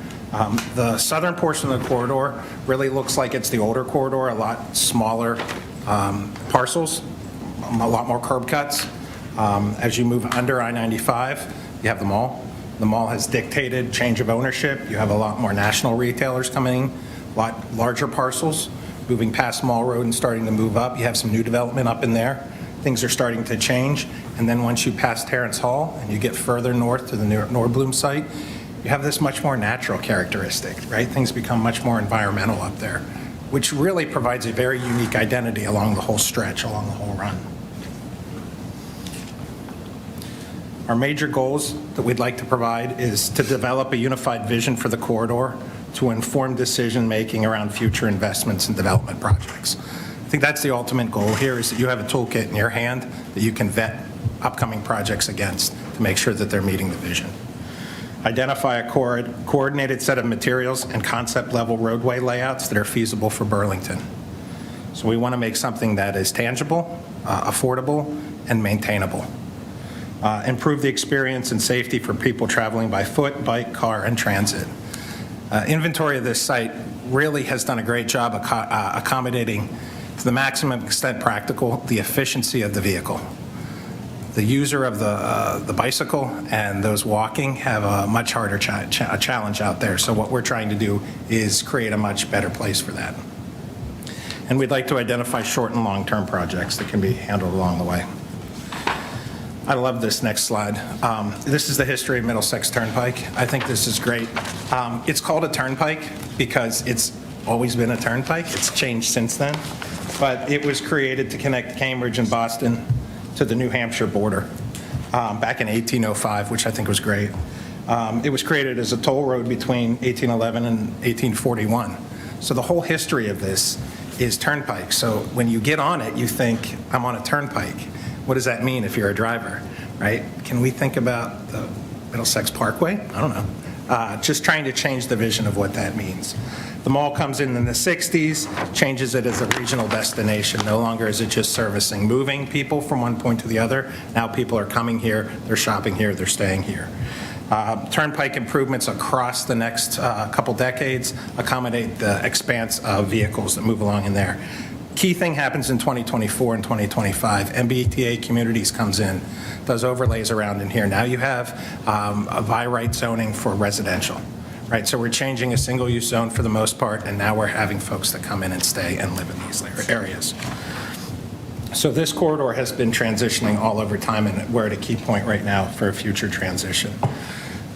V: The southern portion of the corridor really looks like it's the older corridor, a lot smaller parcels, a lot more curb cuts. As you move under I-95, you have the mall. The mall has dictated change of ownership. You have a lot more national retailers coming in, a lot larger parcels. Moving past Mall Road and starting to move up, you have some new development up in there. Things are starting to change. And then once you pass Terrence Hall and you get further north to the Nordblum site, you have this much more natural characteristic, right? Things become much more environmental up there, which really provides a very unique identity along the whole stretch, along the whole run. Our major goals that we'd like to provide is to develop a unified vision for the corridor to inform decision-making around future investments and development projects. I think that's the ultimate goal here, is that you have a toolkit in your hand that you can vet upcoming projects against to make sure that they're meeting the vision. Identify a coordinated set of materials and concept-level roadway layouts that are feasible for Burlington. So we want to make something that is tangible, affordable, and maintainable. Improve the experience and safety for people traveling by foot, bike, car, and transit. Inventory of this site really has done a great job accommodating to the maximum extent practical the efficiency of the vehicle. the user of the bicycle and those walking have a much harder challenge out there. So what we're trying to do is create a much better place for that. And we'd like to identify short and long-term projects that can be handled along the way. I love this next slide. This is the history of Middlesex Turnpike. I think this is great. It's called a turnpike because it's always been a turnpike. It's changed since then. But it was created to connect Cambridge and Boston to the New Hampshire border back in 1805, which I think was great. It was created as a toll road between 1811 and 1841. So the whole history of this is turnpike. So when you get on it, you think, I'm on a turnpike. What does that mean if you're a driver, right? Can we think about the Middlesex Parkway? I don't know. Just trying to change the vision of what that means. The mall comes in the 60s, changes it as a regional destination. No longer is it just servicing moving people from one point to the other. Now people are coming here, they're shopping here, they're staying here. Turnpike improvements across the next couple decades accommodate the expanse of vehicles that move along in there. Key thing happens in 2024 and 2025. MBTA Communities comes in, does overlays around in here. Now you have a by right zoning for residential, right? So we're changing a single-use zone for the most part, and now we're having folks that come in and stay and live in these areas. So this corridor has been transitioning all over time, and we're at a key point right now for a future transition.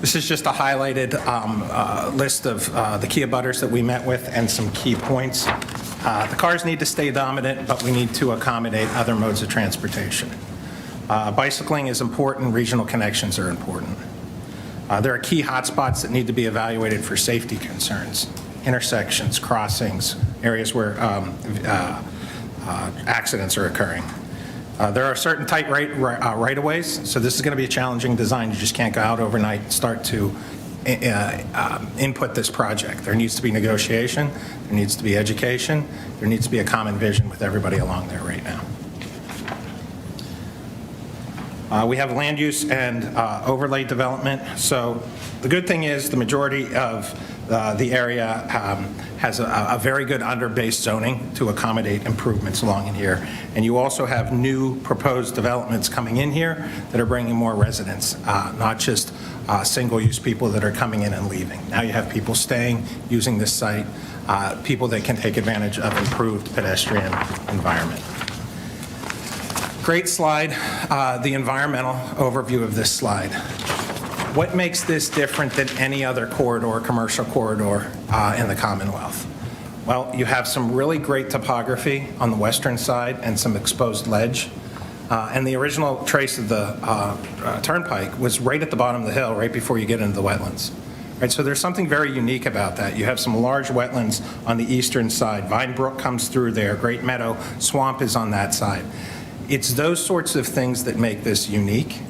V: This is just a highlighted list of the key abutters that we met with and some key points. The cars need to stay dominant, but we need to accommodate other modes of transportation. Bicycling is important, regional connections are important. There are key hotspots that need to be evaluated for safety concerns, intersections, crossings, areas where accidents are occurring. There are certain tight right-of-ways, so this is going to be a challenging design. You just can't go out overnight and start to input this project. There needs to be negotiation, there needs to be education, there needs to be a common vision with everybody along there right now. We have land use and overlay development. So the good thing is the majority of the area has a very good under-base zoning to accommodate improvements along in here. And you also have new proposed developments coming in here that are bringing more residents, not just single-use people that are coming in and leaving. Now you have people staying, using this site, people that can take advantage of improved pedestrian environment. Great slide, the environmental overview of this slide. What makes this different than any other corridor, commercial corridor in the Commonwealth? Well, you have some really great topography on the western side and some exposed ledge. And the original trace of the turnpike was right at the bottom of the hill, right before you get into the wetlands. Right, so there's something very unique about that. You have some large wetlands on the eastern side. Vine Brook comes through there. Great Meadow Swamp is on that side. It's those sorts of things that make this unique,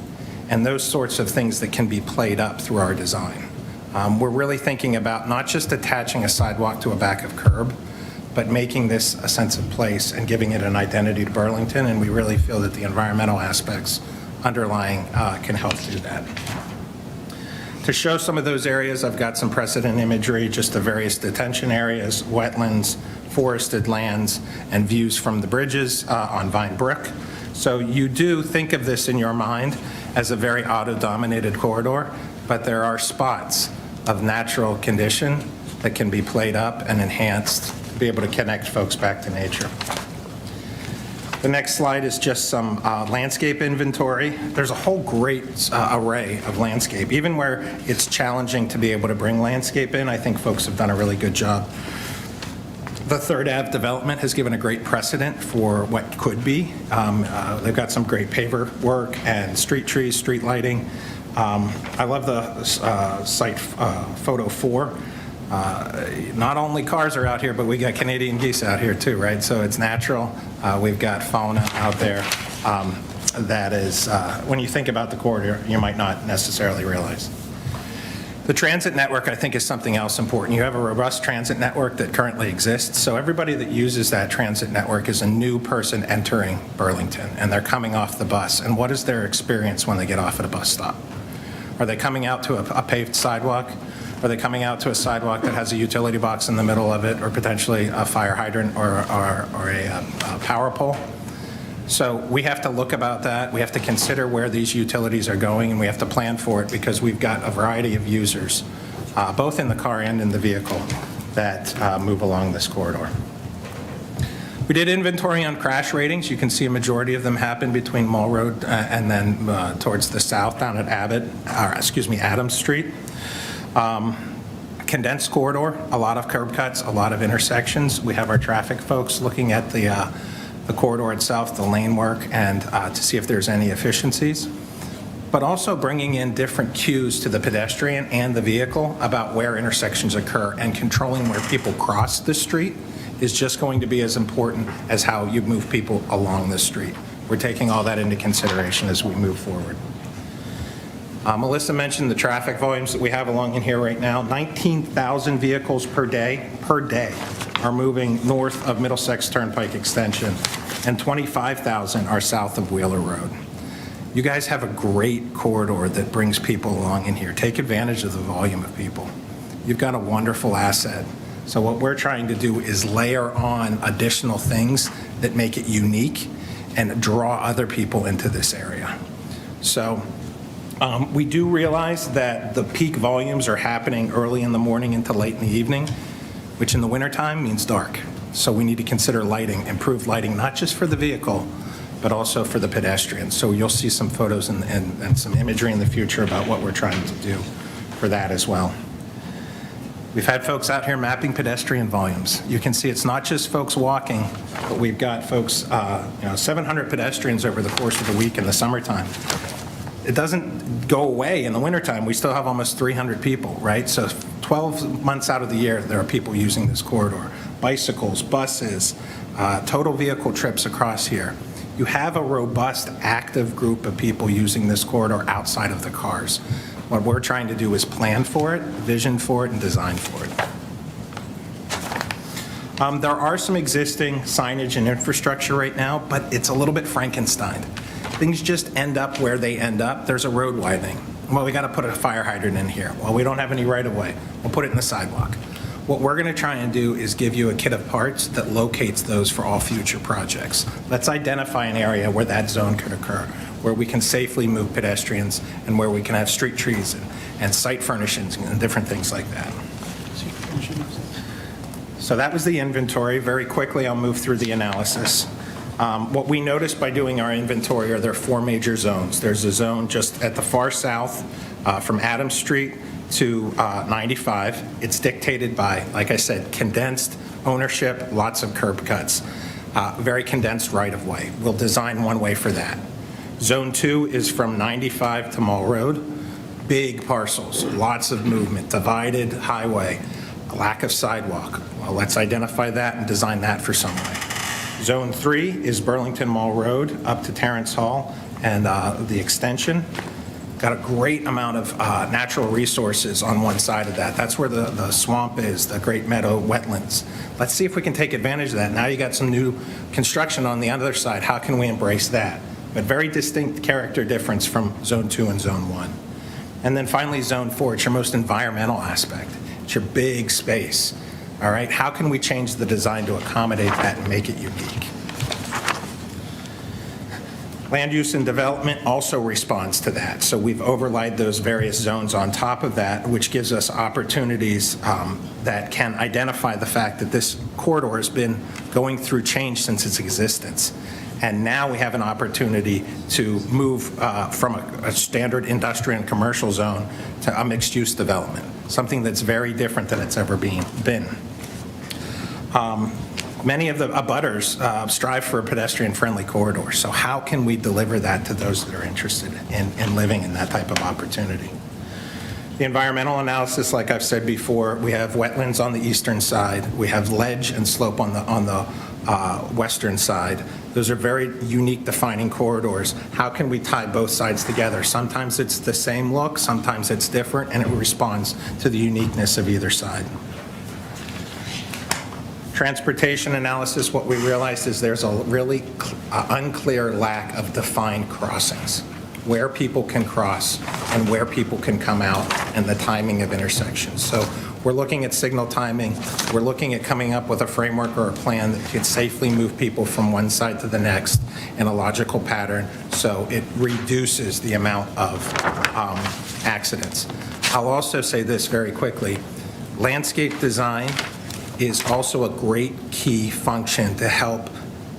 V: and those sorts of things that can be played up through our design. We're really thinking about not just attaching a sidewalk to a back of curb, but making this a sense of place and giving it an identity to Burlington, and we really feel that the environmental aspects underlying can help do that. To show some of those areas, I've got some precedent imagery, just the various detention areas, wetlands, forested lands, and views from the bridges on Vine Brook. So you do think of this in your mind as a very auto-dominated corridor, but there are spots of natural condition that can be played up and enhanced to be able to connect folks back to nature. The next slide is just some landscape inventory. There's a whole great array of landscape. Even where it's challenging to be able to bring landscape in, I think folks have done a really good job. The Third Ave development has given a great precedent for what could be. They've got some great paver work and street trees, street lighting. I love the site photo 4. Not only cars are out here, but we got Canadian geese out here too, right? So it's natural. We've got fauna out there that is, when you think about the corridor, you might not necessarily realize. The transit network, I think, is something else important. You have a robust transit network that currently exists, so everybody that uses that transit network is a new person entering Burlington, and they're coming off the bus. And what is their experience when they get off at a bus stop? Are they coming out to a paved sidewalk? Are they coming out to a sidewalk that has a utility box in the middle of it, or potentially a fire hydrant or a power pole? So we have to look about that. We have to consider where these utilities are going, and we have to plan for it because we've got a variety of users, both in the car and in the vehicle, that move along this corridor. We did inventory on crash ratings. You can see a majority of them happen between Mall Road and then towards the south down at Adams Street. Condensed corridor, a lot of curb cuts, a lot of intersections. We have our traffic folks looking at the corridor itself, the lane work, and to see if there's any efficiencies. But also bringing in different cues to the pedestrian and the vehicle about where intersections occur, and controlling where people cross the street is just going to be as important as how you move people along the street. We're taking all that into consideration as we move forward. Melissa mentioned the traffic volumes that we have along in here right now. 19,000 vehicles per day are moving north of Middlesex Turnpike Extension, and 25,000 are south of Wheeler Road. You guys have a great corridor that brings people along in here. Take advantage of the volume of people. You've got a wonderful asset. So what we're trying to do is layer on additional things that make it unique and draw other people into this area. So we do realize that the peak volumes are happening early in the morning into late in the evening, which in the wintertime means dark. So we need to consider lighting, improved lighting, not just for the vehicle, but also for the pedestrians. So you'll see some photos and some imagery in the future about what we're trying to do for that as well. We've had folks out here mapping pedestrian volumes. You can see it's not just folks walking, but we've got folks, 700 pedestrians over the course of the week in the summertime. It doesn't go away in the wintertime. We still have almost 300 people, right? So 12 months out of the year, there are people using this corridor. Bicycles, buses, total vehicle trips across here. You have a robust, active group of people using this corridor outside of the cars. What we're trying to do is plan for it, vision for it, and design for it. There are some existing signage and infrastructure right now, but it's a little bit Frankenstein. Things just end up where they end up. There's a road widening. Well, we got to put a fire hydrant in here. Well, we don't have any right of way. We'll put it in the sidewalk. What we're going to try and do is give you a kit of parts that locates those for all future projects. Let's identify an area where that zone could occur, where we can safely move pedestrians, and where we can have street trees and site furnishings and different things like that. So that was the inventory. Very quickly, I'll move through the analysis. What we noticed by doing our inventory are there are 4 major zones. There's a zone just at the far south from Adams Street to 95. It's dictated by, like I said, condensed ownership, lots of curb cuts, very condensed right-of-way. We'll design one way for that. Zone 2 is from 95 to Mall Road. Big parcels, lots of movement, divided highway, lack of sidewalk. Well, let's identify that and design that for some way. Zone 3 is Burlington Mall Road up to Terrence Hall and the extension. Got a great amount of natural resources on one side of that. That's where the swamp is, the Great Meadow wetlands. Let's see if we can take advantage of that. Now you got some new construction on the other side. How can we embrace that? But very distinct character difference from Zone 2 and Zone 1. And then finally, Zone 4, it's your most environmental aspect. It's your big space. All right, how can we change the design to accommodate that and make it unique? Land use and development also responds to that. So we've overlaid those various zones on top of that, which gives us opportunities that can identify the fact that this corridor has been going through change since its existence. And now we have an opportunity to move from a standard industrial and commercial zone to a mixed-use development, something that's very different than it's ever been. Many of the abutters strive for a pedestrian-friendly corridor, so how can we deliver that to those that are interested in living in that type of opportunity? The environmental analysis, like I've said before, we have wetlands on the eastern side, we have ledge and slope on the western side. Those are very unique defining corridors. How can we tie both sides together? Sometimes it's the same look, sometimes it's different, and it responds to the uniqueness of either side. Transportation analysis, what we realized is there's a really unclear lack of defined crossings, where people can cross and where people can come out and the timing of intersections. So We're looking at signal timing. We're looking at coming up with a framework or a plan that could safely move people from one side to the next in a logical pattern, so it reduces the amount of accidents. I'll also say this very quickly. Landscape design is also a great key function to help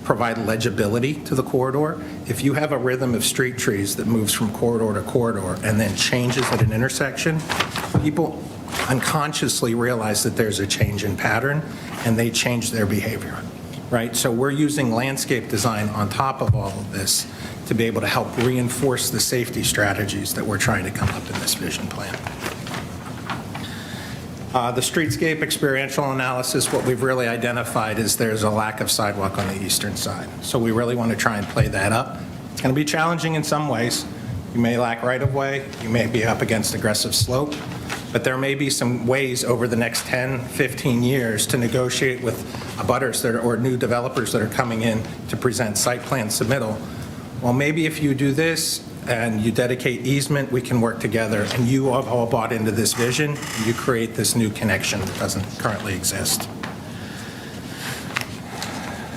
V: provide legibility to the corridor. If you have a rhythm of street trees that moves from corridor to corridor and then changes at an intersection, people unconsciously realize that there's a change in pattern and they change their behavior, right? So we're using landscape design on top of all of this to be able to help reinforce the safety strategies that we're trying to come up in this vision plan. The streetscape experiential analysis, what we've really identified is there's a lack of sidewalk on the eastern side. So we really want to try and play that up. It's going to be challenging in some ways. You may lack right-of-way, you may be up against aggressive slope, but there may be some ways over the next 10, 15 years to negotiate with abutters that are, or new developers that are coming in to present site plan submittal. Well, maybe if you do this and you dedicate easement, we can work together, and you have all bought into this vision, and you create this new connection that doesn't currently exist.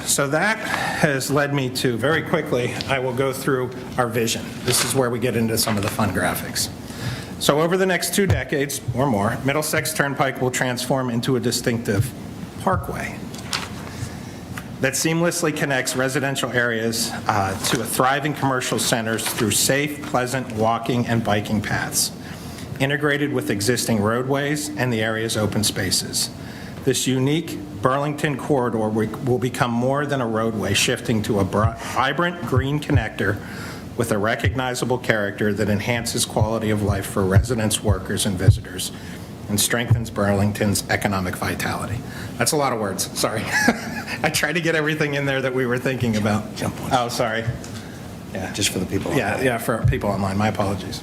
V: So that has led me to, very quickly, I will go through our vision. This is where we get into some of the fun graphics. So over the next 2 decades or more, Middlesex Turnpike will transform into a distinctive parkway that seamlessly connects residential areas to a thriving commercial centers through safe, pleasant walking and biking paths, integrated with existing roadways and the area's open spaces. This unique Burlington corridor will become more than a roadway, shifting to a vibrant green connector with a recognizable character that enhances quality of life for residents, workers, and visitors, and strengthens Burlington's economic vitality. That's a lot of words, sorry. I tried to get everything in there that we were thinking about. Oh, sorry. Yeah.
U: Just for the people online.
V: Yeah, for people online, my apologies.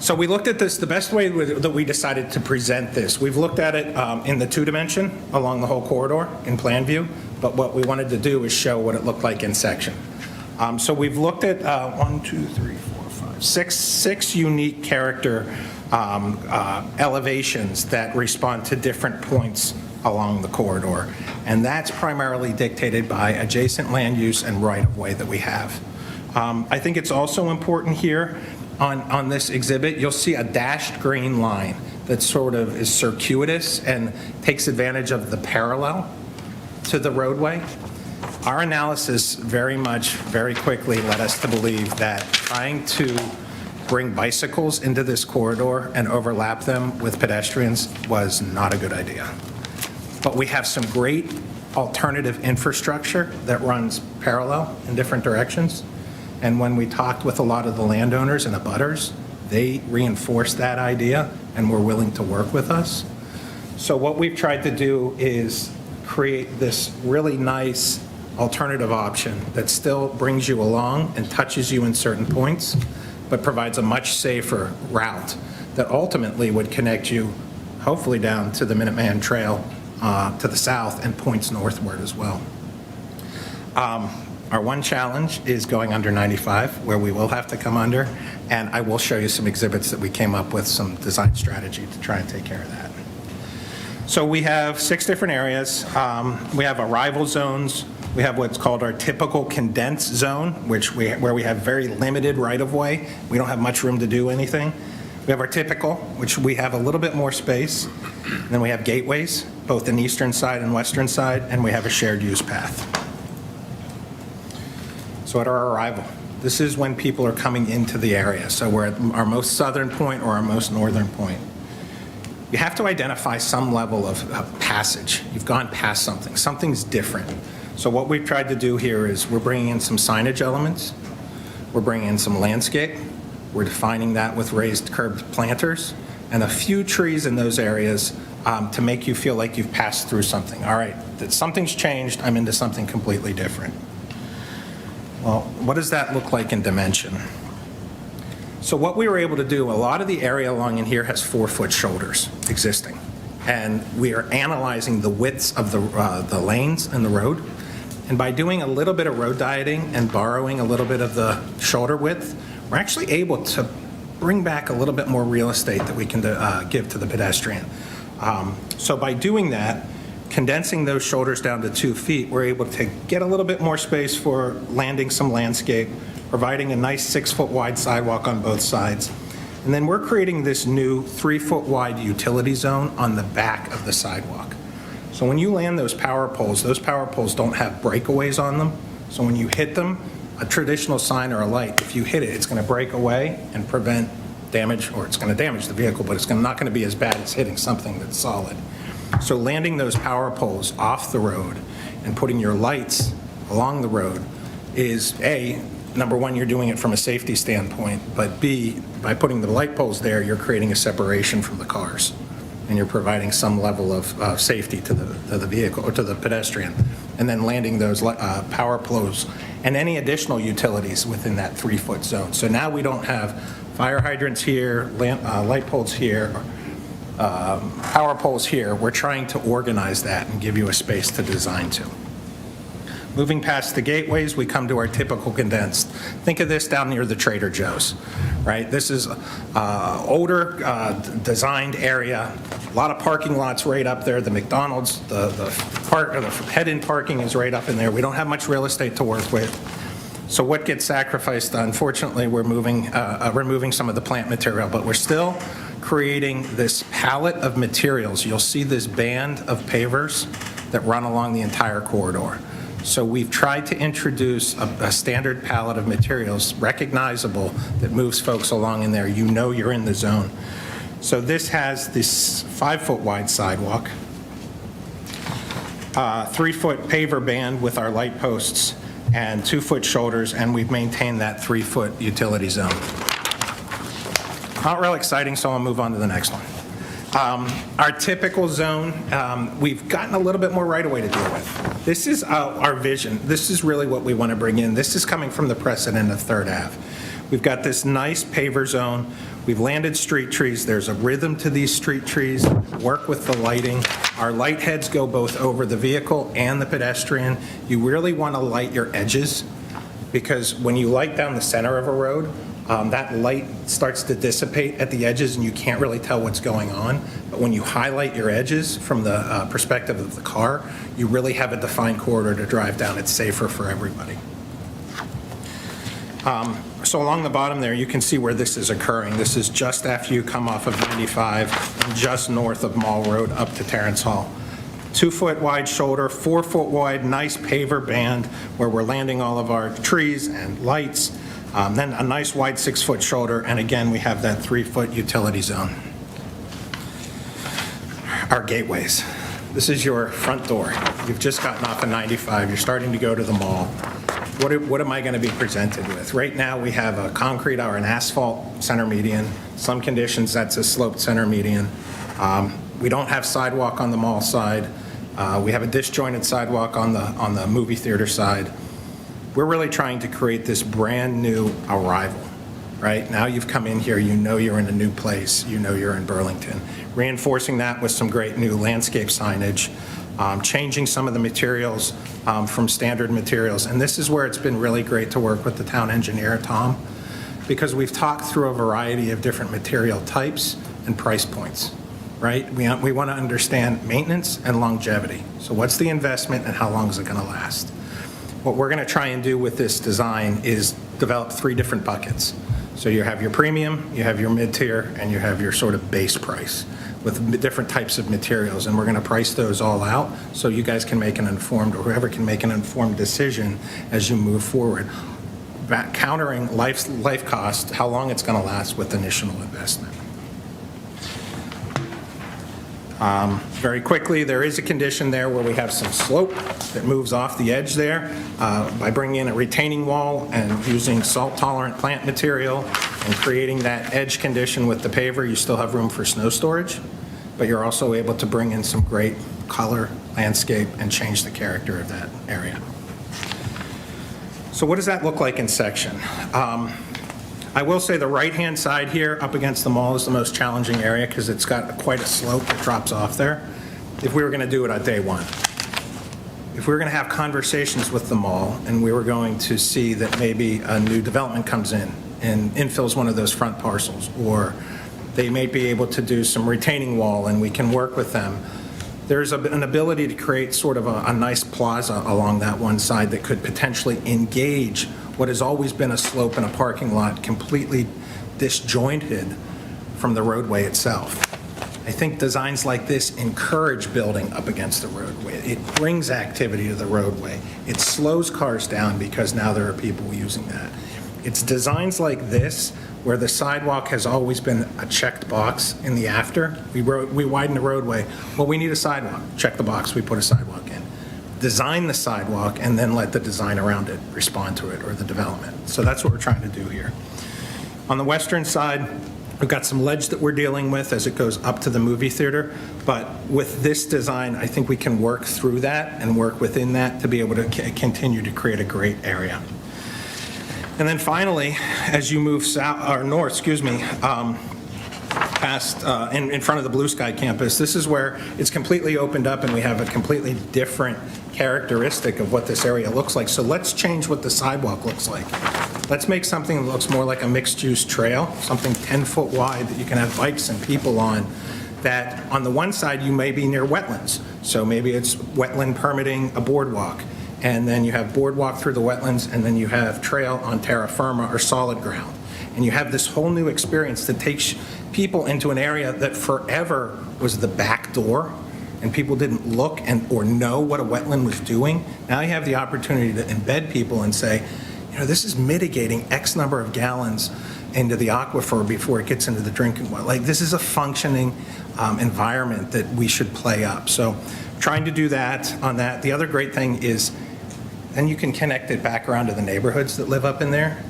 V: So we looked at this, the best way that we decided to present this, we've looked at it in the 2-dimension along the whole corridor in plan view, but what we wanted to do is show what it looked like in section. So we've looked at 6 unique character elevations that respond to different points along the corridor, and that's primarily dictated by adjacent land use and right-of-way that we have. I think it's also important here on this exhibit, you'll see a dashed green line that sort of is circuitous and takes advantage of the parallel to the roadway. Our analysis very quickly led us to believe that trying to bring bicycles into this corridor and overlap them with pedestrians was not a good idea. But we have some great alternative infrastructure that runs parallel in different directions. And when we talked with a lot of the landowners and abutters, they reinforced that idea and were willing to work with us. So what we've tried to do is create this really nice alternative option that still brings you along and touches you in certain points, but provides a much safer route that ultimately would connect you, hopefully down to the Minuteman Trail to the south and points northward as well. Our one challenge is going under 95, where we will have to come under, and I will show you some exhibits that we came up with, some design strategy to try and take care of that. So we have 6 different areas. We have arrival zones. We have what's called our typical condensed zone, where we have very limited right-of-way. We don't have much room to do anything. We have our typical, which we have a little bit more space. And then we have gateways, both an eastern side and western side, and we have a shared use path. So at our arrival, this is when people are coming into the area. So we're at our most southern point or our most northern point. You have to identify some level of passage. You've gone past something. Something's different. So what we've tried to do here is we're bringing in some signage elements. We're bringing in some landscape. We're defining that with raised curb planters and a few trees in those areas to make you feel like you've passed through something. All right, that something's changed. I'm into something completely different. Well, what does that look like in dimension? So what we were able to do, a lot of the area along in here has 4-foot shoulders existing. And we are analyzing the widths of the lanes and the road. And by doing a little bit of road dieting and borrowing a little bit of the shoulder width, we're actually able to bring back a little bit more real estate that we can give to the pedestrian. So by doing that, condensing those shoulders down to 2 feet, we're able to get a little bit more space for landing some landscape, providing a nice 6-foot wide sidewalk on both sides. And then we're creating this new 3-foot wide utility zone on the back of the sidewalk. So when you land those power poles don't have breakaways on them. So when you hit them, a traditional sign or a light, if you hit it, it's going to break away and prevent damage, or it's going to damage the vehicle, but it's not going to be as bad as hitting something that's solid. So landing those power poles off the road and putting your lights along the road is, A, number one, you're doing it from a safety standpoint, but B, by putting the light poles there, you're creating a separation from the cars, and you're providing some level of safety to the vehicle, or to the pedestrian, and then landing those power poles and any additional utilities within that 3-foot zone. So now we don't have fire hydrants here, light poles here, power poles here. We're trying to organize that and give you a space to design to. Moving past the gateways, we come to our typical condensed. Think of this down near the Trader Joe's, right? This is older designed area, a lot of parking lots right up there. The McDonald's, the head-in parking is right up in there. We don't have much real estate to work with. So what gets sacrificed? Unfortunately, we're removing some of the plant material, but we're still creating this palette of materials. You'll see this band of pavers that run along the entire corridor. So we've tried to introduce a standard palette of materials, recognizable, that moves folks along in there. You know you're in the zone. So this has this 5-foot wide sidewalk, 3-foot paver band with our light posts, and 2-foot shoulders, and we've maintained that 3-foot utility zone. Not real exciting, so I'll move on to the next one. Our typical zone, we've gotten a little bit more right-of-way to deal with. This is our vision. This is really what we want to bring in. This is coming from the precedent of 3rd Ave. We've got this nice paver zone. We've landed street trees. There's a rhythm to these street trees. Work with the lighting. Our light heads go both over the vehicle and the pedestrian. You really want to light your edges, because when you light down the center of a road, that light starts to dissipate at the edges and you can't really tell what's going on. But when you highlight your edges from the perspective of the car, you really have a defined corridor to drive down. It's safer for everybody. So along the bottom there, you can see where this is occurring. This is just after you come off of 95 and just north of Mall Road up to Terrence Hall. 2-foot wide shoulder, 4-foot wide, nice paver band where we're landing all of our trees and lights. Then a nice wide 6-foot shoulder, and again, we have that 3-foot utility zone. Our gateways. This is your front door. You've just gotten off of 95. You're starting to go to the mall. What am I going to be presented with? Right now, we have a concrete or an asphalt center median. Some conditions, that's a sloped center median. We don't have sidewalk on the mall side. We have a disjointed sidewalk on the movie theater side. We're really trying to create this brand new arrival, right? Now you've come in here, you know you're in a new place, you know you're in Burlington. Reinforcing that with some great new landscape signage, changing some of the materials from standard materials. And this is where it's been really great to work with the town engineer, Tom, because we've talked through a variety of different material types and price points, right? We want to understand maintenance and longevity. So what's the investment and how long is it going to last? What we're going to try and do with this design is develop 3 different buckets. So you have your premium, you have your mid-tier, and you have your sort of base price with different types of materials. And we're going to price those all out so you guys can make an informed, or whoever can make an informed decision as you move forward. Countering life cost, how long it's going to last with initial investment. Very quickly, there is a condition there where we have some slope that moves off the edge there. By bringing in a retaining wall and using salt-tolerant plant material and creating that edge condition with the paver, you still have room for snow storage, but you're also able to bring in some great color, landscape, and change the character of that area. So what does that look like in section? I will say the right-hand side here up against the mall is the most challenging area because it's got quite a slope that drops off there if we were going to do it on day one. If we were going to have conversations with the mall and we were going to see that maybe a new development comes in and infills one of those front parcels, or they may be able to do some retaining wall, and we can work with them. There's an ability to create sort of a nice plaza along that one side that could potentially engage what has always been a slope and a parking lot completely disjointed from the roadway itself. I think designs like this encourage building up against the roadway. It brings activity to the roadway. It slows cars down because now there are people using that. It's designs like this where the sidewalk has always been a checked box in the after. We widen the roadway. Well, we need a sidewalk. Check the box, we put a sidewalk in. Design the sidewalk and then let the design around it respond to it, or the development. So that's what we're trying to do here. On the western side, we've got some ledge that we're dealing with as it goes up to the movie theater, but with this design, I think we can work through that and work within that to be able to continue to create a great area. And then finally, as you move south, or north, past, in front of the Blue Sky campus, this is where it's completely opened up and we have a completely different characteristic of what this area looks like. So let's change what the sidewalk looks like. Let's make something that looks more like a mixed-use trail, something 10-foot wide that you can have bikes and people on, that on the one side you may be near wetlands. So maybe it's wetland permitting a boardwalk, and then you have boardwalk through the wetlands, and then you have trail on terra firma or solid ground. And you have this whole new experience that takes people into an area that forever was the back door, and people didn't look or know what a wetland was doing. Now you have the opportunity to embed people and say, you know, this is mitigating X number of gallons into the aquifer before it gets into the drinking water. Like, this is a functioning environment that we should play up. So trying to do that on that. The other great thing is then you can connect it back around to the neighborhoods that live up in there.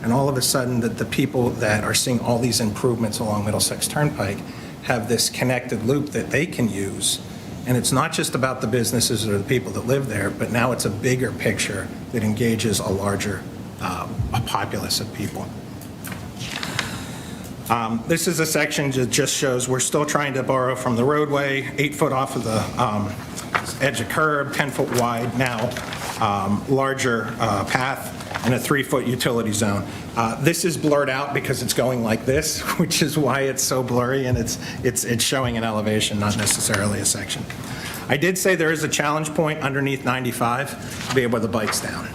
V: And all of a sudden, that the people that are seeing all these improvements along Middlesex Turnpike have this connected loop that they can use. And it's not just about the businesses or the people that live there, but now it's a bigger picture that engages a larger a populace of people. This is a section that just shows we're still trying to borrow from the roadway, 8 foot off of the edge of curb, 10 foot wide now, larger path, and a 3-foot utility zone. This is blurred out because it's going like this, which is why it's so blurry, and it's showing an elevation, not necessarily a section. I did say there is a challenge point underneath 95 to be able to bikes down.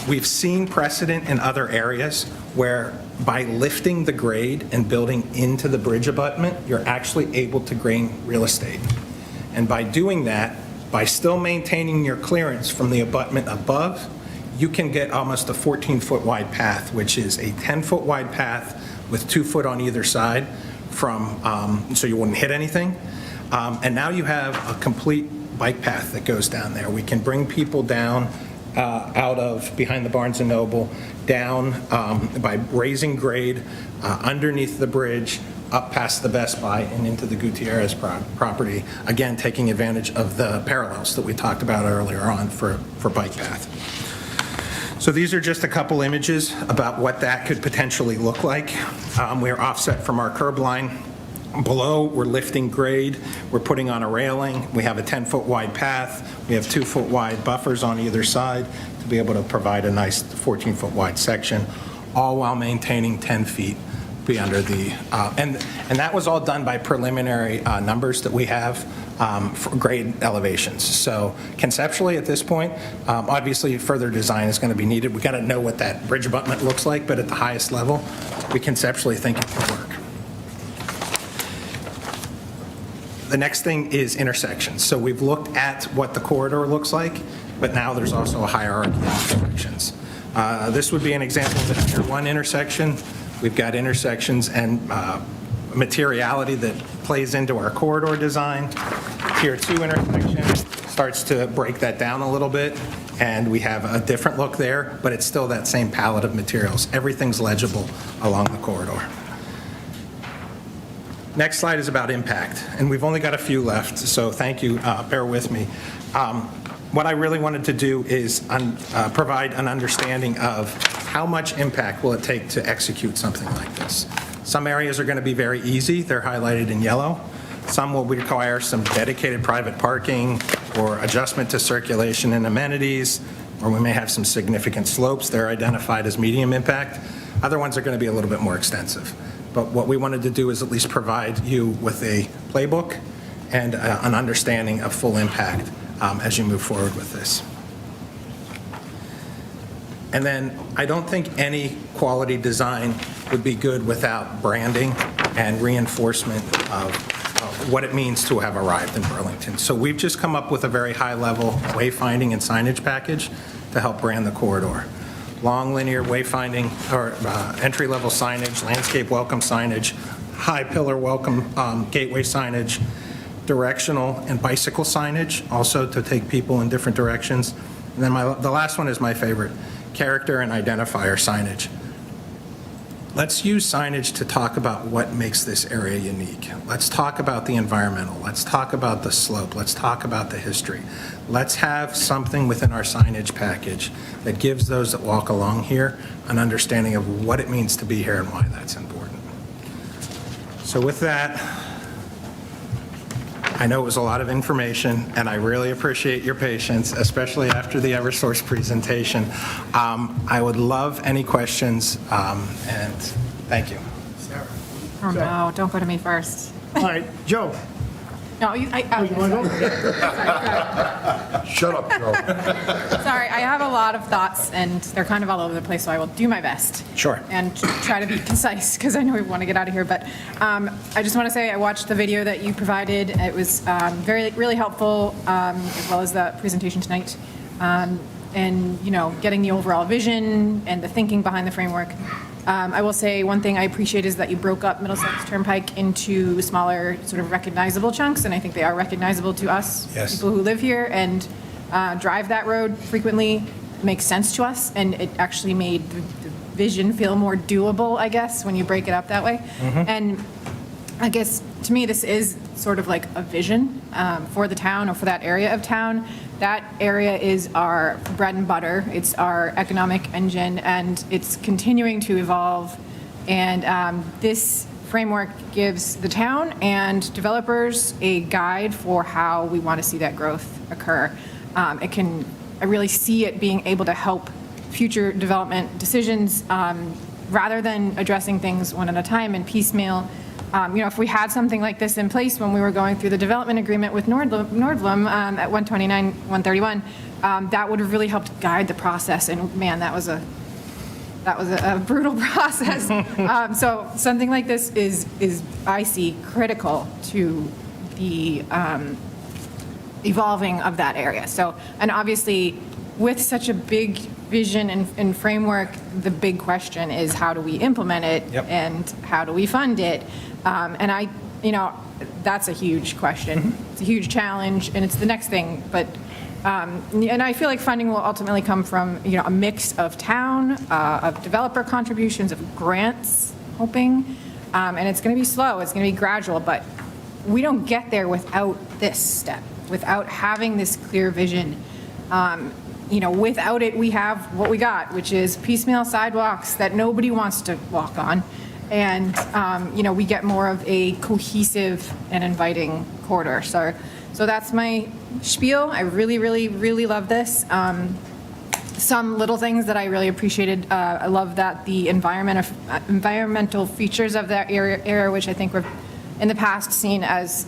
V: We've seen precedent in other areas where by lifting the grade and building into the bridge abutment, you're actually able to gain real estate. And by doing that, by still maintaining your clearance from the abutment above, you can get almost a 14-foot wide path, which is a 10-foot wide path with 2 foot on either side from, so you wouldn't hit anything. And now you have a complete bike path that goes down there. We can bring people down out of behind the Barnes & Noble, down by raising grade underneath the bridge, up past the Best Buy and into the Gutierrez property, again, taking advantage of the parallels that we talked about earlier on for bike path. So these are just a couple images about what that could potentially look like. We're offset from our curb line. Below, we're lifting grade. We're putting on a railing. We have a 10-foot wide path. We have 2-foot wide buffers on either side to be able to provide a nice 14-foot wide section, all while maintaining 10 feet be under the, and that was all done by preliminary numbers that we have for grade elevations. So conceptually at this point, obviously further design is going to be needed. We got to know what that bridge abutment looks like, but at the highest level, we conceptually think it can work. The next thing is intersections. So we've looked at what the corridor looks like, but now there's also a hierarchy of intersections. This would be an example of a tier 1 intersection. We've got intersections and materiality that plays into our corridor design. Tier 2 intersection starts to break that down a little bit, and we have a different look there, but it's still that same palette of materials. Everything's legible along the corridor. Next slide is about impact, and we've only got a few left, so thank you, bear with me. What I really wanted to do is provide an understanding of how much impact will it take to execute something like this. Some areas are going to be very easy, they're highlighted in yellow. Some will require some dedicated private parking or adjustment to circulation and amenities, or we may have some significant slopes, they're identified as medium impact. Other ones are going to be a little bit more extensive. But what we wanted to do is at least provide you with a playbook and an understanding of full impact as you move forward with this. And then I don't think any quality design would be good without branding and reinforcement of what it means to have arrived in Burlington. So we've just come up with a very high-level wayfinding and signage package to help brand the corridor. Long linear wayfinding or entry-level signage, landscape welcome signage, high pillar welcome gateway signage, directional and bicycle signage, also to take people in different directions. And then the last one is my favorite, character and identifier signage. Let's use signage to talk about what makes this area unique. Let's talk about the environmental. Let's talk about the slope. Let's talk about the history. Let's have something within our signage package that gives those that walk along here an understanding of what it means to be here and why that's important. So with that, I know it was a lot of information, and I really appreciate your patience, especially after the Eversource presentation. I would love any questions, and thank you.
E: Oh, no, don't go to me first.
A: All right, Joe.
E: No, you want
A: to go?
F: Shut up, Joe.
E: Sorry, I have a lot of thoughts, and they're kind of all over the place, so I will do my best.
V: Sure.
E: And try to be concise, because I know we want to get out of here. But I just want to say I watched the video that you provided. It was really helpful, as well as the presentation tonight. And, you know, getting the overall vision and the thinking behind the framework. I will say one thing I appreciate is that you broke up Middlesex Turnpike into smaller, sort of recognizable chunks, and I think they are recognizable to us,
V: Yes.
E: people who live here and drive that road frequently. It makes sense to us, and it actually made the vision feel more doable, I guess, when you break it up that way. And I guess, to me, this is sort of like a vision for the town or for that area of town. That area is our bread and butter. It's our economic engine, and it's continuing to evolve. And this framework gives the town and developers a guide for how we want to see that growth occur. I really see it being able to help future development decisions rather than addressing things one at a time and piecemeal. You know, if we had something like this in place when we were going through the development agreement with Nordblum at 129, 131, that would have really helped guide the process. And man, that was a brutal process. So something like this is I see critical to the evolving of that area. So, and obviously, with such a big vision and framework, the big question is how do we implement it and how do we fund it? And you know, that's a huge question. It's a huge challenge, and it's the next thing. But and I feel like funding will ultimately come from, you know, a mix of town, of developer contributions, of grants, hoping, and it's going to be slow. It's going to be gradual, but we don't get there without this step, without having this clear vision. You know, without it, we have what we got, which is piecemeal sidewalks that nobody wants to walk on. And, you know, we get more of a cohesive and inviting corridor. So that's my spiel. I really, really, really love this. Some little things that I really appreciated. I love that the environmental features of that area, which I think were in the past seen as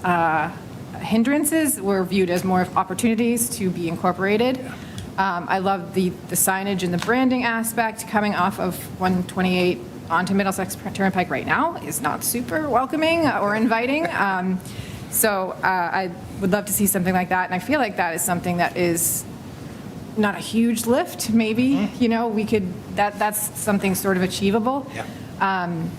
E: hindrances, were viewed as more of opportunities to be incorporated. I love the signage and the branding aspect coming off of 128 onto Middlesex Turnpike right now is not super welcoming or inviting. So I would love to see something like that. And I feel like that is something that is not a huge lift, maybe, you know, we could, that's something sort of achievable. And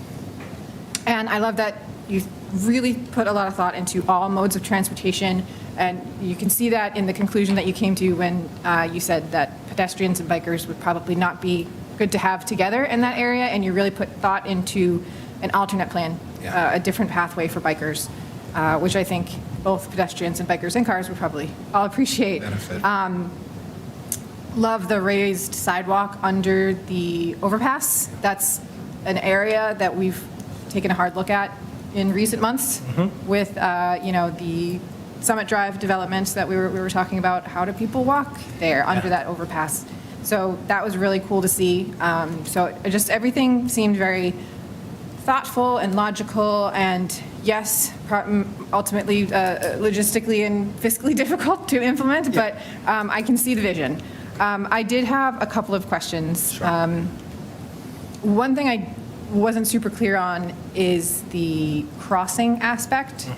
E: I love that you really put a lot of thought into all modes of transportation. And you can see that in the conclusion that you came to when you said that pedestrians and bikers would probably not be good to have together in that area, and you really put thought into an alternate plan, a different pathway for bikers, which I think both pedestrians and bikers and cars would probably all appreciate. Love the raised sidewalk under the overpass. That's an area that we've taken a hard look at in recent months with, you know, the Summit Drive developments that we were talking about. How do people walk there under that overpass? So that was really cool to see. So just everything seemed very thoughtful and logical, and yes, ultimately logistically and fiscally difficult to implement, but I can see the vision. I did have a couple of questions. One thing I wasn't super clear on is the crossing aspect.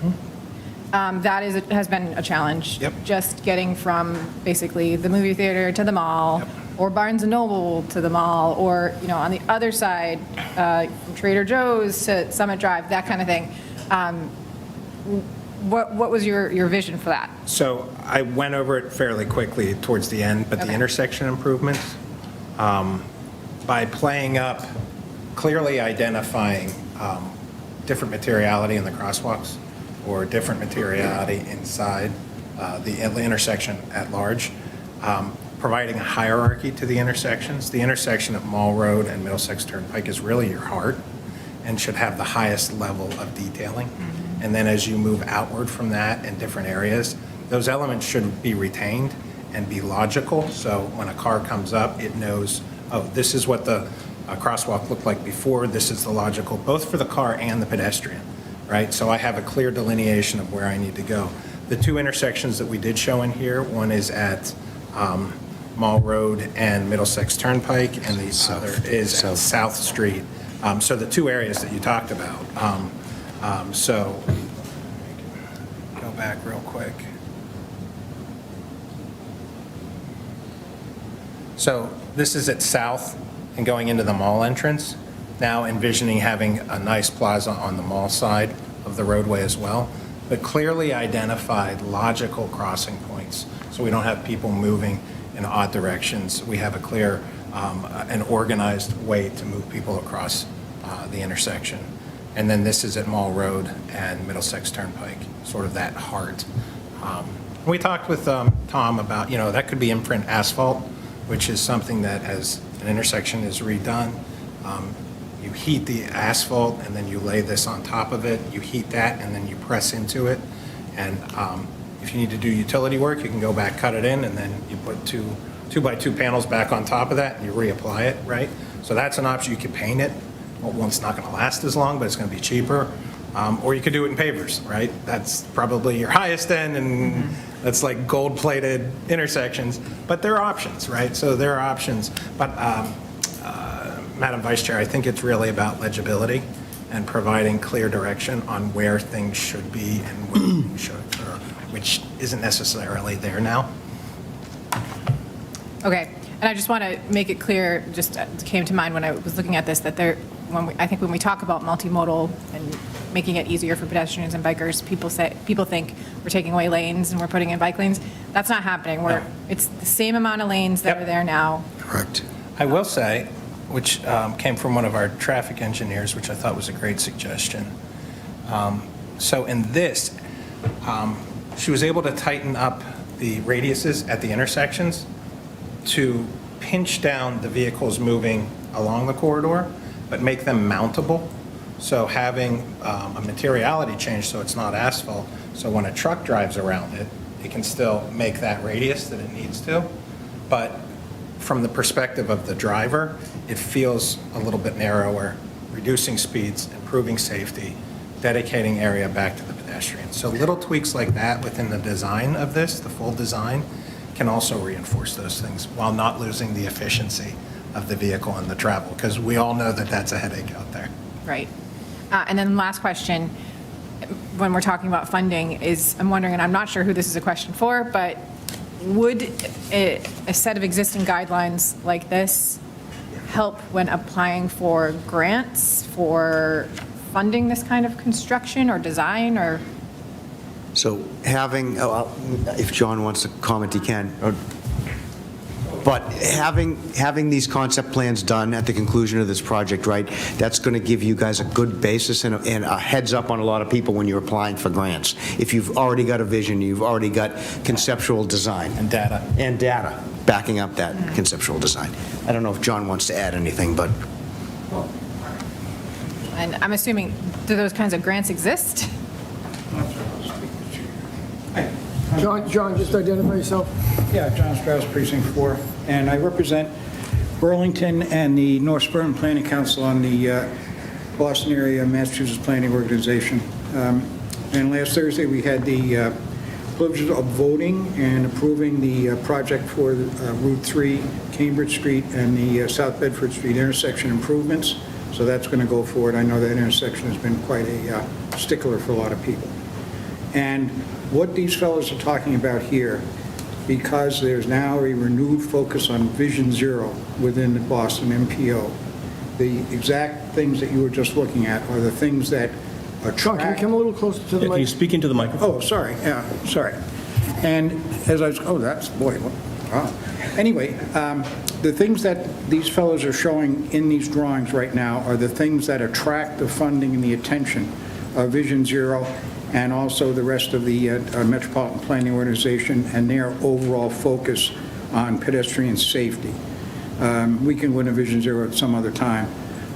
E: That has been a challenge. Just getting from basically the movie theater to the mall, or Barnes and Noble to the mall, or on the other side, from Trader Joe's to Summit Drive, that kind of thing. What was your vision for that?
V: So I went over it fairly quickly towards the end, but the intersection improvements, by playing up, clearly identifying different materiality in the crosswalks or different materiality inside the intersection at large, providing a hierarchy to the intersections. The intersection at Mall Road and Middlesex Turnpike is really your heart and should have the highest level of detailing. And then as you move outward from that in different areas, those elements should be retained and be logical. So when a car comes up, it knows, oh, this is what the crosswalk looked like before. This is the logical, both for the car and the pedestrian, right? So I have a clear delineation of where I need to go. The two intersections that we did show in here, one is at Mall Road and Middlesex Turnpike, and the other is at South Street. So the two areas that you talked about. So go back real quick. So this is at South and going into the mall entrance. Now envisioning having a nice plaza on the mall side of the roadway as well, but clearly identified logical crossing points. So we don't have people moving in odd directions. We have a clear and organized way to move people across the intersection. And then this is at Mall Road and Middlesex Turnpike, sort of that heart. We talked with Tom about, that could be imprint asphalt, which is something that as an intersection is redone, you heat the asphalt and then you lay this on top of it, you heat that and then you press into it. And if you need to do utility work, you can go back, cut it in, and then you put two by two panels back on top of that and you reapply it, right? So that's an option. You could paint it. Well, it's not going to last as long, but it's going to be cheaper. Or you could do it in pavers, right? That's probably your highest end, and that's like gold-plated intersections. But there are options, right? So there are options. But Madam Vice Chair, I think it's really about legibility and providing clear direction on where things should be and where things should occur, which isn't necessarily there now.
E: Okay, and I just want to make it clear, just came to mind when I was looking at this, that I think when we talk about multimodal and making it easier for pedestrians and bikers, people think we're taking away lanes and we're putting in bike lanes. That's not happening. It's the same amount of lanes that are there now.
U: Correct.
V: I will say, which came from one of our traffic engineers, which I thought was a great suggestion. So in this, she was able to tighten up the radiuses at the intersections to pinch down the vehicles moving along the corridor, but make them mountable. So having a materiality change so it's not asphalt, so when a truck drives around it, it can still make that radius that it needs to. But from the perspective of the driver, it feels a little bit narrower, reducing speeds, improving safety, dedicating area back to the pedestrians. So little tweaks like that within the design of this, the full design, can also reinforce those things while not losing the efficiency of the vehicle and the travel, because we all know that that's a headache out there.
E: Right. And then last question, when we're talking about funding, is I'm wondering, and I'm not sure who this is a question for, but would a set of existing guidelines like this help when applying for grants for funding this kind of construction or design, or?
U: So having, if John wants to comment, he can. But having these concept plans done at the conclusion of this project, right, that's going to give you guys a good basis and a heads up on a lot of people when you're applying for grants. If you've already got a vision, you've already got conceptual design.
V: And data.
U: And data backing up that conceptual design. I don't know if John wants to add anything, but.
E: And I'm assuming, do those kinds of grants exist?
A: John, just identify yourself.
H: Yeah, John Strauss, Precinct 4, and I represent Burlington and the North Suburban Planning Council on the Boston area Massachusetts Planning Organization. And last Thursday, we had the privilege of voting and approving the project for Route 3, Cambridge Street, and the South Bedford Street intersection improvements. So that's going to go forward. I know that intersection has been quite a stickler for a lot of people. And what these fellows are talking about here, because there's now a renewed focus on Vision Zero within the Boston MPO, the exact things that you were just looking at are the things that attract...
A: Sean, can you come a little closer to the mic?
D: Can you speak into the microphone?
H: Oh, sorry, yeah, sorry. And as I was, oh, that's, boy, wow. Anyway, the things that these fellows are showing in these drawings right now are the things that attract the funding and the attention of Vision Zero and also the rest of the Metropolitan Planning Organization and their overall focus on pedestrian safety. We can win a Vision Zero at some other time,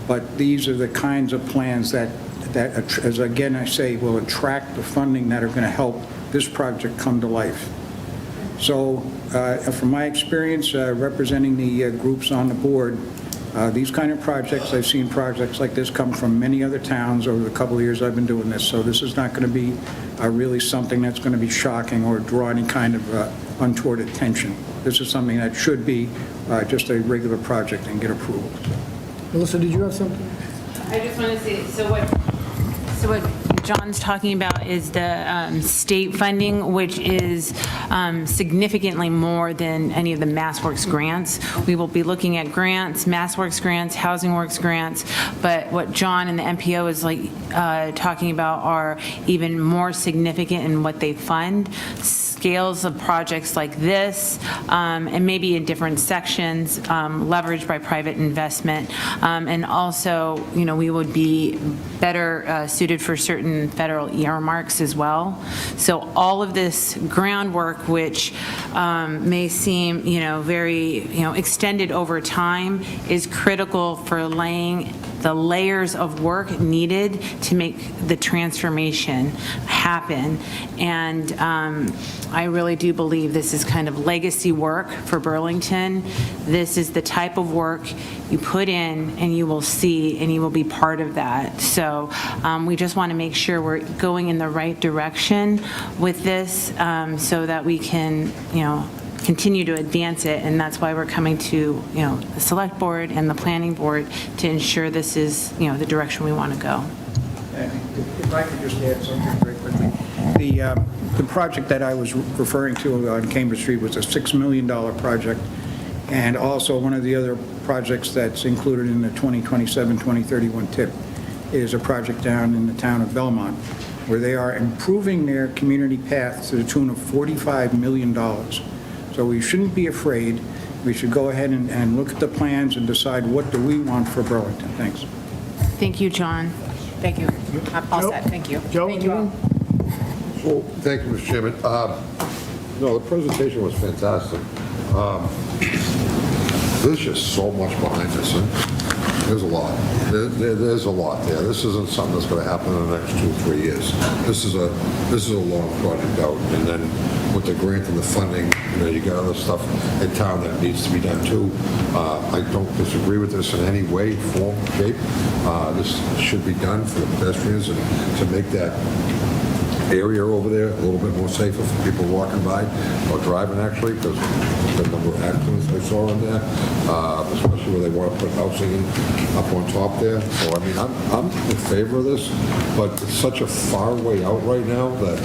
H: but these are the kinds of plans that as again I say, will attract the funding that are going to help this project come to life. So from my experience representing the groups on the board, these kind of projects, I've seen projects like this come from many other towns over the couple of years I've been doing this, so this is not going to be really something that's going to be shocking or draw any kind of untoward attention. This is something that should be just a regular project and get approval.
A: Melissa, did you have something?
T: I just want to say, so what John's talking about is the state funding, which is significantly more than any of the MassWorks grants. We will be looking at grants, MassWorks grants, Housing Works grants, but what John and the MPO is talking about are even more significant in what they fund. Scales of projects like this, and maybe in different sections, leveraged by private investment, and also, we would be better suited for certain federal earmarks as well. So all of this groundwork, which may seem, very, extended over time, is critical for laying the layers of work needed to make the transformation happen. And I really do believe this is kind of legacy work for Burlington. This is the type of work you put in and you will see and you will be part of that. So we just want to make sure we're going in the right direction with this so that we can, continue to advance it, and that's why we're coming to, the select board and the planning board to ensure this is, the direction we want to go.
H: If I could just add something very quickly. The project that I was referring to on Cambridge Street was a $6 million project, and also one of the other projects that's included in the 2027-2031 TIP is a project down in the town of Belmont, where they are improving their community paths to the tune of $45 million. So we shouldn't be afraid. We should go ahead and look at the plans and decide what do we want for Burlington. Thanks.
T: Thank you, John. Thank you. All set. Thank you.
A: Joe,
T: Thank you all.
F: Well, thank you, Mr. Chairman. No, the presentation was fantastic. There's just so much behind this, and there's a lot. There's a lot there. This isn't something that's going to happen in the next 2-3 years. This is a long project out, and then with the grant and the funding, you got other stuff in town that needs to be done too. I don't disagree with this in any way, form, shape. This should be done for the pedestrians and to make that area over there a little bit more safer for people walking by or driving, actually, because the number of accidents I saw in there, especially where they want to put housing up on top there. So, I mean, I'm in favor of this, but it's such a far way out right now that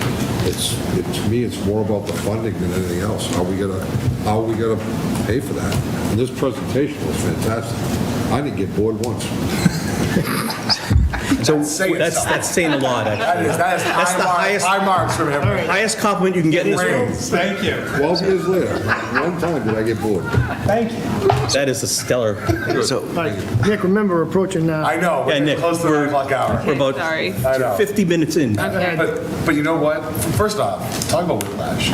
F: to me, it's more about the funding than anything else. How are we gonna pay for that? And this presentation was fantastic. I didn't get bored once.
D: So that's saying a lot, actually.
G: That is
D: That's the highest,
G: high marks from him.
D: highest compliment you can get in this room.
G: Thank you.
F: 12 years later, one time did I get bored.
G: Thank you.
D: That is a stellar. So,
A: Nick, remember, we're approaching
G: I know, we're
D: Nick,
G: close to the 9 o'clock hour.
D: we're about
T: Sorry.
G: I know.
D: 50 minutes in.
T: Okay.
G: But you know what? First off, talk about whiplash,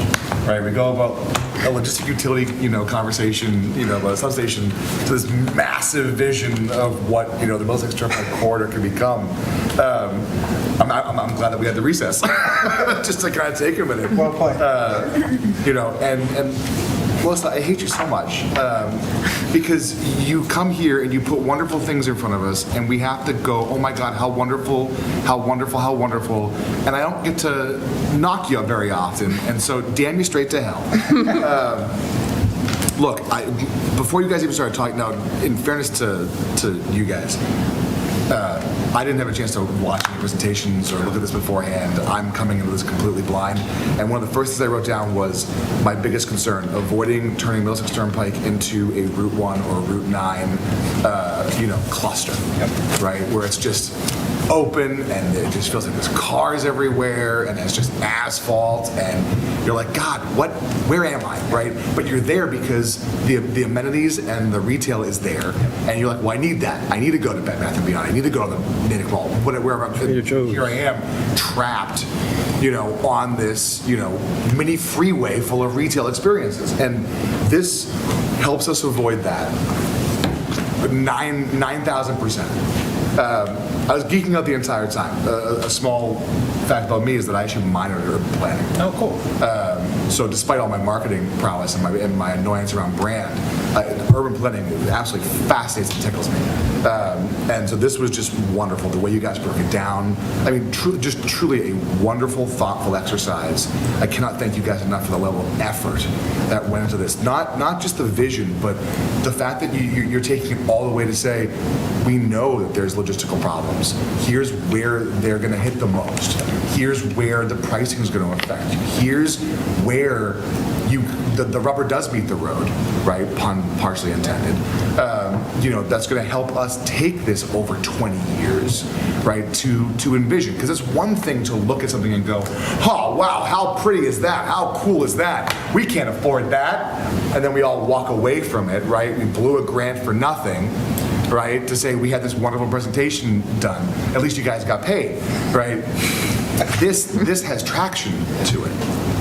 G: right? We go about a logistic utility, conversation, about a substation to this massive vision of what, the Middlesex Turnpike corridor can become. I'm glad that we had the recess, just to kind of take a minute.
H: Well played.
G: And Melissa, I hate you so much because you come here and you put wonderful things in front of us, and we have to go, oh my God, how wonderful, how wonderful, how wonderful. And I don't get to knock you very often, and so damn you straight to hell. Look, before you guys even started talking, now, in fairness to you guys, I didn't have a chance to watch any presentations or look at this beforehand. I'm coming into this completely blind. And one of the first things I wrote down was my biggest concern, avoiding turning Middlesex Turnpike into a Route 1 or Route 9, cluster, right? Where it's just open and it just feels like there's cars everywhere and it's just asphalt and you're like, God, where am I, right? But you're there because the amenities and the retail is there and you're like, well, I need that. I need to go to Bed Bath & Beyond. I need to go to the Natick Mall, wherever I'm. Here I am, trapped, on this, mini freeway full of retail experiences. And this helps us avoid that 9,000%. I was geeking out the entire time. A small fact about me is that I actually minored in urban planning.
R: Oh, cool.
G: So despite all my marketing prowess and my annoyance around brand, urban planning absolutely fascinates and tickles me. And so this was just wonderful, the way you guys broke it down. I mean, truly a wonderful, thoughtful exercise. I cannot thank you guys enough for the level of effort that went into this. Not just the vision, but the fact that you're taking it all the way to say, we know that there's logistical problems. Here's where they're going to hit the most. Here's where the pricing is going to affect you. Here's where the rubber does meet the road, right? Pun partially intended. That's going to help us take this over 20 years, right? To envision, because it's one thing to look at something and go, oh wow, how pretty is that? How cool is that? We can't afford that, and then we all walk away from it, right? We blew a grant for nothing. Right, to say we had this wonderful presentation done. At least you guys got paid, right? This has traction to it,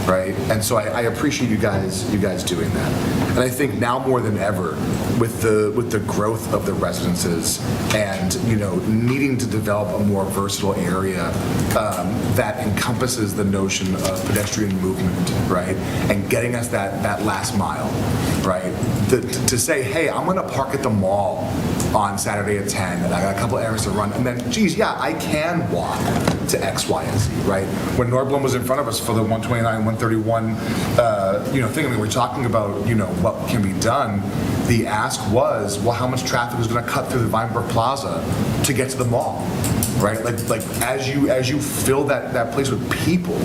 G: right? And so I appreciate you guys doing that. And I think now more than ever, with the growth of the residences and needing to develop a more versatile area that encompasses the notion of pedestrian movement, right, and getting us that last mile, right? To say, hey, I'm going to park at the mall on Saturday at 10, and I got a couple errands to run, and then, geez, yeah, I can walk to X, Y, and Z, right? When Nordblom was in front of us for the 129, 131, thing, I mean, we're talking about, what can be done. The ask was, well, how much traffic is going to cut through the Weinberg Plaza to get to the mall? Right, like as you fill that place with people,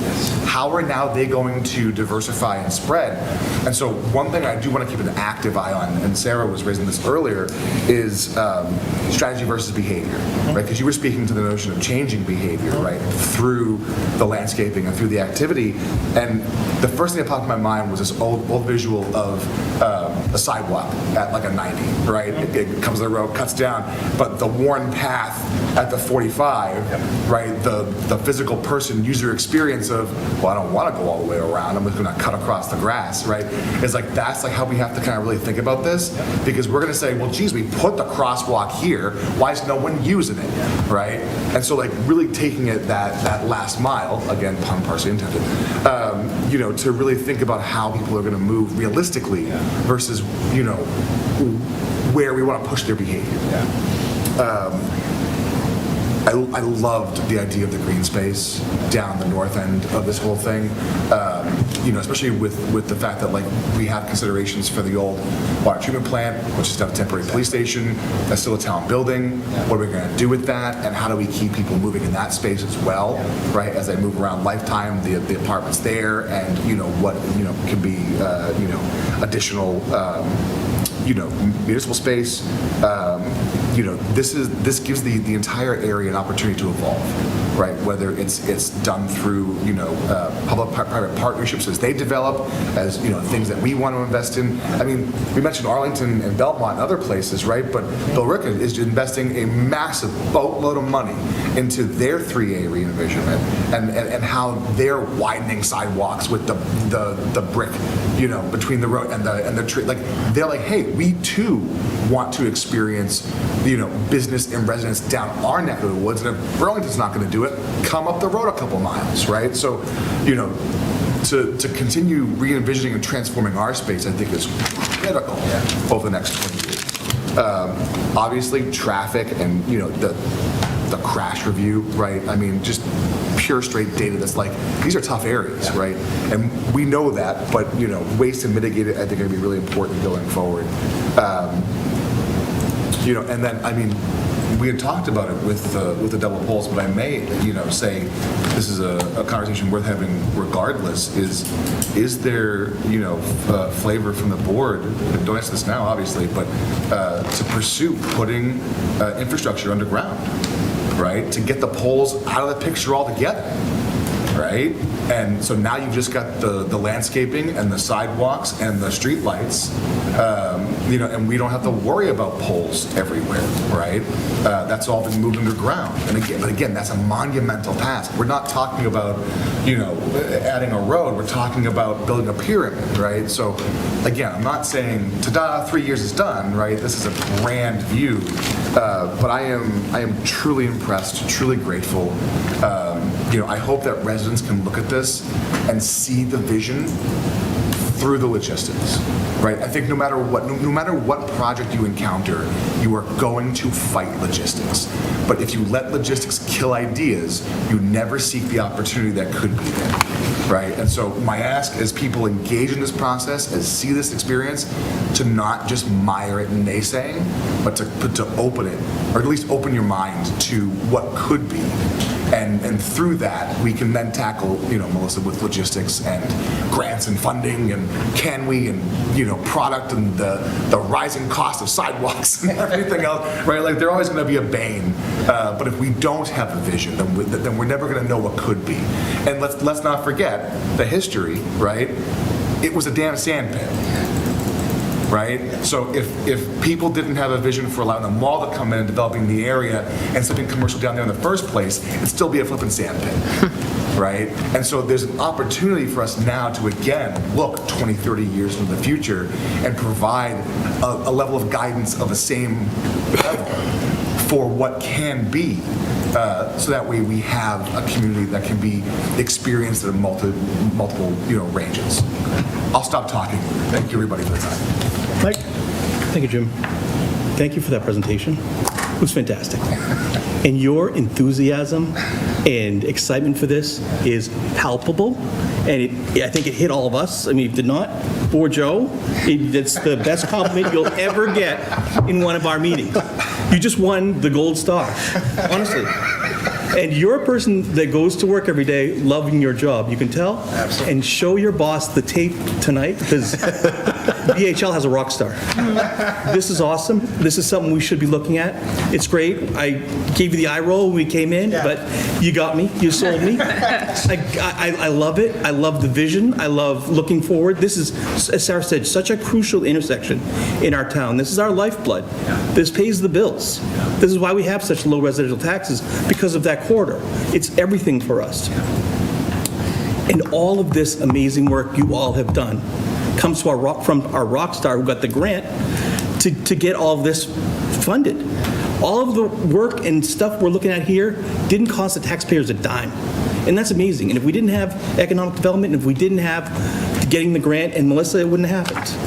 G: how are now they going to diversify and spread? And so one thing I do want to keep an active eye on, and Sarah was raising this earlier, is strategy versus behavior, right? Because you were speaking to the notion of changing behavior, right, through the landscaping and through the activity. And the first thing that popped in my mind was this old visual of a sidewalk at like a 90, right? It comes to the road, cuts down, but the worn path at the 45. Right, the physical person user experience of, well, I don't want to go all the way around, I'm just going to cut across the grass, right? It's like, that's like how we have to kind of really think about this, because we're going to say, well, geez, we put the crosswalk here, why is no one using it, right? And so like really taking it that last mile, again, pun partially intended, to really think about how people are going to move realistically versus, where we want to push their behavior. I loved the idea of the green space down the north end of this whole thing, especially with the fact that like we have considerations for the old water treatment plant, which is now a temporary police station. That's still a town building. What are we going to do with that, and how do we keep people moving in that space as well, right? As they move around Lifetime, the apartments there, and what can be additional. Municipal space, this gives the entire area an opportunity to evolve, right? Whether it's done through public-private partnerships as they develop, as things that we want to invest in. I mean, we mentioned Arlington and Belmont and other places, right? But Bill Ricken is investing a massive boatload of money into their 3A re-envisionment and how they're widening sidewalks with the brick, between the road and the tree. Like they're like, hey, we too want to experience, business and residents down our neck of the woods. And if Burlington's not going to do it, come up the road a couple miles, right? So, to continue re-envisioning and transforming our space, I think is critical over the next 20 years. Obviously, traffic and, the crash review, right? I mean, just pure straight data that's like, these are tough areas, right? And we know that, but, ways to mitigate it, I think, are going to be really important going forward. And then, I mean, we had talked about it with the double poles, but I may, say this is a conversation worth having regardless. Is there, flavor from the board? Don't answer this now, obviously, but to pursue putting infrastructure underground, right? To get the poles out of the picture altogether, right? And so now you've just got the landscaping and the sidewalks and the street lights, and we don't have to worry about poles everywhere, right? That's all been moved underground. But again, that's a monumental task. We're not talking about, adding a road. We're talking about building a pyramid, right? So again, I'm not saying, ta-da, 3 years is done, right? This is a grand view. But I am truly impressed, truly grateful. I hope that residents can look at this and see the vision through the logistics, right? I think no matter what project you encounter, you are going to fight logistics. But if you let logistics kill ideas, you never seek the opportunity that could be there, right? And so my ask as people engage in this process, as see this experience, to not just mire it in naysaying, but to open it, or at least open your mind to what could be. And through that, we can then tackle, Melissa, with logistics and grants and funding and can we and, product and the rising cost of sidewalks and everything else, right? Like they're always going to be a bane. But if we don't have a vision, then we're never going to know what could be. And let's not forget the history, right? It was a damn sand pit. Right? So if people didn't have a vision for allowing the mall to come in and developing the area and something commercial down there in the first place, it'd still be a flipping sand pit. Right? And so there's an opportunity for us now to, again, look 20, 30 years into the future and provide a level of guidance of the same level for what can be. So that way we have a community that can be experienced at multiple ranges. I'll stop talking. Thank you, everybody, for the time.
D: Mike? Thank you, Jim. Thank you for that presentation. It was fantastic. And your enthusiasm and excitement for this is palpable, and I think it hit all of us. I mean, if it did not, poor Joe, that's the best compliment you'll ever get in one of our meetings. You just won the gold star, honestly. And you're a person that goes to work every day loving your job. You can tell. Absolutely. And show your boss the tape tonight because BHL has a rock star. This is awesome. This is something we should be looking at. It's great. I gave you the eye roll when we came in, but you got me. You sold me. I love it. I love the vision. I love looking forward. This is, as Sarah said, such a crucial intersection in our town. This is our lifeblood. This pays the bills. This is why we have such low residential taxes, because of that corridor. It's everything for us. And all of this amazing work you all have done comes from our rock star who got the grant to get all of this funded. All of the work and stuff we're looking at here didn't cost the taxpayers a dime. And that's amazing. And if we didn't have economic development, and if we didn't have getting the grant and Melissa, it wouldn't have happened.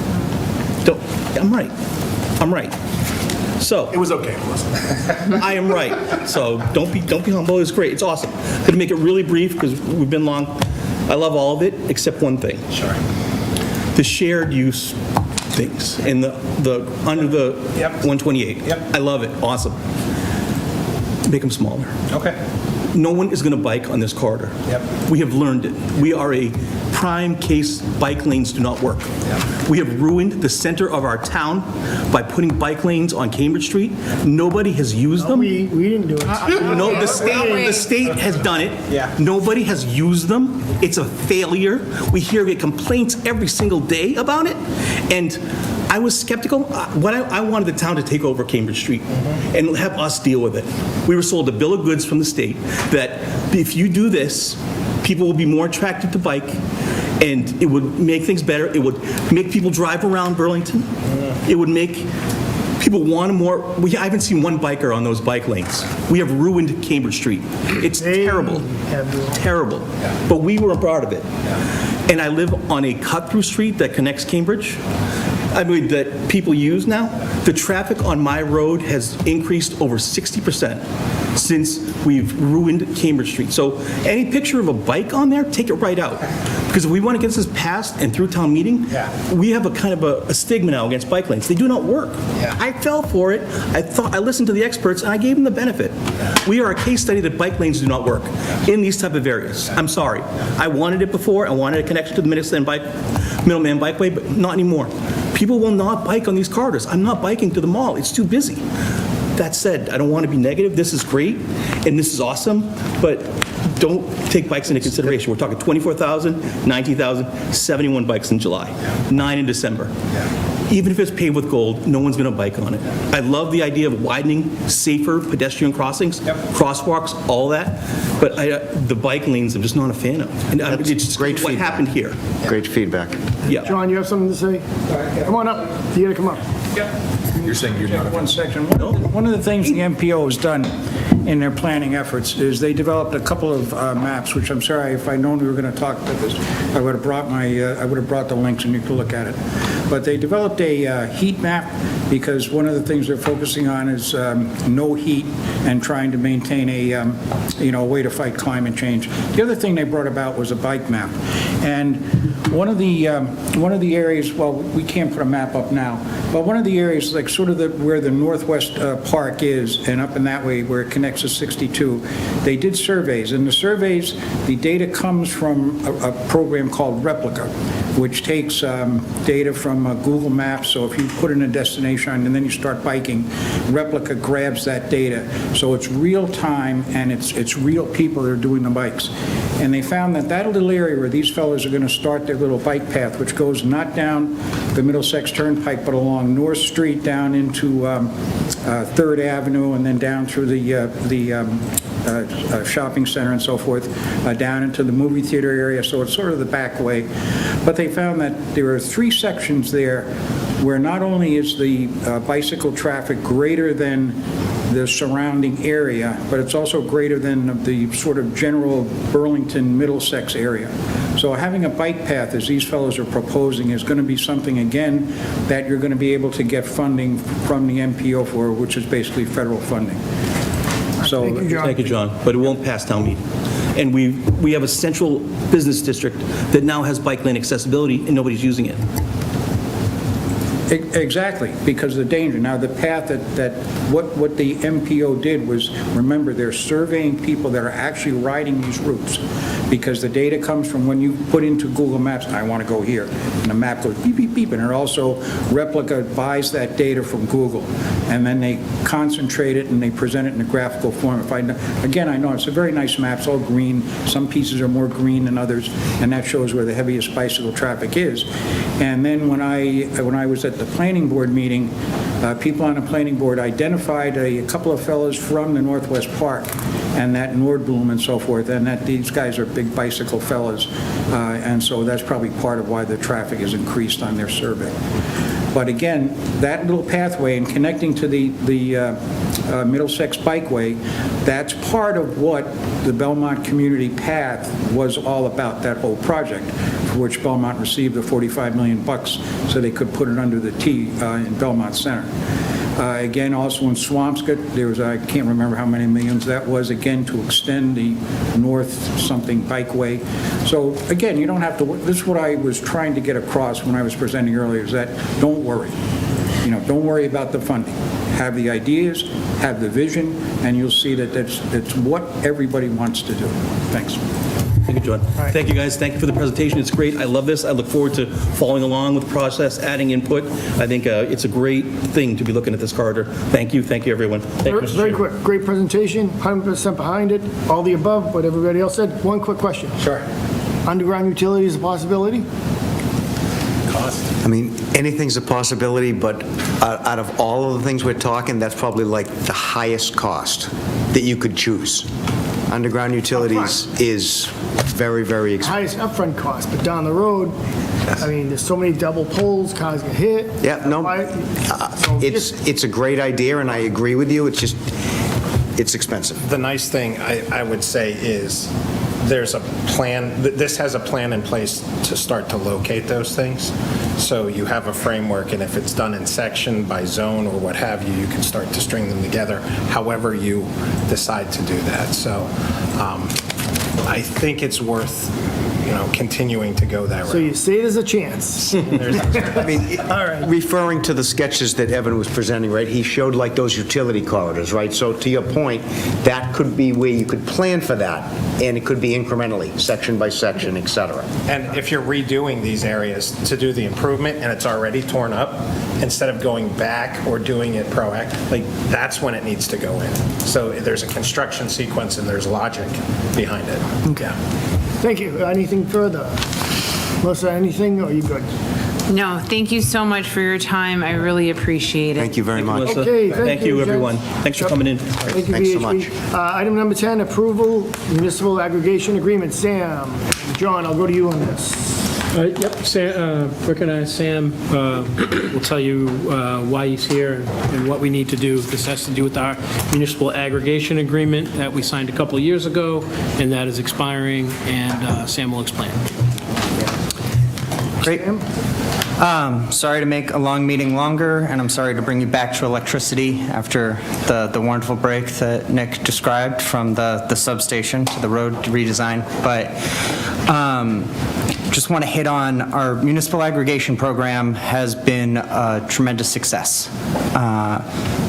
D: I'm right. So
G: it was okay, Melissa.
D: I am right. So don't be humble. It's great. It's awesome. I'm going to make it really brief because we've been long. I love all of it except one thing.
V: Sure.
D: The shared use things and the under the 128.
V: Yep.
D: I love it. Awesome. Make them smaller.
V: Okay.
D: No one is going to bike on this corridor.
V: Yep.
D: We have learned it. We are a prime case. Bike lanes do not work.
V: Yep.
D: We have ruined the center of our town by putting bike lanes on Cambridge Street. Nobody has used them.
A: We didn't do it.
D: No, the state has done it.
V: Yeah.
D: Nobody has used them. It's a failure. We hear complaints every single day about it. And I was skeptical. I wanted the town to take over Cambridge Street and have us deal with it. We were sold a bill of goods from the state that if you do this, people will be more attracted to bike, and it would make things better. It would make people drive around Burlington. It would make people want more. I haven't seen one biker on those bike lanes. We have ruined Cambridge Street. It's terrible. Terrible. But we were a part of it. and I live on a cut-through street that connects Cambridge, I mean, that people use now, the traffic on my road has increased over 60% since we've ruined Cambridge Street. So any picture of a bike on there, take it right out. Because if we want to get this passed and through town meeting, we have a kind of a stigma now against bike lanes. They do not work. I fell for it. I listened to the experts, and I gave them the benefit. We are a case study that bike lanes do not work in these type of areas. I'm sorry. I wanted it before. I wanted a connection to the Middleman Bikeway, but not anymore. People will not bike on these corridors. I'm not biking to the mall. It's too busy. That said, I don't want to be negative. This is great, and this is awesome, but don't take bikes into consideration. We're talking 24,000, 19,000, 71 bikes in July, 9 in December. Even if it's paved with gold, no one's going to bike on it. I love the idea of widening, safer pedestrian crossings, crosswalks, all that, but the bike lanes I'm just not a fan of. And it's just
U: great
D: what
U: feedback.
D: happened here.
U: Great feedback.
D: Yeah.
A: John, you have something to say? Come on up. You gotta come up.
G: You're saying you're not.
H: One section. One of the things the MPO has done in their planning efforts is they developed a couple of maps, which I'm sorry, if I'd known we were going to talk about this, I would have brought the links and you could look at it. But they developed a heat map because one of the things they're focusing on is no heat and trying to maintain a way to fight climate change. The other thing they brought about was a bike map. And one of the areas, well, we can't put a map up now, but one of the areas, like sort of where the Northwest Park is, and up in that way where it connects to 62, they did surveys. And the surveys, the data comes from a program called Replica, which takes data from Google Maps. So if you put in a destination and then you start biking, Replica grabs that data. So it's real time and it's real people that are doing the bikes. And they found that little area where these fellows are going to start their little bike path, which goes not down the Middlesex Turnpike, but along North Street down into 3rd Avenue and then down through the shopping center and so forth, down into the movie theater area, so it's sort of the back way. But they found that there are 3 sections there where not only is the bicycle traffic greater than the surrounding area, but it's also greater than the sort of general Burlington, Middlesex area. So having a bike path, as these fellows are proposing, is going to be something, again, that you're going to be able to get funding from the MPO for, which is basically federal funding. So,
D: Thank you, John. But it won't pass town meeting. And we have a central business district that now has bike lane accessibility, and nobody's using it.
H: Exactly, because of the danger. Now, the path what the MPO did was, remember, they're surveying people that are actually riding these routes, because the data comes from when you put into Google Maps, I want to go here, and the map goes beep, beep, beep, and it also, Replica buys that data from Google, and then they concentrate it and they present it in a graphical form. Again, I know it's a very nice map, it's all green, some pieces are more green than others, and that shows where the heaviest bicycle traffic is. And then when I was at the planning board meeting, people on the planning board identified a couple of fellows from the Northwest Park and that Nordblum and so forth, and that these guys are big bicycle fellows, and so that's probably part of why the traffic is increased on their survey. But again, that little pathway and connecting to the Middlesex Bikeway, that's part of what the Belmont Community Path was all about, that whole project, for which Belmont received the $45 million so they could put it under the T in Belmont Center. Again, also in Swampscott, there was, I can't remember how many millions that was, again, to extend the north something bikeway. So again, you don't have to, this is what I was trying to get across when I was presenting earlier, is that don't worry. Don't worry about the funding. Have the ideas, have the vision, and you'll see that that's what everybody wants to do. Thanks.
D: Thank you, John. Thank you, guys. Thank you for the presentation. It's great. I love this. I look forward to following along with the process, adding input. I think it's a great thing to be looking at this corridor. Thank you. Thank you, everyone. Thank you, Mr.
A: Very
D: Chair.
A: quick, great presentation, 100% behind it, all the above, what everybody else said. One quick question.
H: Sure.
A: Underground utilities a possibility?
U: I mean, anything's a possibility, but out of all of the things we're talking, that's probably like the highest cost that you could choose. Underground utilities is very, very expensive.
A: Highest upfront cost, but down the road, I mean, there's so many double poles, cars get hit.
U: Yeah, no, it's a great idea, and I agree with you. It's just, it's expensive.
V: The nice thing I would say is there's a plan, this has a plan in place to start to locate those things. So you have a framework, and if it's done in section, by zone, or what have you, you can start to string them together however you decide to do that. So I think it's worth, continuing to go that route.
A: So you say there's a chance.
U: I mean, referring to the sketches that Evan was presenting, right, he showed like those utility corridors, right? So to your point, that could be where you could plan for that, and it could be incrementally, section by section, et cetera.
V: And if you're redoing these areas to do the improvement and it's already torn up, instead of going back or doing it proactive, that's when it needs to go in. So there's a construction sequence and there's logic behind it.
A: Okay. Thank you. Anything further? Melissa, anything, or are you good?
T: No, thank you so much for your time. I really appreciate it.
U: Thank you very much.
A: Okay, thank you,
D: everyone.
A: gents.
D: Thanks for coming in.
A: Thank you,
U: Thanks so
A: VHB. Item number 10, approval municipal aggregation agreement. Sam, John, I'll go to you on this.
O: Yep, Sam, recognize Sam will tell you why he's here and what we need to do. This has to do with our municipal aggregation agreement that we signed a couple of years ago, and that is expiring, and Sam will explain.
K: Great. Sorry to make a long meeting longer, and I'm sorry to bring you back to electricity after the wonderful break that Nick described from the substation to the road redesign. But just want to hit on our municipal aggregation program has been a tremendous success.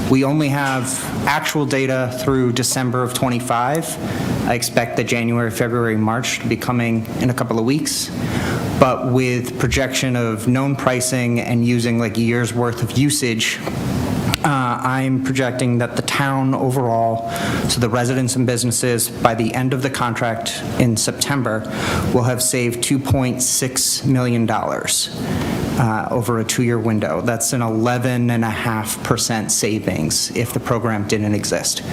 K: We only have actual data through December of '25. I expect that January, February, March to be coming in a couple of weeks. But with projection of known pricing and using like a year's worth of usage, I'm projecting that the town overall, so the residents and businesses, by the end of the contract in September, will have saved $2.6 million over a 2-year window. That's an 11.5% savings if the program didn't exist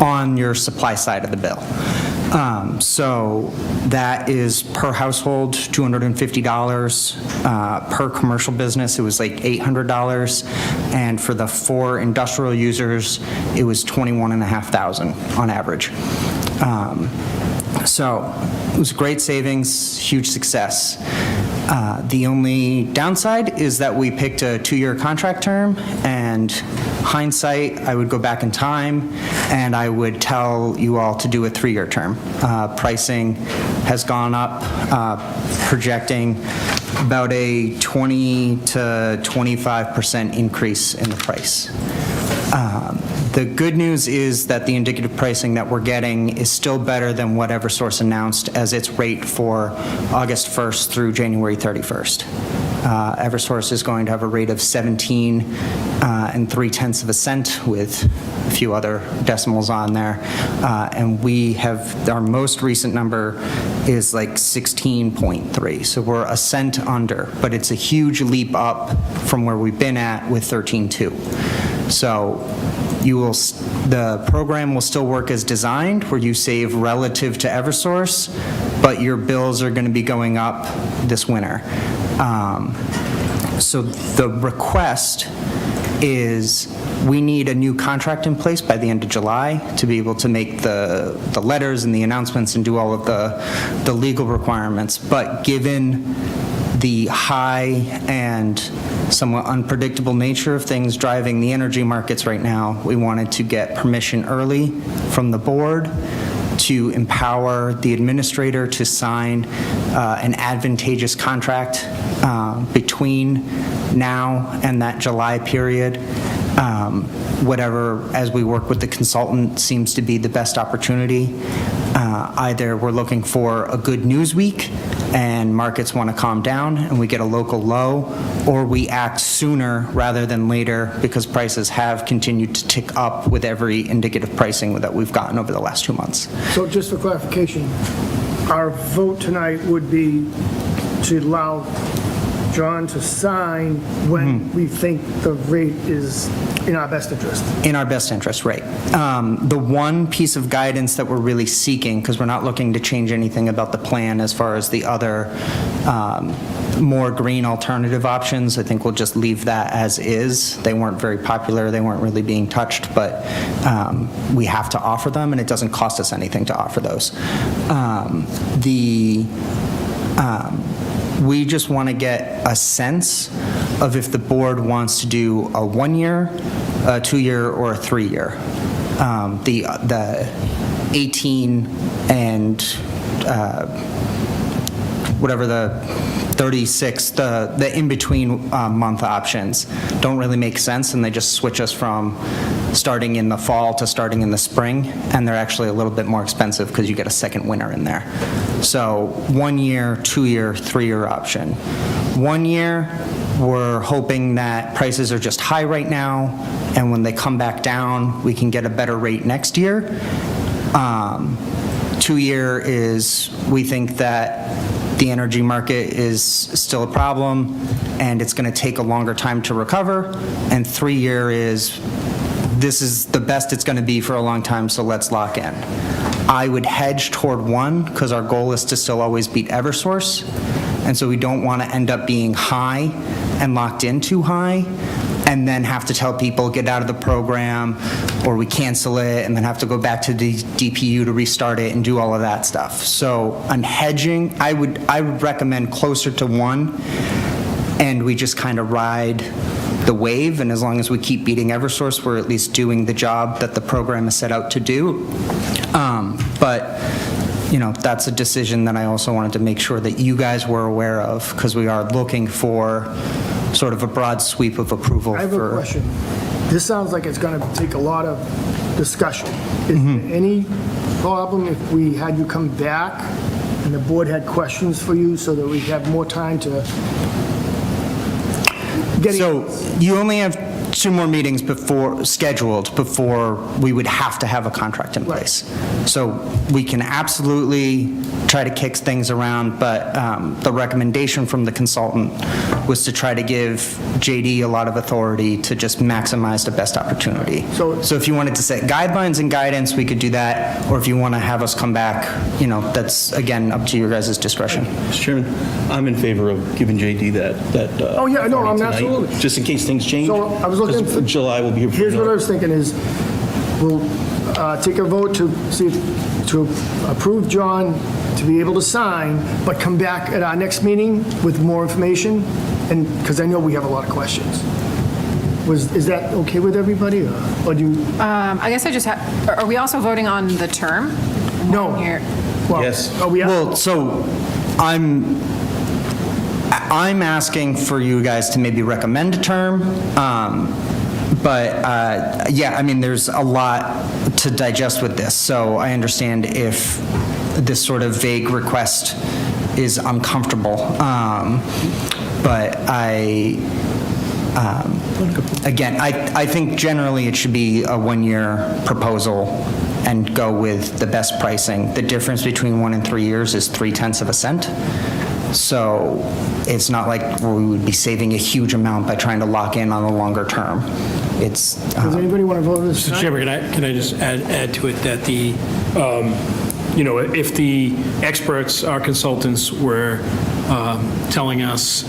K: on your supply side of the bill. So that is per household, $250. Per commercial business, it was like $800. And for the 4 industrial users, it was $21,500 on average. So it was great savings, huge success. The only downside is that we picked a 2-year contract term, and hindsight, I would go back in time and I would tell you all to do a 3-year term. Pricing has gone up, projecting about a 20 to 25% increase in the price. The good news is that the indicative pricing that we're getting is still better than what Eversource announced as its rate for August 1st through January 31st. Eversource is going to have a rate of 17 and 0.3 cents with a few other decimals on there. And we have, our most recent number is like 16.3. So we're a cent under, but it's a huge leap up from where we've been at with 13.2. So the program will still work as designed, where you save relative to Eversource, but your bills are going to be going up this winter. So the request is we need a new contract in place by the end of July to be able to make the letters and the announcements and do all of the legal requirements. But given the high and somewhat unpredictable nature of things driving the energy markets right now, we wanted to get permission early from the board to empower the administrator to sign an advantageous contract between now and that July period. Whatever, as we work with the consultant, seems to be the best opportunity. Either we're looking for a good news week and markets want to calm down and we get a local low, or we act sooner rather than later because prices have continued to tick up with every indicative pricing that we've gotten over the last 2 months.
A: So just for clarification, our vote tonight would be to allow John to sign when we think the rate is in our best interest.
K: In our best interest, right. The one piece of guidance that we're really seeking, because we're not looking to change anything about the plan as far as the other more green alternative options, I think we'll just leave that as is. They weren't very popular, they weren't really being touched, but we have to offer them, and it doesn't cost us anything to offer those. We just want to get a sense of if the board wants to do a 1-year, a 2-year, or a 3-year. The 18 and whatever the 36, the in-between month options don't really make sense, and they just switch us from starting in the fall to starting in the spring, and they're actually a little bit more expensive because you get a second winter in there. So 1 year, 2 year, 3 year option. 1 year, we're hoping that prices are just high right now, and when they come back down, we can get a better rate next year. 2 year is, we think that the energy market is still a problem, and it's going to take a longer time to recover. And 3 year is, this is the best it's going to be for a long time, so let's lock in. I would hedge toward 1 because our goal is to still always beat Eversource, and so we don't want to end up being high and locked in too high and then have to tell people get out of the program, or we cancel it and then have to go back to the DPU to restart it and do all of that stuff. So I'm hedging. I would recommend closer to 1, and we just kind of ride the wave, and as long as we keep beating Eversource, we're at least doing the job that the program is set out to do. But that's a decision that I also wanted to make sure that you guys were aware of, because we are looking for sort of a broad sweep of approval.
A: I have a question. This sounds like it's going to take a lot of discussion. Is there any problem if we had you come back and the board had questions for you so that we have more time to get
K: So you only have 2 more meetings scheduled before we would have to have a contract in place. So we can absolutely try to kick things around, but the recommendation from the consultant was to try to give JD a lot of authority to just maximize the best opportunity. So if you wanted to set guidelines and guidance, we could do that, or if you want to have us come back, that's, again, up to your guys' discretion.
D: Mr. Chairman, I'm in favor of giving JD that
A: Oh, yeah, no, I'm
D: authority tonight,
A: absolutely.
D: just in case things change.
A: So I was looking
D: Because July will be here.
A: Here's what I was thinking is, we'll take a vote to approve John to be able to sign, but come back at our next meeting with more information, and, because I know we have a lot of questions. Is that okay with everybody, or do you?
E: I guess I just have, are we also voting on the term?
A: No. Well,
D: Yes.
K: Well, so I'm asking for you guys to maybe recommend a term, but yeah, I mean, there's a lot to digest with this, so I understand if this sort of vague request is uncomfortable, but again, I think generally it should be a 1-year proposal and go with the best pricing. The difference between 1 and 3 years is 0.3 of a cent. So it's not like we would be saving a huge amount by trying to lock in on a longer term. It's.
A: Does anybody want to vote on this?
O: Mr. Chairman, can I just add to it that the, if the experts, our consultants were telling us,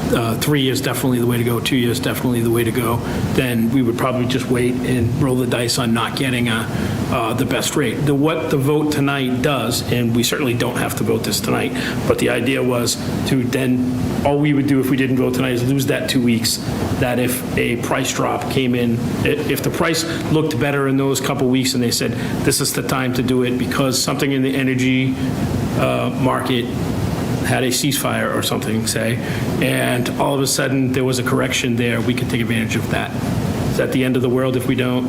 O: 3 years definitely the way to go, 2 years definitely the way to go, then we would probably just wait and roll the dice on not getting the best rate. What the vote tonight does, and we certainly don't have to vote this tonight, but the idea was to then, all we would do if we didn't vote tonight is lose that 2 weeks, that if a price drop came in, if the price looked better in those couple weeks and they said, this is the time to do it because something in the energy market had a ceasefire or something, say, and all of a sudden there was a correction there, we could take advantage of that. Is that the end of the world if we don't?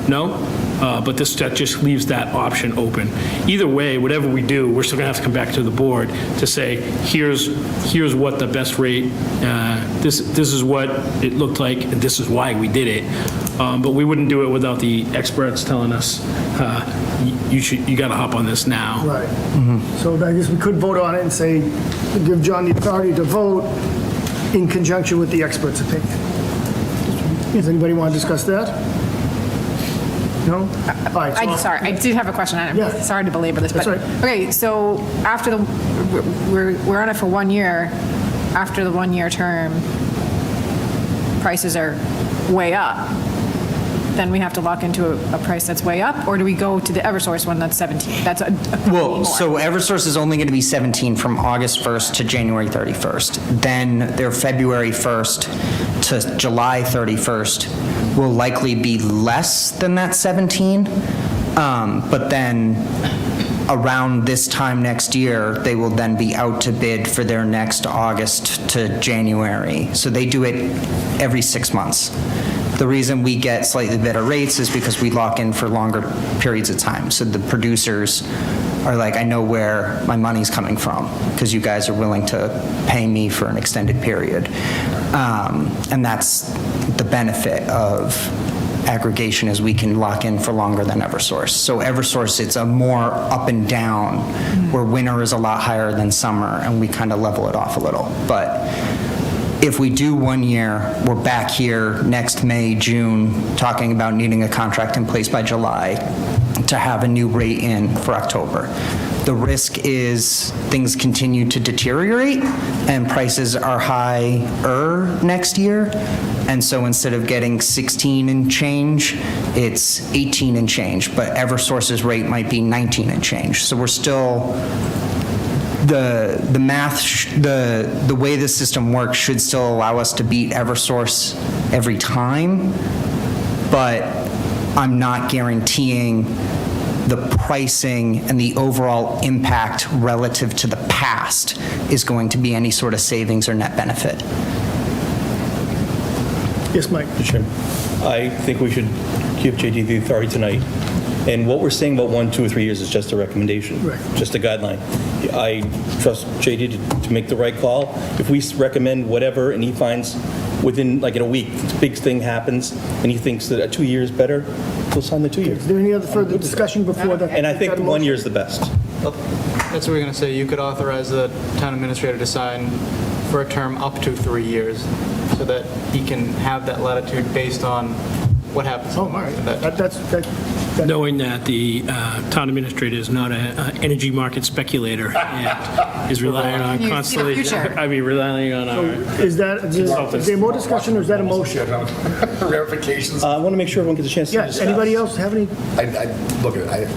O: No? but that just leaves that option open. Either way, whatever we do, we're still going to have to come back to the board to say, here's what the best rate, this is what it looked like, and this is why we did it. But we wouldn't do it without the experts telling us, you got to hop on this now.
A: Right. So I guess we could vote on it and say, give John the authority to vote in conjunction with the expert's opinion. Does anybody want to discuss that? No? All right. so-
E: I'm sorry, I did have a question. I'm
A: Yeah.
E: sorry to belabor this, but,
A: That's right.
E: okay, so after we're on it for 1 year. After the 1-year term, prices are way up. Then we have to lock into a price that's way up, or do we go to the Eversource one that's 17? That's a penny
K: Well,
E: more.
K: so Eversource is only going to be 17 from August 1st to January 31st. Then their February 1st to July 31st will likely be less than that 17. But then around this time next year, they will then be out to bid for their next August to January. So they do it every 6 months. The reason we get slightly better rates is because we lock in for longer periods of time. So the producers are like, I know where my money's coming from, because you guys are willing to pay me for an extended period. And that's the benefit of aggregation, is we can lock in for longer than Eversource. So Eversource, it's a more up and down, where winter is a lot higher than summer, and we kind of level it off a little. But if we do 1 year, we're back here next May, June, talking about needing a contract in place by July to have a new rate in for October. The risk is things continue to deteriorate and prices are higher next year. And so instead of getting 16 and change, it's 18 and change, but Eversource's rate might be 19 and change. So we're still, the math, the way the system works should still allow us to beat Eversource every time, but I'm not guaranteeing the pricing and the overall impact relative to the past is going to be any sort of savings or net benefit.
A: Yes, Mike?
D: Mr. Chairman, I think we should give JD the authority tonight. And what we're saying about 1, 2, or 3 years is just a recommendation.
A: Right.
D: Just a guideline. I trust JD to make the right call. If we recommend whatever and he finds within, like in a week, this big thing happens and he thinks that 2 years better, we'll sign the 2 years.
A: Is there any other further discussion before that?
D: And I think 1 year is the best.
L: That's what we're going to say. You could authorize the town administrator to sign for a term up to 3 years, so that he can have that latitude based on what happens.
A: Oh, all right. That's
O: Knowing that the town administrator is not an energy market speculator and is relying on
E: You see the
O: constantly,
E: future.
O: relying on our
A: Is there more discussion, or is that a motion?
G: Rarifications.
D: I want to make sure everyone gets a chance to
A: Yes,
D: discuss.
A: anybody else have any?
G: Look at it,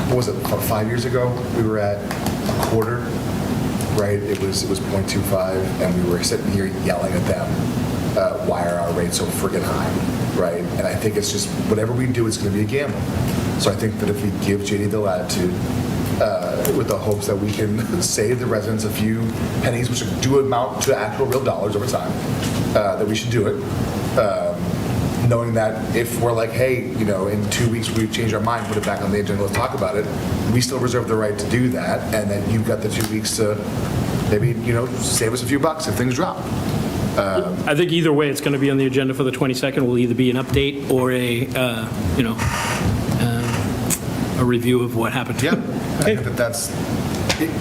G: what was it, about 5 years ago? We were at a quarter, right? It was 0.25, and we were sitting here yelling at them, why are our rates so friggin' high, right? And I think it's just, whatever we do, it's gonna be a gamble. So I think that if we give JD the latitude, with the hopes that we can save the residents a few pennies, which do amount to actual real dollars over time, that we should do it. Knowing that if we're like, hey, in 2 weeks we've changed our mind, put it back on the agenda, let's talk about it, we still reserve the right to do that, and then you've got the 2 weeks to maybe, save us a few bucks if things drop.
O: I think either way, it's going to be on the agenda for the 22nd. Will either be an update or a review of what happened.
G: Yeah, I think that's,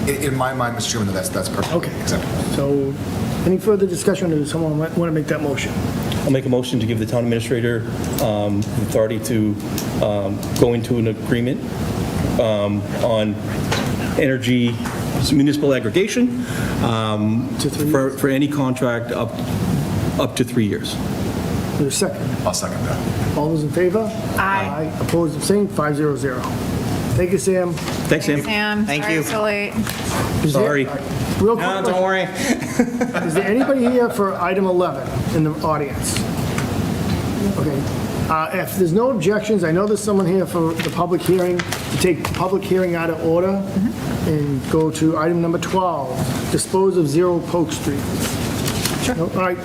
G: in my mind, Mr. Chairman, that's perfectly acceptable.
A: So, any further discussion, or does someone want to make that motion?
D: I'll make a motion to give the town administrator the authority to go into an agreement on energy municipal aggregation for any contract up to 3 years.
A: There's a second.
G: I'll second that.
A: All those in favor?
E: Aye.
A: Opposed, abstained, 500. Thank you, Sam.
D: Thanks, Sam.
E: Sam,
K: Thank
E: sorry
K: you.
E: it's so late.
D: Sorry.
A: Real quick,
K: No, don't worry.
A: is there anybody here for item 11 in the audience? Okay. If there's no objections, I know there's someone here for the public hearing, to take the public hearing out of order and go to item number 12, dispose of 0 Polk Street. Sure. All right.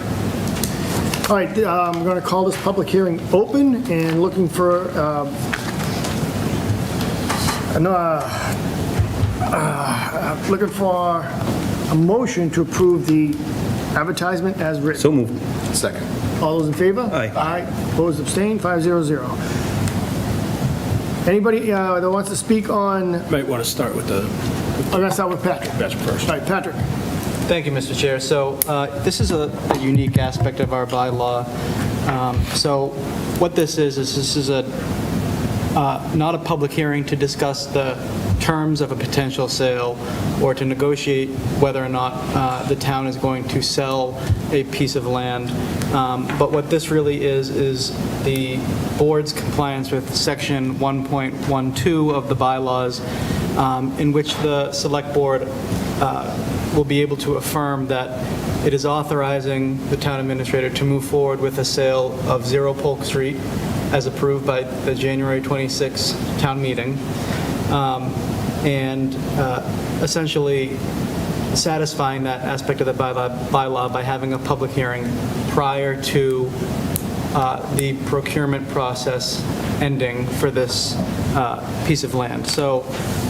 A: All right, I'm going to call this public hearing open and looking for Looking for a motion to approve the advertisement as written.
D: So moved.
G: Second.
A: All those in favor?
D: Aye.
A: Aye. Opposed, abstained, 500. Anybody that wants to speak on,
B: Might want to start with the
A: I'm going to start with Patrick.
B: Patrick first.
A: All right, Patrick.
L: Thank you, Mr. Chair. So this is a unique aspect of our bylaw. So what this is this is not a public hearing to discuss the terms of a potential sale or to negotiate whether or not the town is going to sell a piece of land. But what this really is the board's compliance with Section 1.12 of the bylaws, in which the select board will be able to affirm that it is authorizing the town administrator to move forward with a sale of 0 Polk Street as approved by the January 26 town meeting, and essentially satisfying that aspect of the bylaw by having a public hearing prior to the procurement process ending for this piece of land. So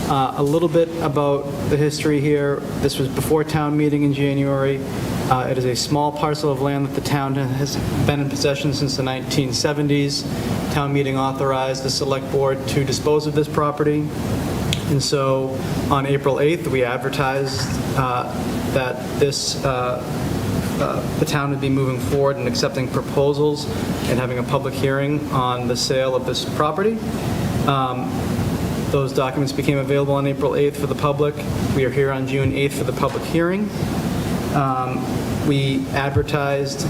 L: a little bit about the history here. This was before town meeting in January. It is a small parcel of land that the town has been in possession since the 1970s. Town meeting authorized the select board to dispose of this property. And so on April 8th, we advertised that the town would be moving forward and accepting proposals and having a public hearing on the sale of this property. Those documents became available on April 8th for the public. We are here on June 8th for the public hearing. We advertised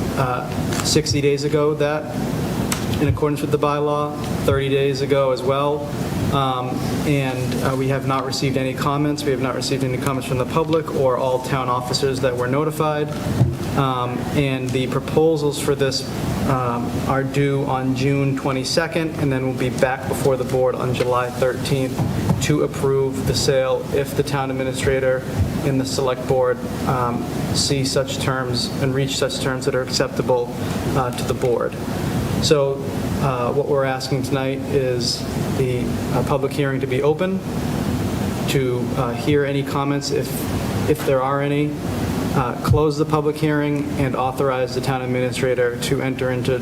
L: 60 days ago that in accordance with the bylaw, 30 days ago as well. And we have not received any comments. We have not received any comments from the public or all town officers that were notified. And the proposals for this are due on June 22nd, and then we'll be back before the board on July 13th to approve the sale if the town administrator and the select board see such terms and reach such terms that are acceptable to the board. So what we're asking tonight is the public hearing to be open, to hear any comments if there are any, close the public hearing, and authorize the town administrator to enter into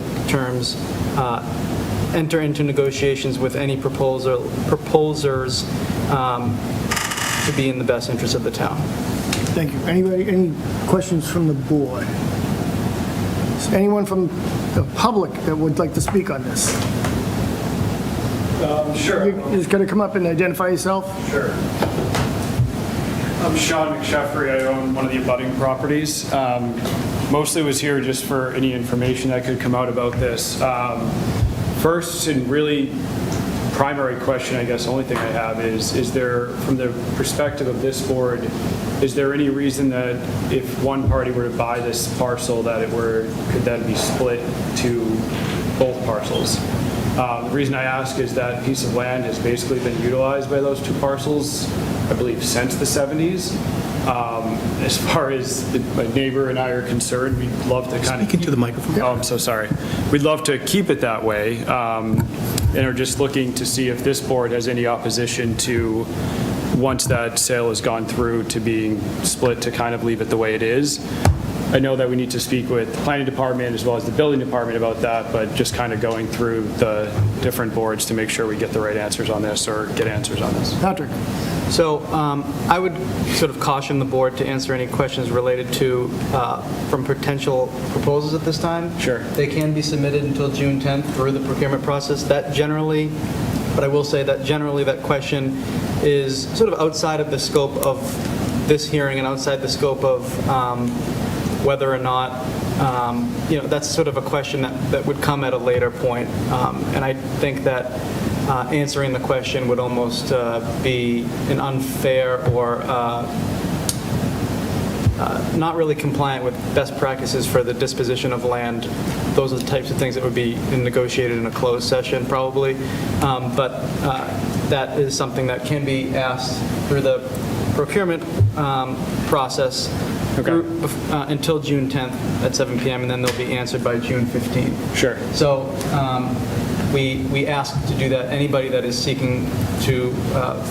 L: negotiations with any proposers to be in the best interest of the town.
A: Thank you. Anybody, any questions from the board? Is anyone from the public that would like to speak on this?
I: Sure.
A: You're just going to come up and identify yourself?
I: Sure. I'm Sean McSheffrey. I own one of the abutting properties. Mostly was here just for any information that could come out about this. First and really primary question, I guess, the only thing I have is there, from the perspective of this board, is there any reason that if one party were to buy this parcel that it could then be split to both parcels? The reason I ask is that piece of land has basically been utilized by those two parcels, I believe, since the 70s. As far as my neighbor and I are concerned, we'd love to kind of...
D: Speak into the microphone.
I: Oh, I'm so sorry. We'd love to keep it that way, and are just looking to see if this board has any opposition to, once that sale has gone through, to being split to kind of leave it the way it is. I know that we need to speak with the planning department as well as the building department about that, but just kind of going through the different boards to make sure we get the right answers on this or get answers on this.
A: Patrick.
L: So I would sort of caution the board to answer any questions related to from potential proposals at this time.
I: Sure.
L: They can be submitted until June 10th through the procurement process. That generally, but I will say that generally that question is sort of outside of the scope of this hearing and outside the scope of whether or not, that's sort of a question that would come at a later point. And I think that answering the question would almost be an unfair or not really compliant with best practices for the disposition of land. Those are the types of things that would be negotiated in a closed session probably. But that is something that can be asked through the procurement process until June 10th at 7 PM, and then they'll be answered by June 15th.
I: Sure.
L: So we ask to do that. Anybody that is seeking to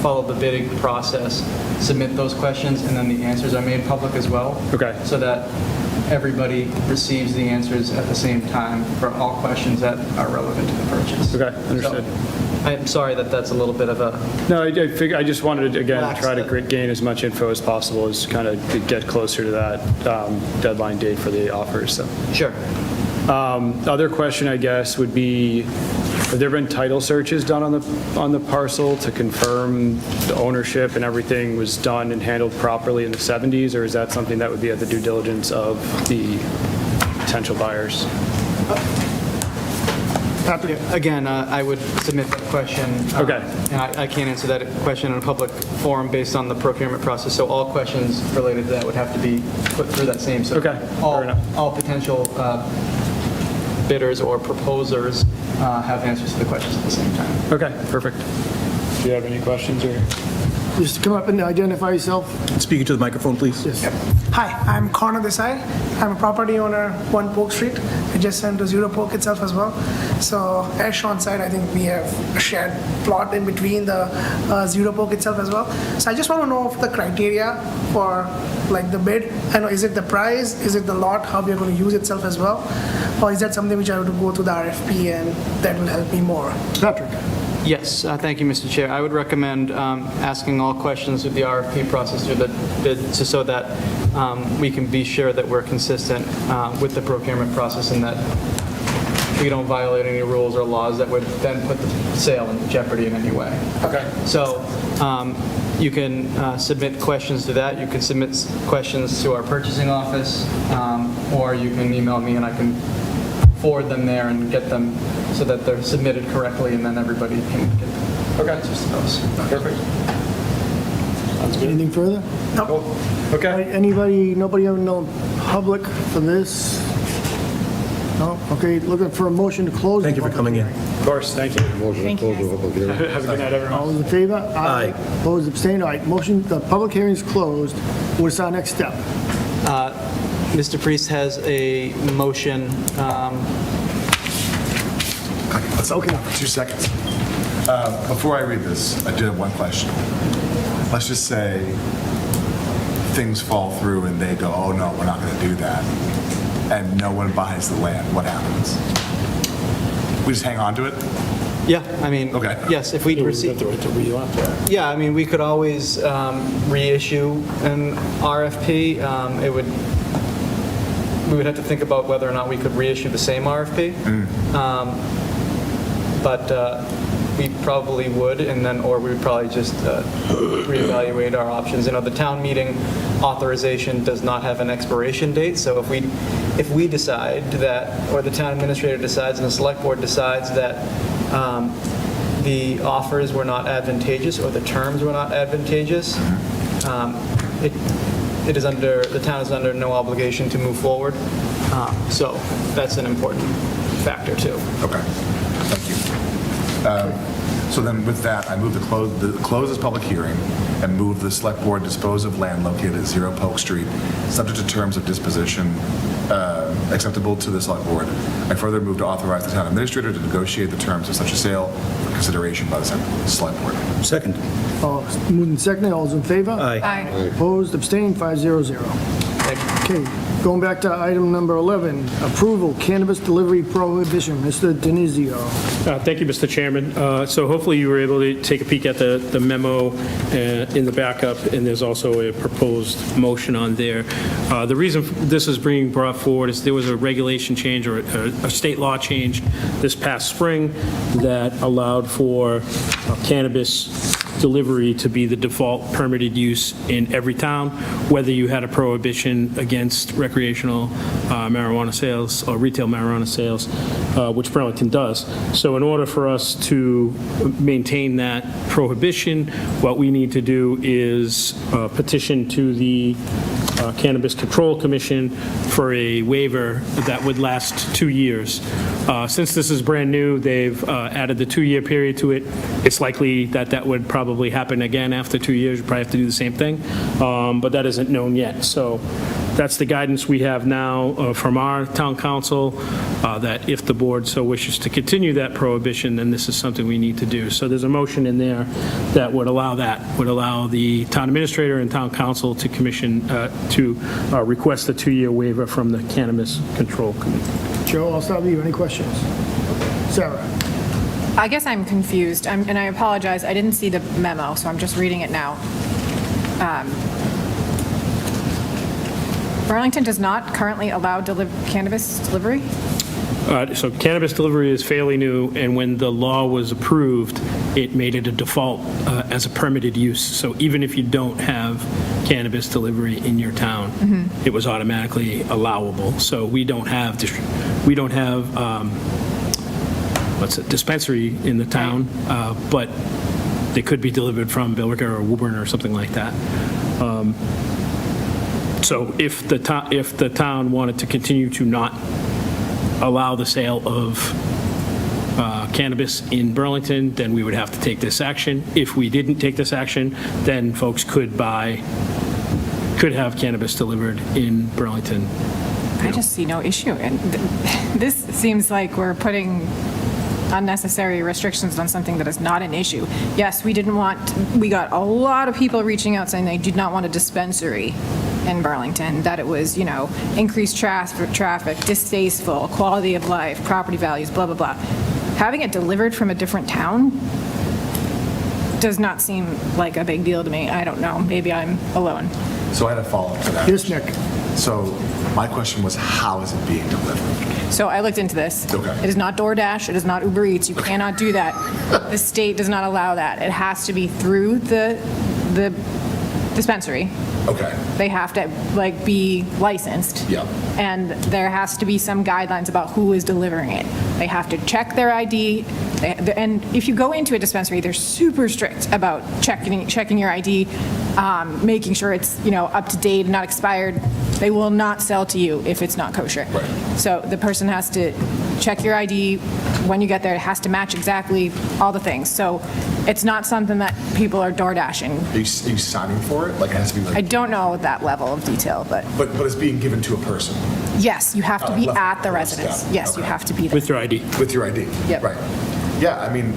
L: follow the bidding process, submit those questions, and then the answers are made public as well.
I: Okay.
L: So that everybody receives the answers at the same time for all questions that are relevant to the purchase.
I: Okay, understood.
L: So, I'm sorry that that's a little bit of a...
I: No, I just wanted to, again,
L: Relax
I: try to
L: that.
I: gain as much info as possible as kind of get closer to that deadline date for the offers, so.
L: Sure.
I: Other question, I guess, would be, have there been title searches done on the parcel to confirm the ownership and everything was done and handled properly in the 70s, or is that something that would be at the due diligence of the potential buyers?
L: Again, I would submit that question.
I: Okay.
L: And I can't answer that question in a public forum based on the procurement process, so all questions related to that would have to be put through that same. So
I: Okay, fair enough.
L: all potential bidders or proposers have answers to the questions at the same time.
I: Okay, perfect. Do you have any questions, or?
A: Just come up and identify yourself.
D: Speaking to the microphone, please.
A: Yes.
J: Hi, I'm Connor Desai. I'm a property owner, 1 Polk Street, adjacent to 0 Polk itself as well. So as Sean said, I think we have a shared plot in between the 0 Polk itself as well. So I just want to know of the criteria for like the bid. I know, is it the price? Is it the lot? How we are going to use itself as well? Or is that something which I have to go through the RFP and that will help me more?
A: Patrick.
L: Yes, thank you, Mr. Chair. I would recommend asking all questions through the RFP process through the bid, just so that we can be sure that we're consistent with the procurement process and that we don't violate any rules or laws that would then put the sale in jeopardy in any way.
I: Okay.
L: So you can submit questions to that. You can submit questions to our purchasing office, or you can email me and I can forward them there and get them so that they're submitted correctly, and then everybody can get the answers to those.
I: Perfect. Sounds good.
A: Anything further?
J: No.
I: Okay.
A: Nobody in the public for this? No? Okay, looking for a motion to close.
D: Thank you for coming in.
I: Of course, thank you.
F: Motion to close the public hearing.
I: Have a good night, everyone.
A: All those in favor?
D: Aye.
A: Opposed, abstained? All right, motion, the public hearing is closed. What's our next step?
L: Mr. Priest has a motion.
G: Let's open up for 2 seconds. Before I read this, I do have one question. Let's just say things fall through and they go, oh no, we're not going to do that, and no one buys the land. What happens? We just hang on to it?
L: Yeah, I mean,
G: Okay.
L: yes, if we receive. Yeah, I mean, we could always reissue an RFP. We would have to think about whether or not we could reissue the same RFP. But we probably would, or we would probably just reevaluate our options. You know, the town meeting authorization does not have an expiration date, so if we decide that, or the town administrator decides and the select board decides that the offers were not advantageous or the terms were not advantageous, the town is under no obligation to move forward. So that's an important factor too.
G: Okay, thank you. So then with that, I move to close this public hearing and move the select board dispose of land located at 0 Polk Street, subject to terms of disposition acceptable to the select board. I further move to authorize the town administrator to negotiate the terms of such a sale for consideration by the select board.
D: Second.
A: Moved and seconded, all those in favor?
D: Aye.
A: Opposed, abstained, 500. Okay, going back to item number 11, approval, cannabis delivery prohibition. Mr. Denizio.
O: Thank you, Mr. Chairman. So hopefully you were able to take a peek at the memo in the backup, and there's also a proposed motion on there. The reason this is being brought forward is there was a regulation change or a state law change this past spring that allowed for cannabis delivery to be the default permitted use in every town, whether you had a prohibition against recreational marijuana sales or retail marijuana sales, which Burlington does. So in order for us to maintain that prohibition, what we need to do is petition to the Cannabis Control Commission for a waiver that would last 2 years. Since this is brand new, they've added the 2-year period to it. It's likely that that would probably happen again after 2 years. You probably have to do the same thing, but that isn't known yet. So that's the guidance we have now from our town council, that if the board so wishes to continue that prohibition, then this is something we need to do. So there's a motion in there that would allow the town administrator and town council to commission, to request a 2-year waiver from the Cannabis Control Committee.
A: Joe, I'll start with you. Any questions? Sarah?
E: I guess I'm confused, and I apologize, I didn't see the memo, so I'm just reading it now. Burlington does not currently allow cannabis delivery?
O: So cannabis delivery is fairly new, and when the law was approved, it made it a default as a permitted use. So even if you don't have cannabis delivery in your town, it was automatically allowable. So we don't have dispensary in the town, but they could be delivered from Billerica or Woburn or something like that. So if the town wanted to continue to not allow the sale of cannabis in Burlington, then we would have to take this action. If we didn't take this action, then folks could have cannabis delivered in Burlington.
E: I just see no issue, and this seems like we're putting unnecessary restrictions on something that is not an issue. Yes, we got a lot of people reaching out saying they did not want a dispensary in Burlington, that it was, increased traffic, distasteful, quality of life, property values, blah, blah, blah. Having it delivered from a different town does not seem like a big deal to me. I don't know, maybe I'm alone.
G: So I had a follow-up to that.
A: Yes, Nick?
G: So my question was, how is it being delivered?
E: So I looked into this.
G: Okay.
E: It is not DoorDash, it is not Uber Eats, you cannot do that. The state does not allow that. It has to be through the dispensary.
G: Okay.
E: They have to be licensed.
G: Yep.
E: And there has to be some guidelines about who is delivering it. They have to check their ID. And if you go into a dispensary, they're super strict about checking your ID, making sure it's, up to date and not expired. They will not sell to you if it's not kosher.
G: Right.
E: So the person has to check your ID when you get there. It has to match exactly all the things. So it's not something that people are door dashing.
G: Are you signing for it? Like, it has to be
E: I don't know that level of detail, but
G: But it's being given to a person.
E: yes, you have to be
G: left
E: at the
G: step.
E: residence. Yes, you
G: Okay.
E: have to be there.
O: With your ID.
G: With your ID.
E: Yep.
G: Right. Yeah, I mean,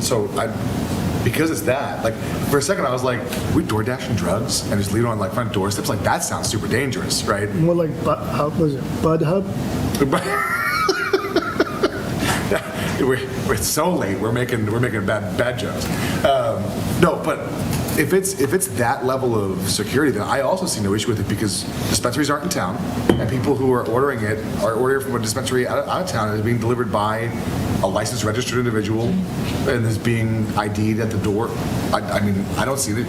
G: because it's that, for a second I was like, we door dashing drugs and just leave it on front doorsteps? That sounds super dangerous, right?
A: More like was it Bud Hub?
G: We're so late. We're making bad jokes. No, but if it's that level of security, then I also see no issue with it because dispensaries aren't in town, and people who are ordering it are ordering from a dispensary out of town and it's being delivered by a licensed registered individual and is being ID'd at the door. I mean, I don't see it.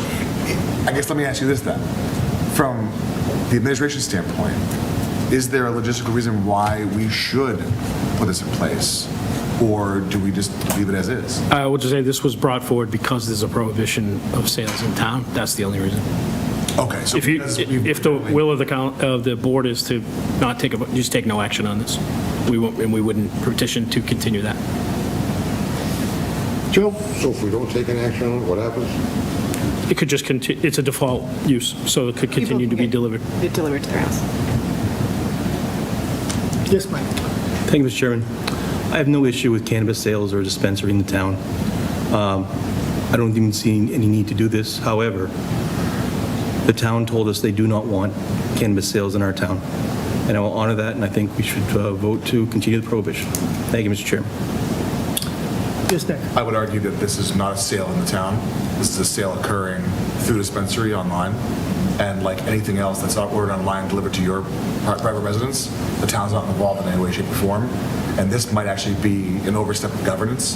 G: I guess let me ask you this then. From the administration standpoint, is there a logistical reason why we should put this in place? Or do we just leave it as is?
O: I will just say this was brought forward because there's a prohibition of sales in town. That's the only reason.
G: Okay, so
O: If the will of the board is to not just take no action on this, we wouldn't petition to continue that.
A: Joe?
F: So if we don't take an action on it, what happens?
O: It could just continue, it's a default use, so it could continue to be delivered.
E: Get delivered to their house.
A: Yes, Mike?
D: Thank you, Mr. Chairman. I have no issue with cannabis sales or dispensary in the town. I don't even see any need to do this. However, the town told us they do not want cannabis sales in our town. And I will honor that, and I think we should vote to continue the prohibition. Thank you, Mr. Chairman.
A: Yes, Nick?
G: I would argue that this is not a sale in the town. This is a sale occurring through dispensary online. And like anything else that's not ordered online, delivered to your private residence, the town's not involved in any way, shape, or form. And this might actually be an overstep of governance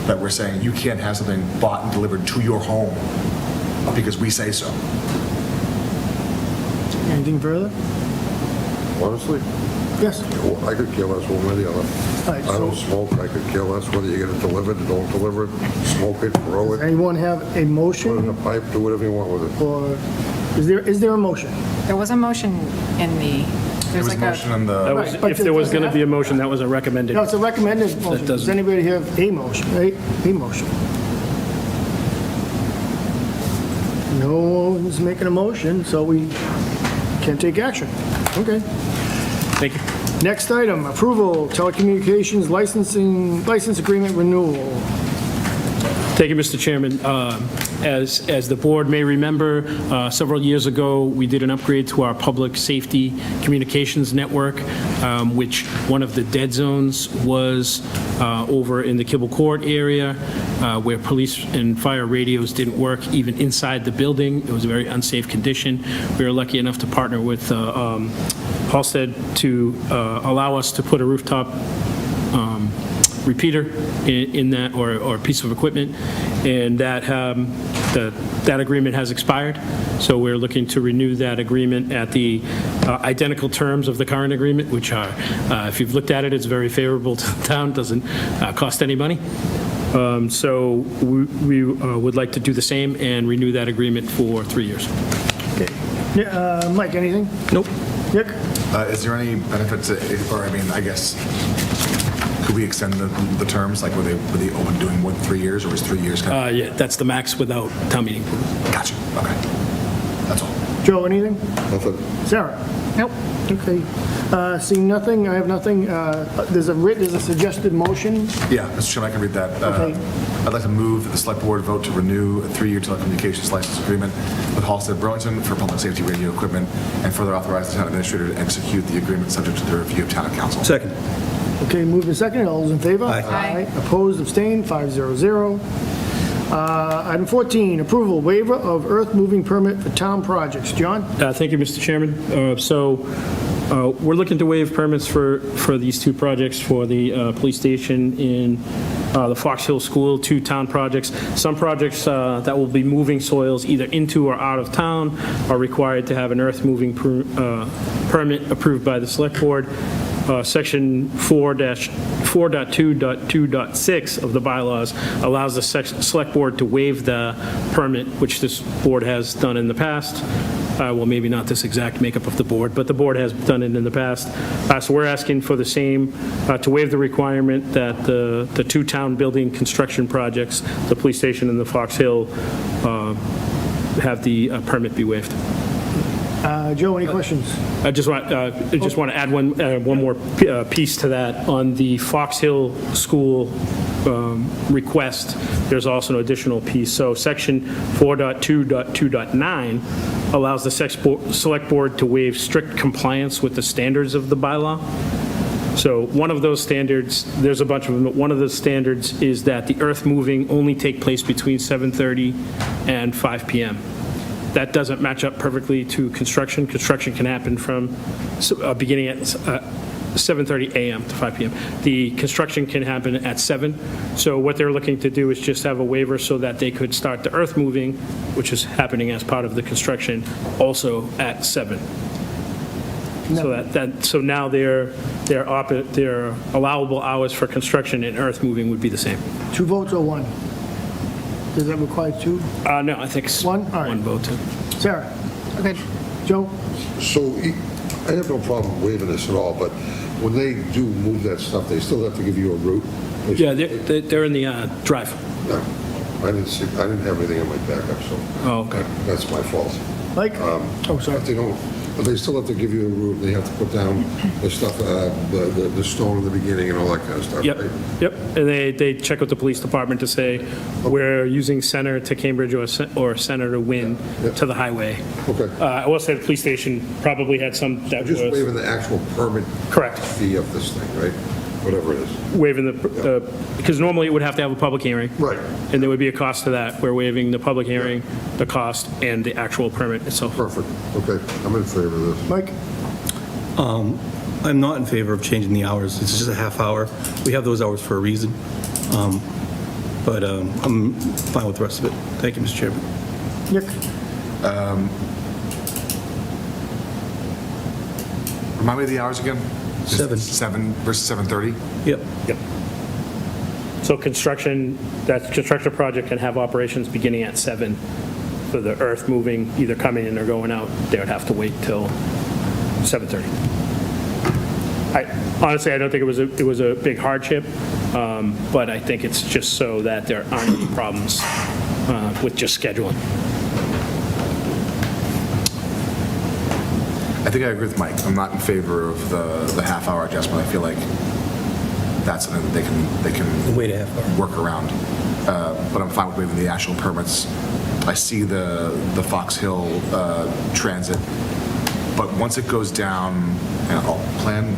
G: that we're saying you can't have something bought and delivered to your home because we say so.
A: Anything further?
F: Honestly?
A: Yes.
F: I could care less one way or the other.
A: right,
F: I don't
A: so-
F: smoke, I could care less whether you get it delivered or don't deliver it, smoke it, grow
A: Does
F: it,
A: anyone have a
F: put it in
A: motion,
F: a pipe, do whatever you want with it.
A: or is there a motion?
E: There was a motion in the,
G: There
E: there's
G: was a
E: like
G: motion
E: a,
G: in the,
A: Right, but
O: If there was
A: it
O: going to
A: doesn't
O: be a motion, that was a recommended.
A: No, it's a recommended motion. Does
O: doesn't-
A: anybody have a motion, right? A motion? No one's making a motion, so we can't take action. Okay.
B: Thank you.
A: Next item, approval, telecommunications license agreement renewal.
O: Thank you, Mr. Chairman. As the board may remember, several years ago, we did an upgrade to our public safety communications network, which one of the dead zones was over in the Kibble Court area, where police and fire radios didn't work even inside the building. It was a very unsafe condition. We were lucky enough to partner with Halsted to allow us to put a rooftop repeater in that, or a piece of equipment, and that agreement has expired. So we're looking to renew that agreement at the identical terms of the current agreement, which are, if you've looked at it, it's very favorable to the town, doesn't cost any money. So we would like to do the same and renew that agreement for 3 years.
A: Okay. Mike, anything?
O: Nope.
A: Nick?
G: Is there any benefit to, or I mean, I guess, could we extend the terms? Like, were they open to doing more than 3 years, or was 3 years kind of?
O: Yeah, that's the max without town meeting approval.
G: Gotcha, okay. That's all.
A: Joe, anything?
F: Nothing.
A: Sarah? Nope. Okay. Seeing nothing, I have nothing. There's a suggested motion.
G: Yeah, Mr. Chairman, I can read that.
A: Okay.
G: I'd like to move that the Select Board vote to renew a 3-year telecommunications license agreement with Halsted Burlington for public safety radio equipment, and further authorize the town administrator to execute the agreement subject to the review of town council.
D: Second.
A: Okay, moved and seconded. All those in favor?
T: Aye.
A: Opposed, abstained, 500. Item 14, approval waiver of earth moving permit for town projects. John?
O: Thank you, Mr. Chairman. We're looking to waive permits for these two projects, for the police station in the Fox Hill School, 2 town projects. Some projects that will be moving soils either into or out of town are required to have an earth moving permit approved by the Select Board. Section 4-4.2.2.6 of the bylaws allows the Select Board to waive the permit, which this board has done in the past. Well, maybe not this exact makeup of the board, but the board has done it in the past. So we're asking for the same, to waive the requirement that the 2 town building construction projects, the police station and the Fox Hill, have the permit be waived.
A: Joe, any questions?
O: I just want to add one more piece to that. On the Fox Hill School request, there's also an additional piece. So Section 4.2.2.9 allows the Select Board to waive strict compliance with the standards of the bylaw. So one of those standards, there's a bunch of them, but one of the standards is that the earth moving only take place between 7:30 and 5 p.m. That doesn't match up perfectly to construction. Construction can happen from beginning at 7:30 a.m. to 5 p.m. The construction can happen at 7. So what they're looking to do is just have a waiver so that they could start the earth moving, which is happening as part of the construction, also at 7. So now their allowable hours for construction and earth moving would be the same.
A: 2 votes or 1? Does that require 2?
O: No, I think it's
A: 1? All right.
O: 1 vote.
A: Sarah? Okay. Joe?
F: So I have no problem waiving this at all, but when they do move that stuff, they still have to give you a route?
O: Yeah, they're in the drive.
F: No, I didn't have anything in my backup, so.
O: Oh, okay.
F: That's my fault.
A: Mike? Sorry.
F: But they still have to give you a route, they have to put down the stuff, the stone in the beginning and all that kind of stuff,
O: Yep,
F: right?
O: yep. And they check with the police department to say, we're using Center to Cambridge or Center to Wynn to the highway.
F: Okay.
O: I will say the police station probably had some that was...
F: Just waiving the actual permit.
O: Correct.
F: Fee of this thing, right? Whatever it is.
O: Waiving because normally it would have to have a public hearing.
F: Right.
O: And there would be a cost to that. We're waiving the public hearing, the cost, and the actual permit itself.
F: Perfect. Okay, I'm in favor of this.
A: Mike?
D: I'm not in favor of changing the hours. It's just a half hour. We have those hours for a reason. But I'm fine with the rest of it. Thank you, Mr. Chairman.
A: Nick?
G: Remind me of the hours again?
D: 7.
G: 7 versus 7:30?
D: Yep.
O: Yep. So construction project can have operations beginning at 7. For the earth moving, either coming in or going out, they would have to wait till 7:30. Honestly, I don't think it was a big hardship, but I think it's just so that there aren't any problems with just scheduling.
G: I think I agree with Mike. I'm not in favor of the half-hour adjustment. I feel like that's something that they can
D: Wait a half hour.
G: work around. But I'm fine with waiving the actual permits. I see the Fox Hill transit, but once it goes down, plan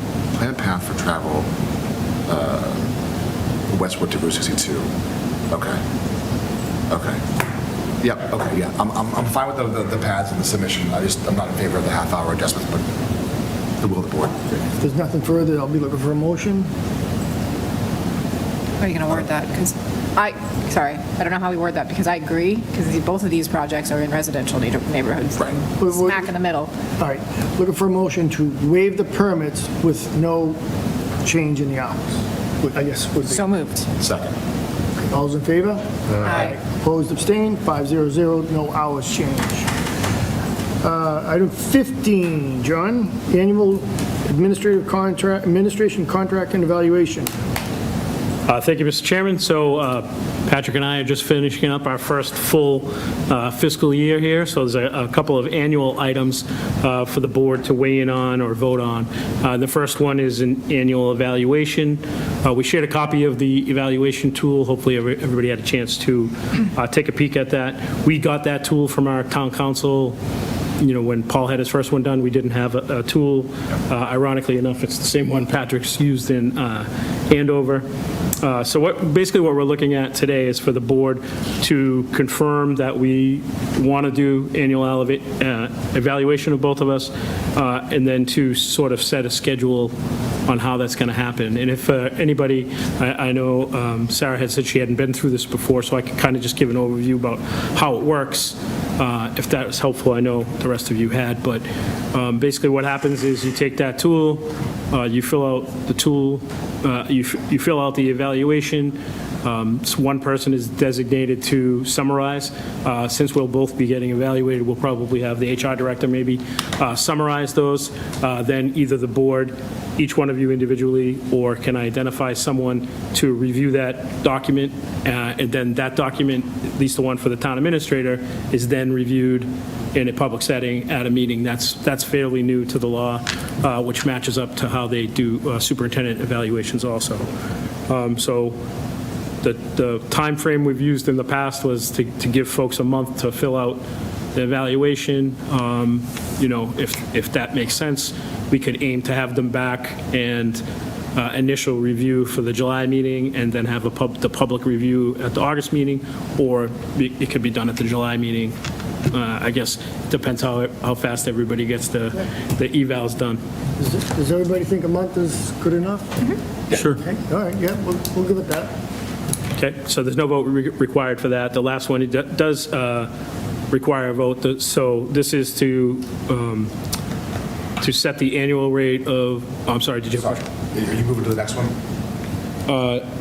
G: path for travel, westward to Route 62. Okay. Yep, okay, yeah. I'm fine with the paths and the submission. I'm not in favor of the half-hour adjustment, but the will of the board.
A: If there's nothing further, I'll be looking for a motion.
E: How are you going to word that? Because I don't know how we word that, because I agree, because both of these projects are in residential neighborhoods, smack in the middle.
A: All right, looking for a motion to waive the permits with no change in the hours, I guess would be.
E: So moved.
G: Second.
A: All those in favor?
E: Aye.
A: Opposed, abstained, 500, no hours change. Item 15, John, annual administration contract and evaluation.
O: Thank you, Mr. Chairman. So Patrick and I are just finishing up our first full fiscal year here, so there's a couple of annual items for the board to weigh in on or vote on. The first one is an annual evaluation. We shared a copy of the evaluation tool. Hopefully everybody had a chance to take a peek at that. We got that tool from our town council. When Paul had his first one done, we didn't have a tool. Ironically enough, it's the same one Patrick's used in Andover. So basically what we're looking at today is for the board to confirm that we want to do annual evaluation of both of us, and then to sort of set a schedule on how that's going to happen. And if anybody, I know Sarah had said she hadn't been through this before, so I can kind of just give an overview about how it works. If that was helpful, I know the rest of you had, but basically what happens is you take that tool, you fill out the tool, you fill out the evaluation. So one person is designated to summarize. Since we'll both be getting evaluated, we'll probably have the HR director maybe summarize those. Then either the board, each one of you individually, or can identify someone to review that document, and then that document, at least the one for the town administrator, is then reviewed in a public setting at a meeting. That's fairly new to the law, which matches up to how they do superintendent evaluations also. So the time frame we've used in the past was to give folks a month to fill out the evaluation. If that makes sense, we could aim to have them back and initial review for the July meeting, and then have the public review at the August meeting, or it could be done at the July meeting. I guess it depends how fast everybody gets the evals done.
A: Does everybody think a month is good enough?
O: Sure.
A: Okay, all right, yeah, we'll give it that.
O: Okay, so there's no vote required for that. The last one, it does require a vote. So this is to set the annual rate of, I'm sorry, did you have a question?
G: Are you moving to the next one?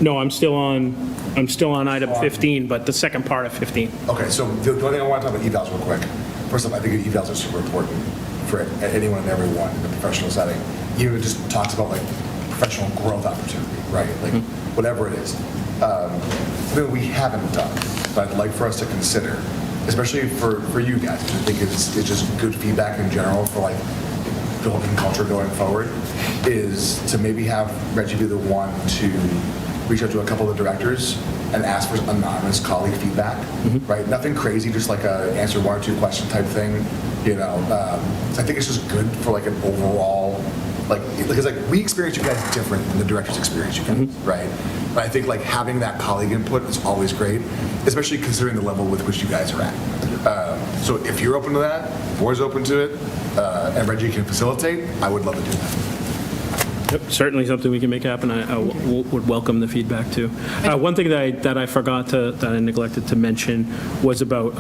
O: No, I'm still on item 15, but the second part of 15.
G: Okay, so the only thing I want to talk about evals real quick. First off, I think evals are super important for anyone and everyone in a professional setting. Even if it just talks about like professional growth opportunity, right? Like whatever it is. Something we haven't done, but I'd like for us to consider, especially for you guys, I think it's just good feedback in general for like building culture going forward, is to maybe have Reggie be the one to reach out to a couple of the directors and ask for anonymous colleague feedback, right? Nothing crazy, just like a answer one or two question type thing, So I think it's just good for like an overall, because we experience you guys different than the directors experience you guys, right? But I think like having that colleague input is always great, especially considering the level with which you guys are at. So if you're open to that, board's open to it, and Reggie can facilitate, I would love to do that.
O: Yep, certainly something we can make happen. I would welcome the feedback too. One thing that I forgot that I neglected to mention was about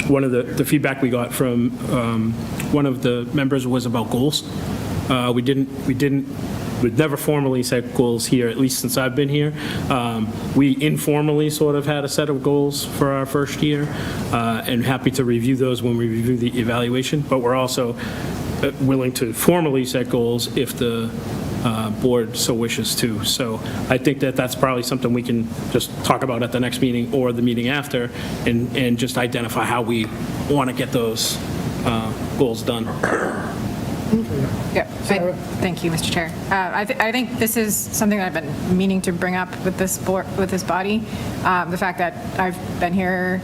O: one of the feedback we got from one of the members was about goals. We've never formally set goals here, at least since I've been here. We informally sort of had a set of goals for our first year, and happy to review those when we review the evaluation, but we're also willing to formally set goals if the board so wishes to. So I think that's probably something we can just talk about at the next meeting or the meeting after, and just identify how we want to get those goals done.
E: Yeah, thank you, Mr. Chair. I think this is something that I've been meaning to bring up with this board, with this body. The fact that I've been here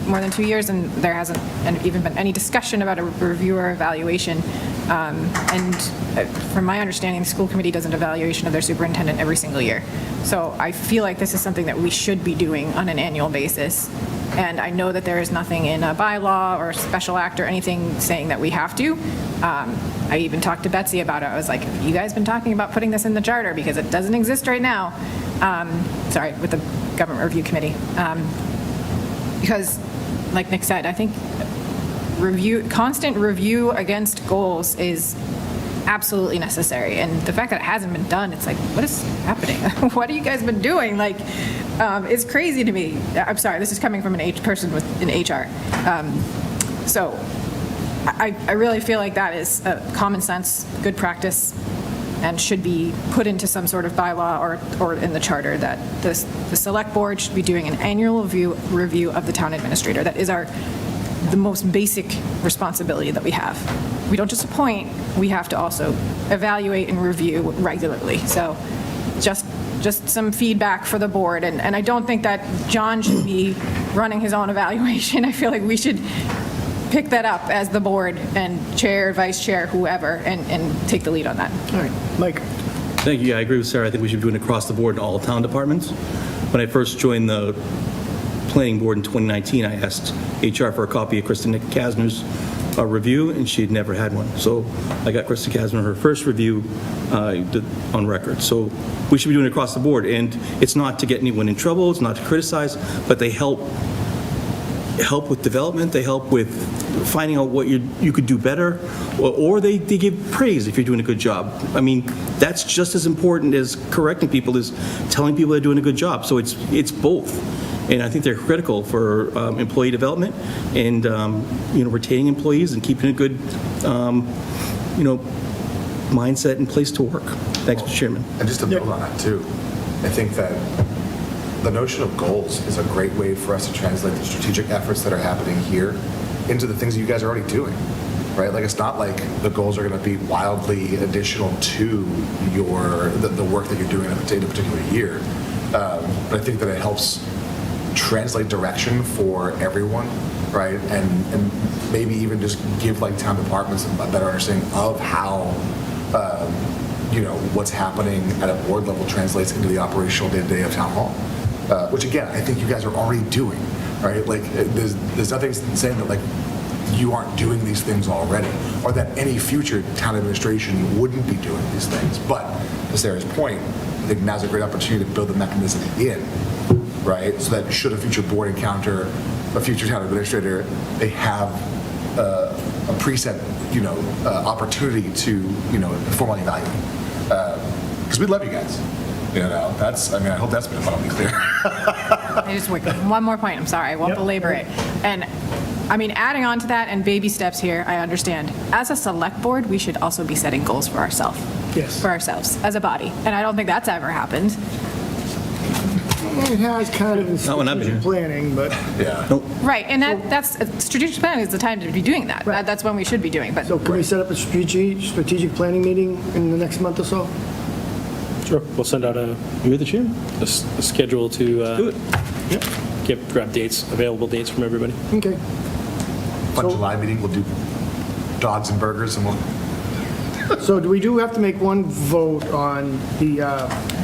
E: more than 2 years and there hasn't even been any discussion about a review or evaluation. And from my understanding, the school committee does an evaluation of their superintendent every single year. So I feel like this is something that we should be doing on an annual basis. And I know that there is nothing in a bylaw or a special act or anything saying that we have to. I even talked to Betsy about it. I was like, have you guys been talking about putting this in the charter? Because it doesn't exist right now. Sorry, with the government review committee. Because, like Nick said, I think constant review against goals is absolutely necessary. And the fact that it hasn't been done, it's like, what is happening? What have you guys been doing? Like, it's crazy to me. I'm sorry, this is coming from an person in HR. So I really feel like that is a common sense, good practice, and should be put into some sort of bylaw or in the charter that the select board should be doing an annual review of the town administrator. That is the most basic responsibility that we have. We don't just appoint, we have to also evaluate and review regularly. So just some feedback for the board. And I don't think that John should be running his own evaluation. I feel like we should pick that up as the board and chair, vice chair, whoever, and take the lead on that.
A: All right, Mike.
D: Thank you. Yeah, I agree with Sarah. I think we should be doing it across the board in all town departments. When I first joined the planning board in 2019, I asked HR for a copy of Kristen Kasner's review, and she had never had one. So I got Kristen Kasner her first review on record. So we should be doing it across the board. And it's not to get anyone in trouble, it's not to criticize, but they help with development, they help with finding out what you could do better, or they give praise if you're doing a good job. I mean, that's just as important as correcting people as telling people they're doing a good job. So it's both. And I think they're critical for employee development and retaining employees and keeping a good mindset and place to work. Thanks, Mr. Chairman.
G: And just to build on that too, I think that the notion of goals is a great way for us to translate the strategic efforts that are happening here into the things that you guys are already doing, right? Like, it's not like the goals are going to be wildly additional to the work that you're doing in a particular year. But I think that it helps translate direction for everyone, right? And maybe even just give like town departments a better understanding of how what's happening at a board level translates into the operational day-to-day of town hall, which again I think you guys are already doing, right? Like there's nothing saying that like you aren't doing these things already, or that any future town administration wouldn't be doing these things. But to Sarah's point, I think now's a great opportunity to build the mechanism in, right? So that should a future board encounter a future town administrator, they have a preset, opportunity to, formally evaluate. Because we love you guys. I hope that's been abundantly clear.
E: One more point, I'm sorry, I won't belabor it. And I mean, adding on to that and baby steps here, I understand. As a select board, we should also be setting goals for ourselves.
A: Yes.
E: For ourselves, as a body. And I don't think that's ever happened.
A: It has kind of in strategic planning, but...
G: Yeah.
E: Right, and that's strategic planning is the time to be doing that.
A: Right.
E: That's when we should be doing. But
A: So can we set up a strategic planning meeting in the next month or so?
O: Sure, we'll send out you're the chair, a schedule to grab dates, available dates from everybody.
A: Okay.
G: Fun July meeting, we'll do dogs and burgers and we'll...
A: So do we have to make one vote on the,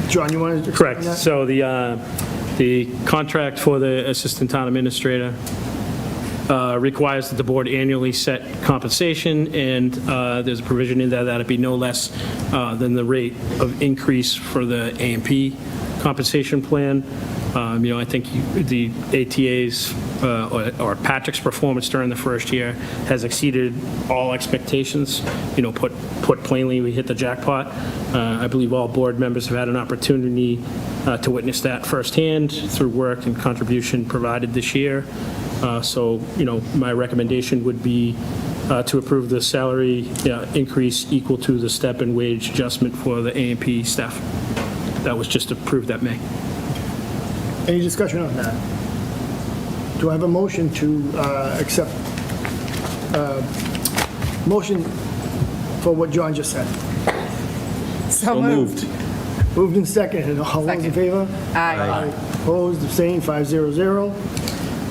A: John, you want to?
O: Correct. So the contract for the assistant town administrator requires that the board annually set compensation, and there's a provision in there that it be no less than the rate of increase for the A&P compensation plan. I think the ATA's or Patrick's performance during the first year has exceeded all expectations. Put plainly, we hit the jackpot. I believe all board members have had an opportunity to witness that firsthand through work and contribution provided this year. So, my recommendation would be to approve the salary increase equal to the step and wage adjustment for the A&P staff. That was just approved that May.
A: Any discussion on that? Do I have a motion to accept, motion for what John just said?
E: So moved.
A: Moved and seconded. All those in favor?
E: Aye.
A: Opposed, abstained, 500.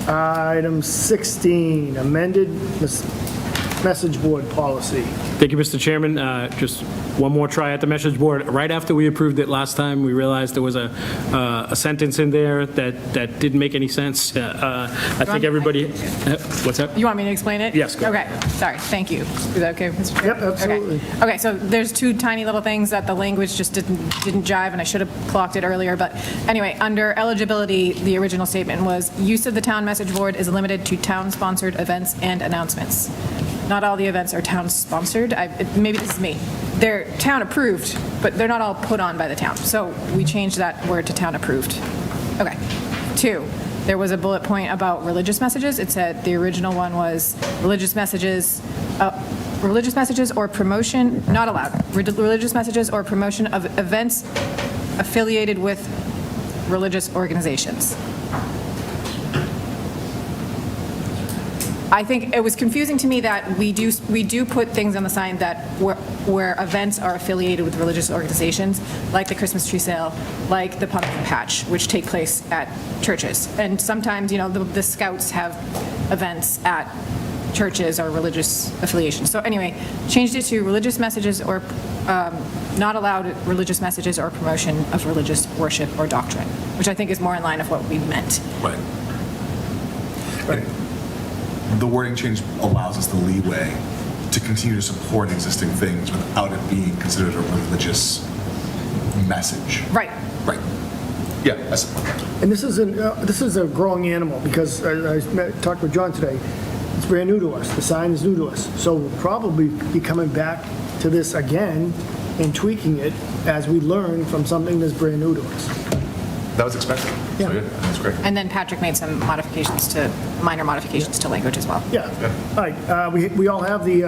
A: Item 16, amended message board policy.
O: Thank you, Mr. Chairman. Just one more try at the message board. Right after we approved it last time, we realized there was a sentence in there that didn't make any sense. I think everybody, what's that?
E: You want me to explain it?
O: Yes, go.
E: Okay, sorry, thank you. Is that okay, Mr. Chair?
A: Yep, absolutely.
E: Okay, so there's two tiny little things that the language just didn't jive, and I should have clocked it earlier, but anyway, under eligibility, the original statement was, use of the town message board is limited to town-sponsored events and announcements. Not all the events are town-sponsored. Maybe this is me. They're town-approved, but they're not all put on by the town. So we changed that word to town-approved. Okay. 2, there was a bullet point about religious messages. It said the original one was religious messages or promotion, not allowed. Religious messages or promotion of events affiliated with religious organizations. I think it was confusing to me that we do put things on the sign that where events are affiliated with religious organizations, like the Christmas tree sale, like the pumpkin patch, which take place at churches. And sometimes, the Scouts have events at churches or religious affiliations. So anyway, changed it to religious messages or not allowed religious messages or promotion of religious worship or doctrine, which I think is more in line of what we meant.
G: Right. The wording change allows us the leeway to continue to support existing things without it being considered a religious message.
E: Right.
G: Right. Yeah, I support that.
A: And this is a growing animal, because I talked with John today. It's brand new to us. The sign is new to us. So we'll probably be coming back to this again and tweaking it as we learn from something that's brand new to us.
G: That was expected.
A: Yeah.
G: So, yeah, that's great.
E: And then Patrick made some minor modifications to language as well.
A: Yeah. All right. We all have the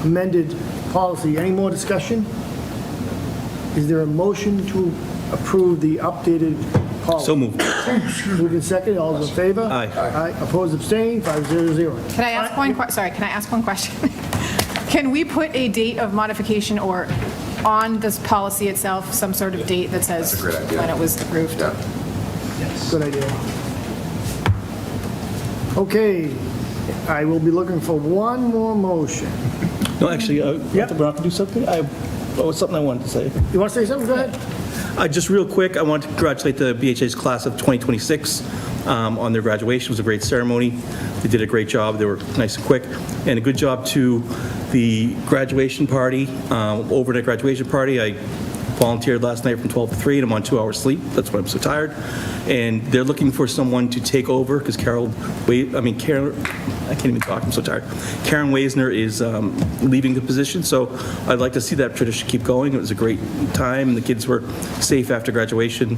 A: amended policy. Any more discussion? Is there a motion to approve the updated policy?
D: So moved.
A: Moved and seconded. All those in favor?
D: Aye.
A: Aye. Opposed, abstained, 500.
E: Can I ask can I ask one question? Can we put a date of modification or on this policy itself, some sort of date that says
G: That's a great idea.
E: when it was approved?
G: Yeah.
A: Good idea. Okay. I will be looking for one more motion.
D: No, actually, Mr. Brown, can do something? Something I wanted to say.
A: You want to say something? Go ahead.
D: Just real quick, I want to congratulate the BHA's class of 2026 on their graduation. It was a great ceremony. They did a great job. They were nice and quick. And a good job to the graduation party, overnight graduation party. I volunteered last night from 12 to 3, and I'm on 2 hours sleep. That's why I'm so tired. And they're looking for someone to take over, because Karen, I can't even talk, I'm so tired. Karen Waisner is leaving the position, so I'd like to see that tradition keep going. It was a great time, and the kids were safe after graduation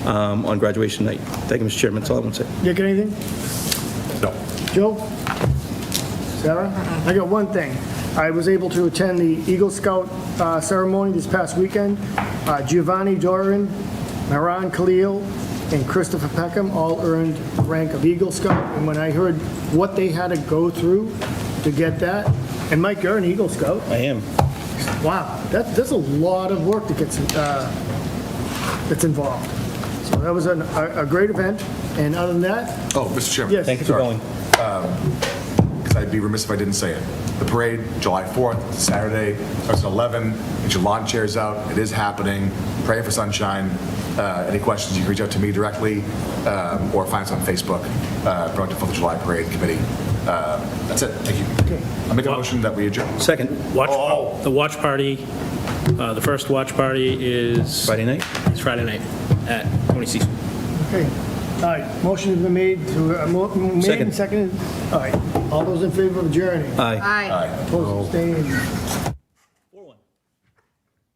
D: on graduation night. Thank you, Mr. Chairman. That's all I want to say.
A: Nick, anything?
G: No.
A: Joe? Sarah? I got one thing. I was able to attend the Eagle Scout ceremony this past weekend. Giovanni Doran, Maran Khalil, and Christopher Peckham all earned the rank of Eagle Scout. And when I heard what they had to go through to get that, and Mike, you're an Eagle Scout.
D: I am.
A: Wow, that's a lot of work that gets that's involved. So that was a great event. And other than that,
G: Oh, Mr. Chairman.
A: yes.
D: Thank you for going.
G: Because I'd be remiss if I didn't say it. The parade, July 4th, Saturday, starts at 11. Get your lawn chairs out. It is happening. Pray for sunshine. Any questions, you can reach out to me directly or find us on Facebook, Burlington 4th of July Parade Committee. That's it. Thank you.
A: Okay.
G: I make a motion that we adjourn.
D: Second.
O: The watch party, the first watch party is...
D: Friday night?
O: It's Friday night at Tony Cecil.
A: Okay. All right, motion has been made to, made
D: Second.
A: and seconded. All right, all those in favor of adjourning?
D: Aye.
E: Aye.
A: Opposed, abstained.